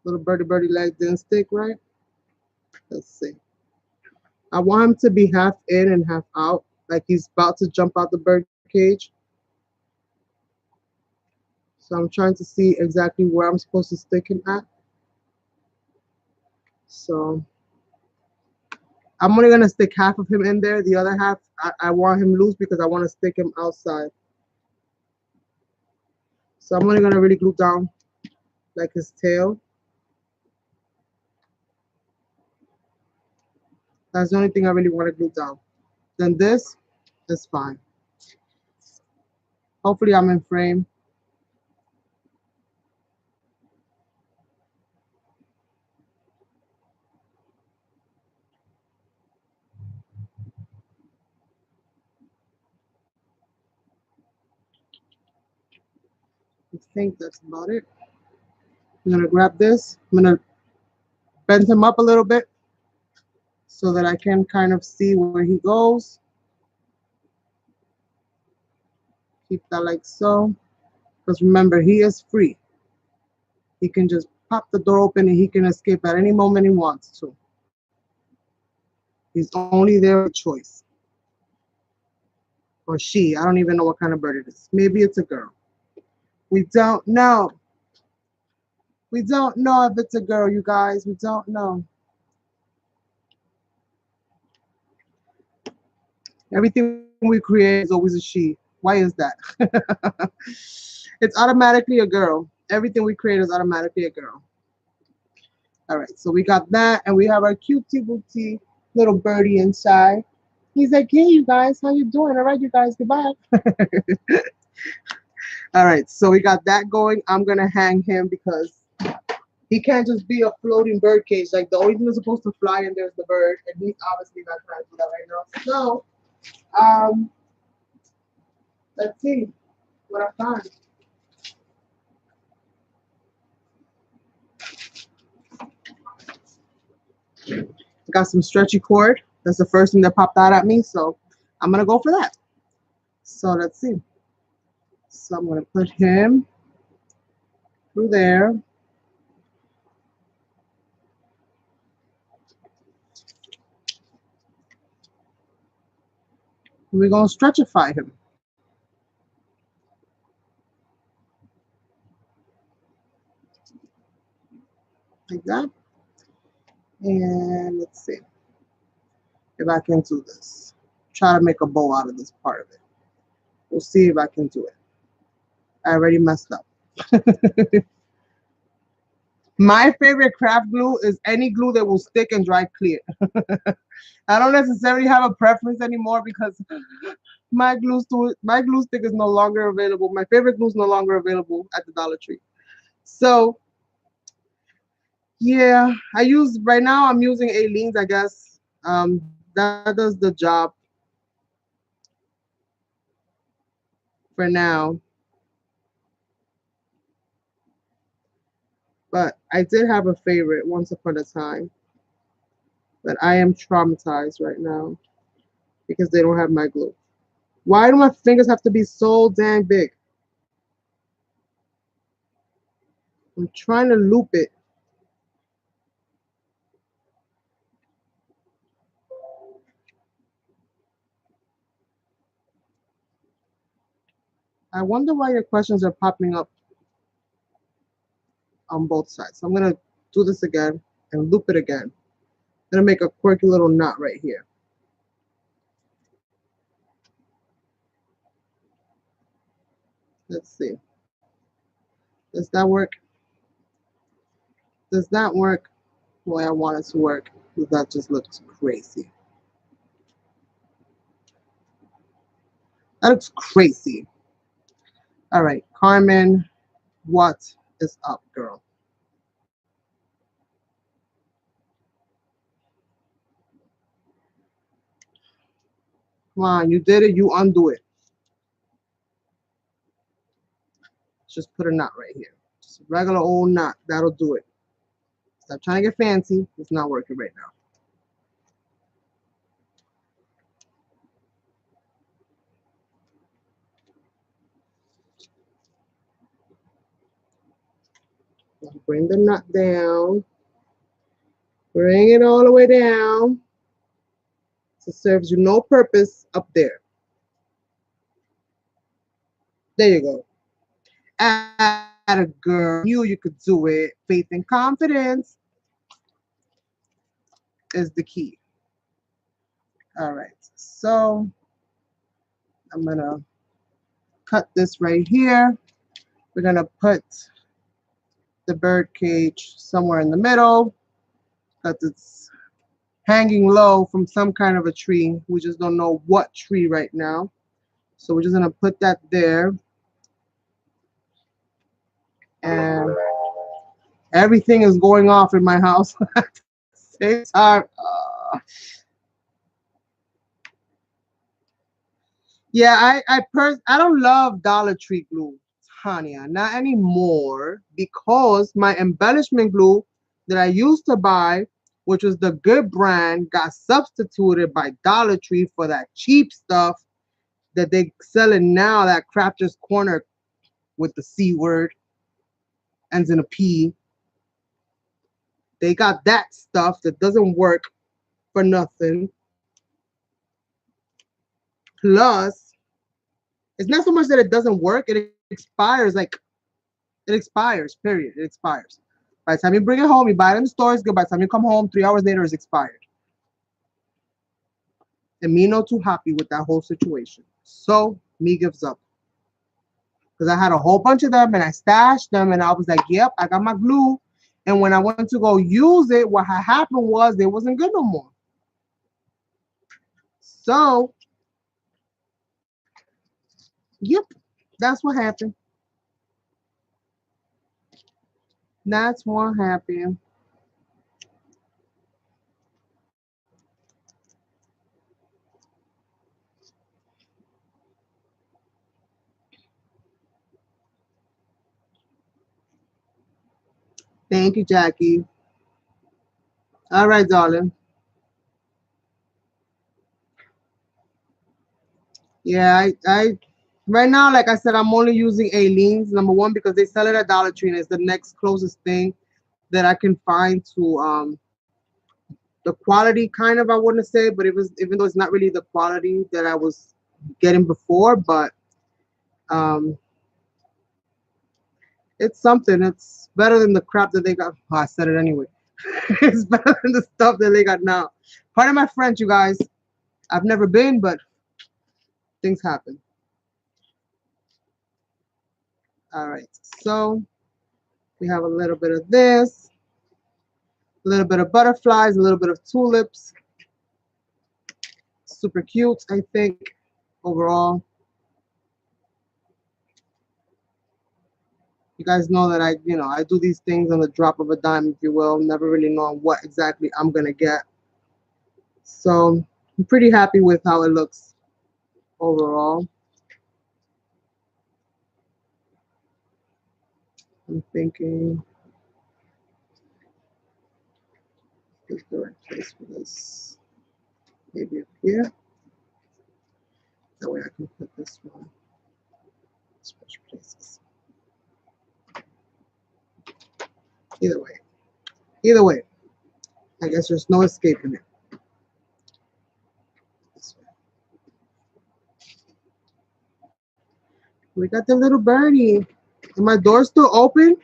Little birdie leg didn't stick, right? Let's see. I want him to be half in and half out, like he's about to jump out the bird cage. So I'm trying to see exactly where I'm supposed to stick him at. So I'm only gonna stick half of him in there. The other half, I want him loose because I want to stick him outside. So I'm only gonna really glue down like his tail. That's the only thing I really want to glue down. Then this is fine. Hopefully I'm in frame. I think that's about it. I'm gonna grab this. I'm gonna bend him up a little bit so that I can kind of see where he goes. Keep that like so. Because remember, he is free. He can just pop the door open and he can escape at any moment he wants to. He's only there by choice. Or she. I don't even know what kind of bird it is. Maybe it's a girl. We don't know. We don't know if it's a girl, you guys. We don't know. Everything we create is always a she. Why is that? It's automatically a girl. Everything we create is automatically a girl. All right, so we got that, and we have our cutesy booty little birdie inside. He's like, hey, you guys, how you doing? All right, you guys, goodbye. All right, so we got that going. I'm going to hang him because he can't just be a floating bird cage. Like, the only thing that's supposed to fly in there is the bird, and he's obviously not trying to do that right now. So, let's see what I find. Got some stretchy cord. That's the first thing that popped out at me, so I'm going to go for that. So, let's see. So, I'm going to put him through there. We're going to stretchify him. Like that. And let's see if I can do this. Try to make a bow out of this part of it. We'll see if I can do it. I already messed up. My favorite craft glue is any glue that will stick and dry clear. I don't necessarily have a preference anymore because my glue stick is no longer available. My favorite glue is no longer available at the Dollar Tree. So yeah, right now I'm using Aleene's, I guess. That does the job for now. But I did have a favorite once upon a time. But I am traumatized right now because they don't have my glue. Why do my fingers have to be so dang big? I'm trying to loop it. I wonder why your questions are popping up on both sides. So I'm gonna do this again and loop it again. I'm gonna make a quirky little knot right here. Let's see. Does that work? Does that work the way I want it to work? That just looks crazy. That looks crazy. All right, Carmen, what is up, girl? Come on, you did it, you undo it. Just put a knot right here. Just a regular old knot, that'll do it. Stop trying to get fancy, it's not working right now. Bring the knot down. Bring it all the way down. So it serves you no purpose up there. There you go. Atta girl. Knew you could do it. Faith and confidence is the key. All right. So I'm going to cut this right here. We're going to put the bird cage somewhere in the middle because it's hanging low from some kind of a tree. We just don't know what tree right now. So we're just going to put that there. And everything is going off in my house at the same time. Yeah, I don't love Dollar Tree glue, Tanya, not anymore, because my embellishment glue that I used to buy, which was the good brand, got substituted by Dollar Tree for that cheap stuff that they selling now, that Crafters Corner with the C word, ends in a P. They got that stuff that doesn't work for nothing. Plus, it's not so much that it doesn't work, it expires. Like, it expires, period. It expires. By the time you bring it home, you buy it in the store, it's good. By the time you come home, 3 hours later, it's expired. And me not too happy with that whole situation. So, me gives up. Because I had a whole bunch of them and I stashed them and I was like, yep, I got my glue. And when I went to go use it, what had happened was they wasn't good no more. So, yep, that's what happened. That's what happened. Thank you, Jackie. All right, darling. Yeah, I right now, like I said, I'm only using Aleene's, number one, because they sell it at Dollar Tree and it's the next closest thing that I can find to the quality, kind of, I wouldn't say, but it was, even though it's not really the quality that I was getting before, but um it's something. It's better than the crap that they got. Oh, I said it anyway. It's better than the stuff that they got now. Pardon my French, you guys. I've never been, but things happen. All right, so we have a little bit of this, a little bit of butterflies, a little bit of tulips. Super cute, I think, overall. You guys know that I do these things on the drop of a dime, if you will, never really knowing what exactly I'm gonna get. So I'm pretty happy with how it looks overall. I'm thinking is the right place for this. Maybe up here. That way I can put this one. Special places. Either way. Either way. I guess there's no escaping it. We got the little birdie. And my door still open?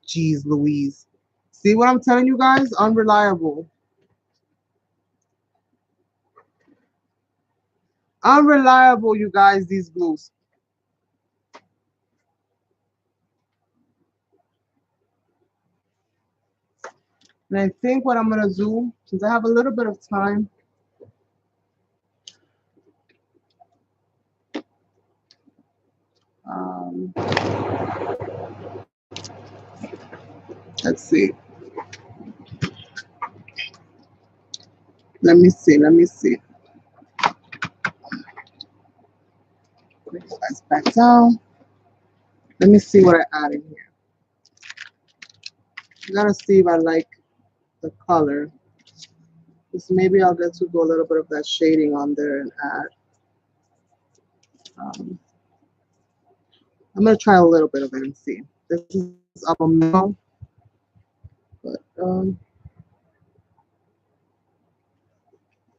Jeez Louise. See what I'm telling you guys? Unreliable. Unreliable, you guys, these glues. And I think what I'm going to do, since I have a little bit of time, um, let's see. Let me see. Let me see. Bring you guys back down. Let me see what I add in here. I gotta see if I like the color. Just maybe I'll get to do a little bit of that shading on there and add. Um, I'm gonna try a little bit of it and see. This is up a middle, but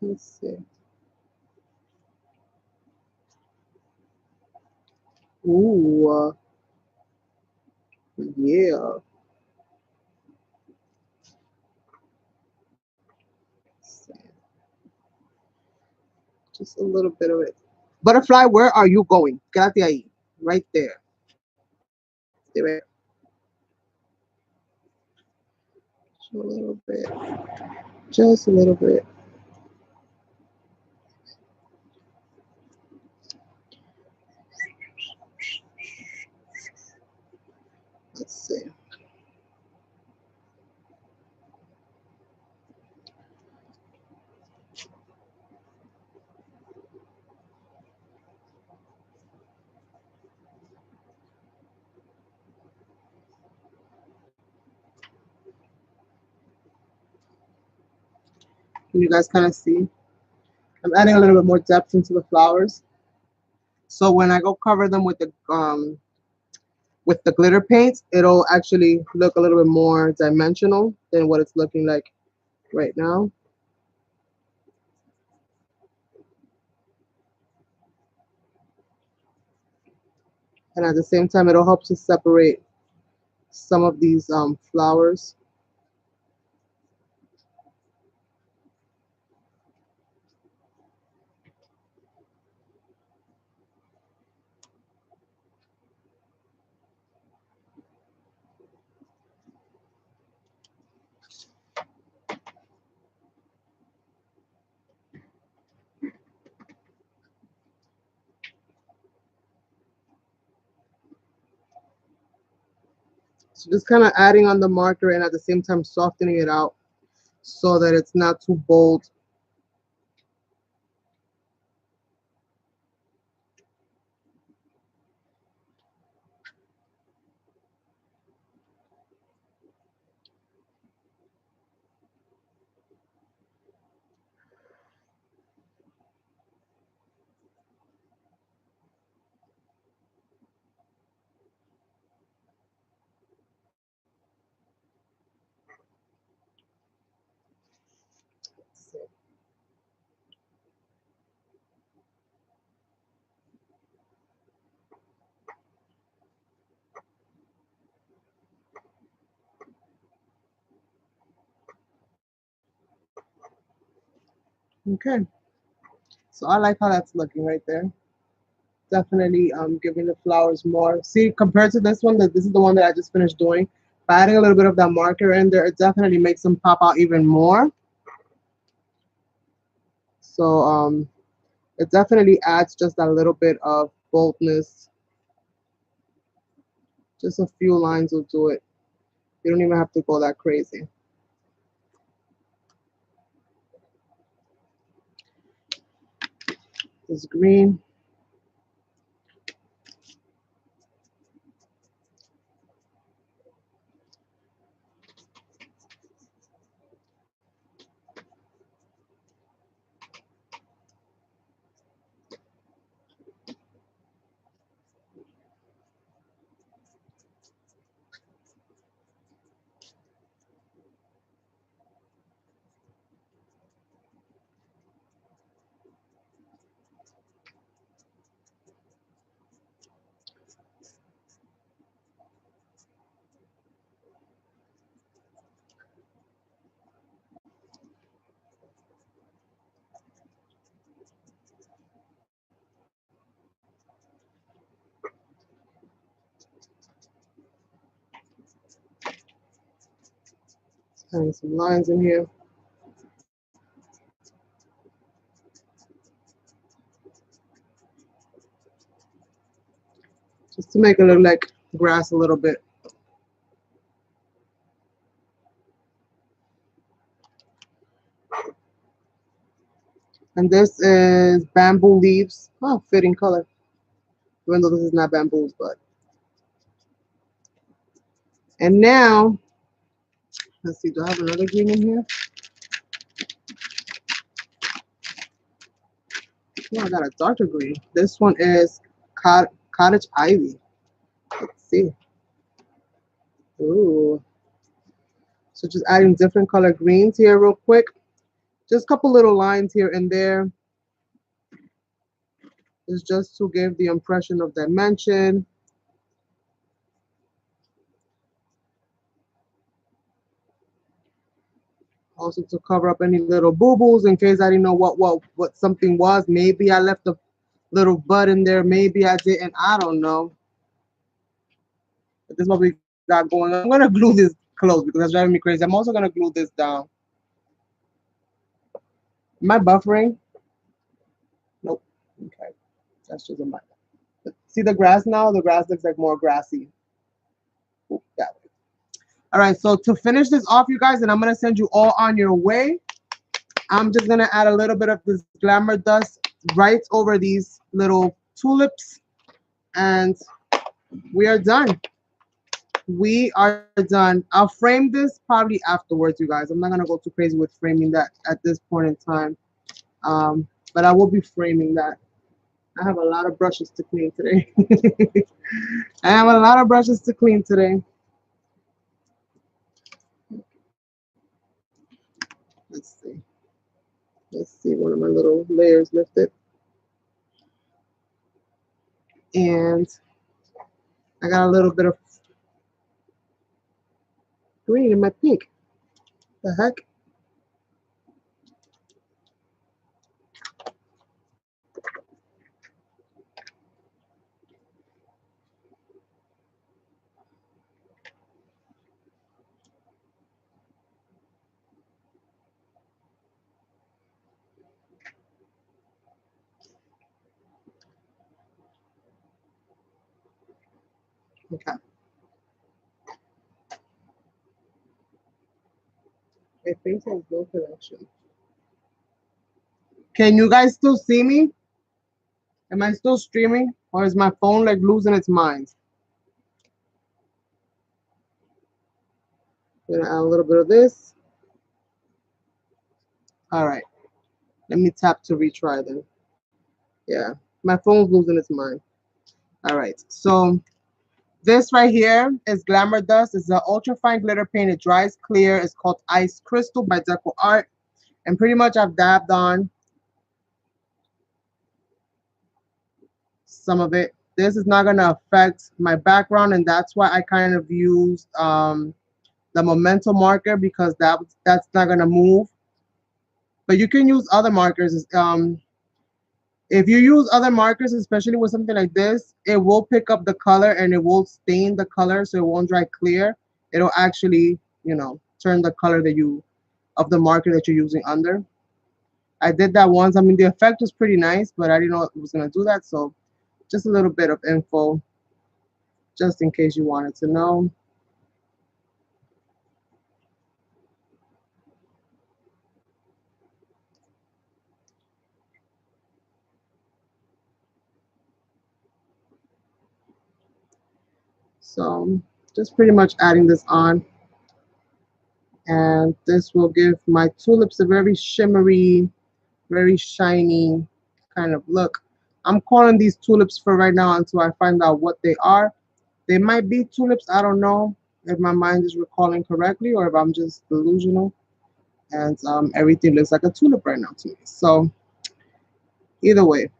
let's see. Ooh, yeah. Just a little bit of it. Butterfly, where are you going? Quédate ahí. Right there. Stay right there. Just a little bit. Just a little bit. Let's see. Can you guys kind of see? I'm adding a little bit more depth into the flowers. So when I go cover them with the glitter paints, it'll actually look a little bit more dimensional than what it's looking like right now. And at the same time, it'll help to separate some of these flowers. So just kind of adding on the marker and at the same time softening it out so that it's not too bold. Okay, so I like how that's looking right there. Definitely giving the flowers more. See, compared to this one, that this is the one that I just finished doing. By adding a little bit of that marker in there, it definitely makes them pop out even more. So it definitely adds just a little bit of boldness. Just a few lines will do it. You don't even have to go that crazy. This green. Adding some lines in here. Just to make it look like grass a little bit. And this is bamboo leaves. Oh, fitting color. Even though this is not bamboos, but. And now, let's see, do I have another green in here? Oh, I got a darker green. This one is cottage ivy. Let's see. Ooh. So just adding different color greens here real quick. Just a couple little lines here and there. It's just to give the impression of dimension. Also to cover up any little boo-boos in case I didn't know what something was. Maybe I left a little bud in there. Maybe I didn't. I don't know. But this is what we got going on. I'm gonna glue this closed because that's driving me crazy. I'm also gonna glue this down. Am I buffering? Nope. Okay. That's just a minor. See the grass now? The grass looks like more grassy. Ooh, that way. All right, so to finish this off, you guys, and I'm going to send you all on your way, I'm just going to add a little bit of this glamour dust right over these little tulips, and we are done. We are done. I'll frame this probably afterwards, you guys. I'm not going to go too crazy with framing that at this point in time, but I will be framing that. I have a lot of brushes to clean today. I have a lot of brushes to clean today. Let's see. Let's see, one of my little layers lifted. And I got a little bit of green in my pink. The heck? Okay. My face has no connection. Can you guys still see me? Am I still streaming? Or is my phone like losing its mind? I'm gonna add a little bit of this. All right. Let me tap to retry then. Yeah. My phone's losing its mind. All right. So this right here is Glamour Dust. It's an ultra fine glitter paint. It dries clear. It's called Ice Crystal by Deco Art. And pretty much I've dabbed on some of it. This is not going to affect my background, and that's why I kind of used the memento marker, because that's not going to move. But you can use other markers. If you use other markers, especially with something like this, it will pick up the color and it will stain the color, so it won't dry clear. It'll actually, turn the color of the marker that you're using under. I did that once. I mean, the effect was pretty nice, but I didn't know it was going to do that. So just a little bit of info, just in case you wanted to know. So just pretty much adding this on. And this will give my tulips a very shimmery, very shiny kind of look. I'm calling these tulips for right now until I find out what they are. They might be tulips. I don't know if my mind is recalling correctly or if I'm just delusional. And everything looks like a tulip right now to me. So either way,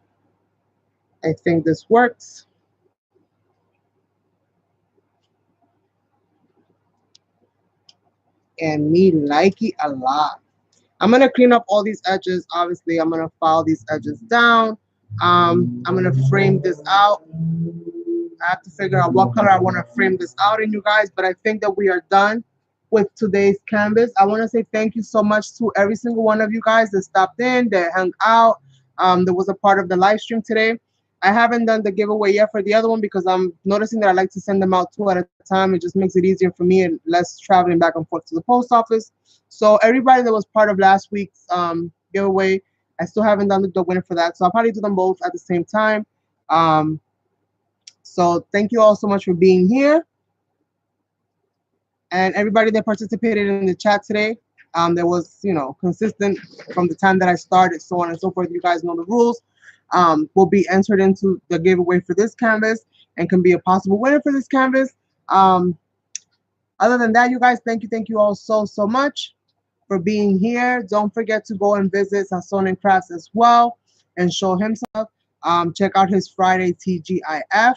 I think this works. And me like it a lot. I'm gonna clean up all these edges. Obviously, I'm gonna file these edges down. I'm gonna frame this out. I have to figure out what color I want to frame this out in, you guys, but I think that we are done. with today's canvas. I want to say thank you so much to every single one of you guys that stopped in, that hung out, that was a part of the live stream today. I haven't done the giveaway yet for the other one because I'm noticing that I like to send them out two at a time. It just makes it easier for me and less traveling back and forth to the post office. So everybody that was part of last week's giveaway, I still haven't done the winner for that. So I'll probably do them both at the same time. Um, so thank you all so much for being here. And everybody that participated in the chat today, that was, consistent from the time that I started, so on and so forth. You guys know the rules. Will be entered into the giveaway for this canvas and can be a possible winner for this canvas. Um, Other than that, you guys, thank you all so much for being here. Don't forget to go and visit Sasson and Crafts as well and show him stuff. Check out his Friday TGIF,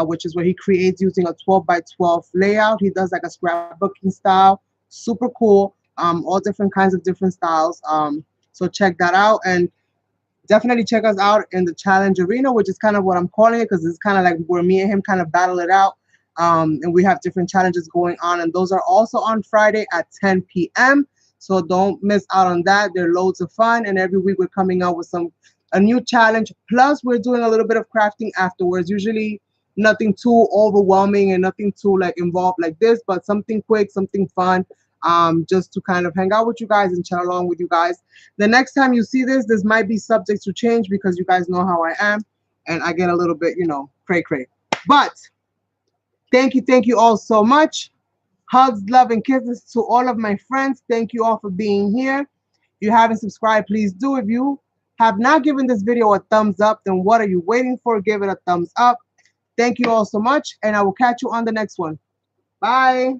which is where he creates using a 12 by 12 layout. He does like a scrapbooking style, super cool. All different kinds of different styles. So check that out, and definitely check us out in the challenge arena, which is kind of what I'm calling it, because it's kind of like where me and him kind of battle it out. And we have different challenges going on, and those are also on Friday at 10 p.m. So don't miss out on that. They're loads of fun, and every week we're coming out with a new challenge. Plus, we're doing a little bit of crafting afterwards. Usually, nothing too overwhelming and nothing too like involved like this, but something quick, something fun, just to kind of hang out with you guys and chat along with you guys. The next time you see this might be subject to change because you guys know how I am, and I get a little bit, cray cray. But thank you all so much. Hugs, love, and kisses to all of my friends. Thank you all for being here. If you haven't subscribed, please do. If you have not given this video a thumbs up, then what are you waiting for? Give it a thumbs up. Thank you all so much, and I will catch you on the next one. Bye.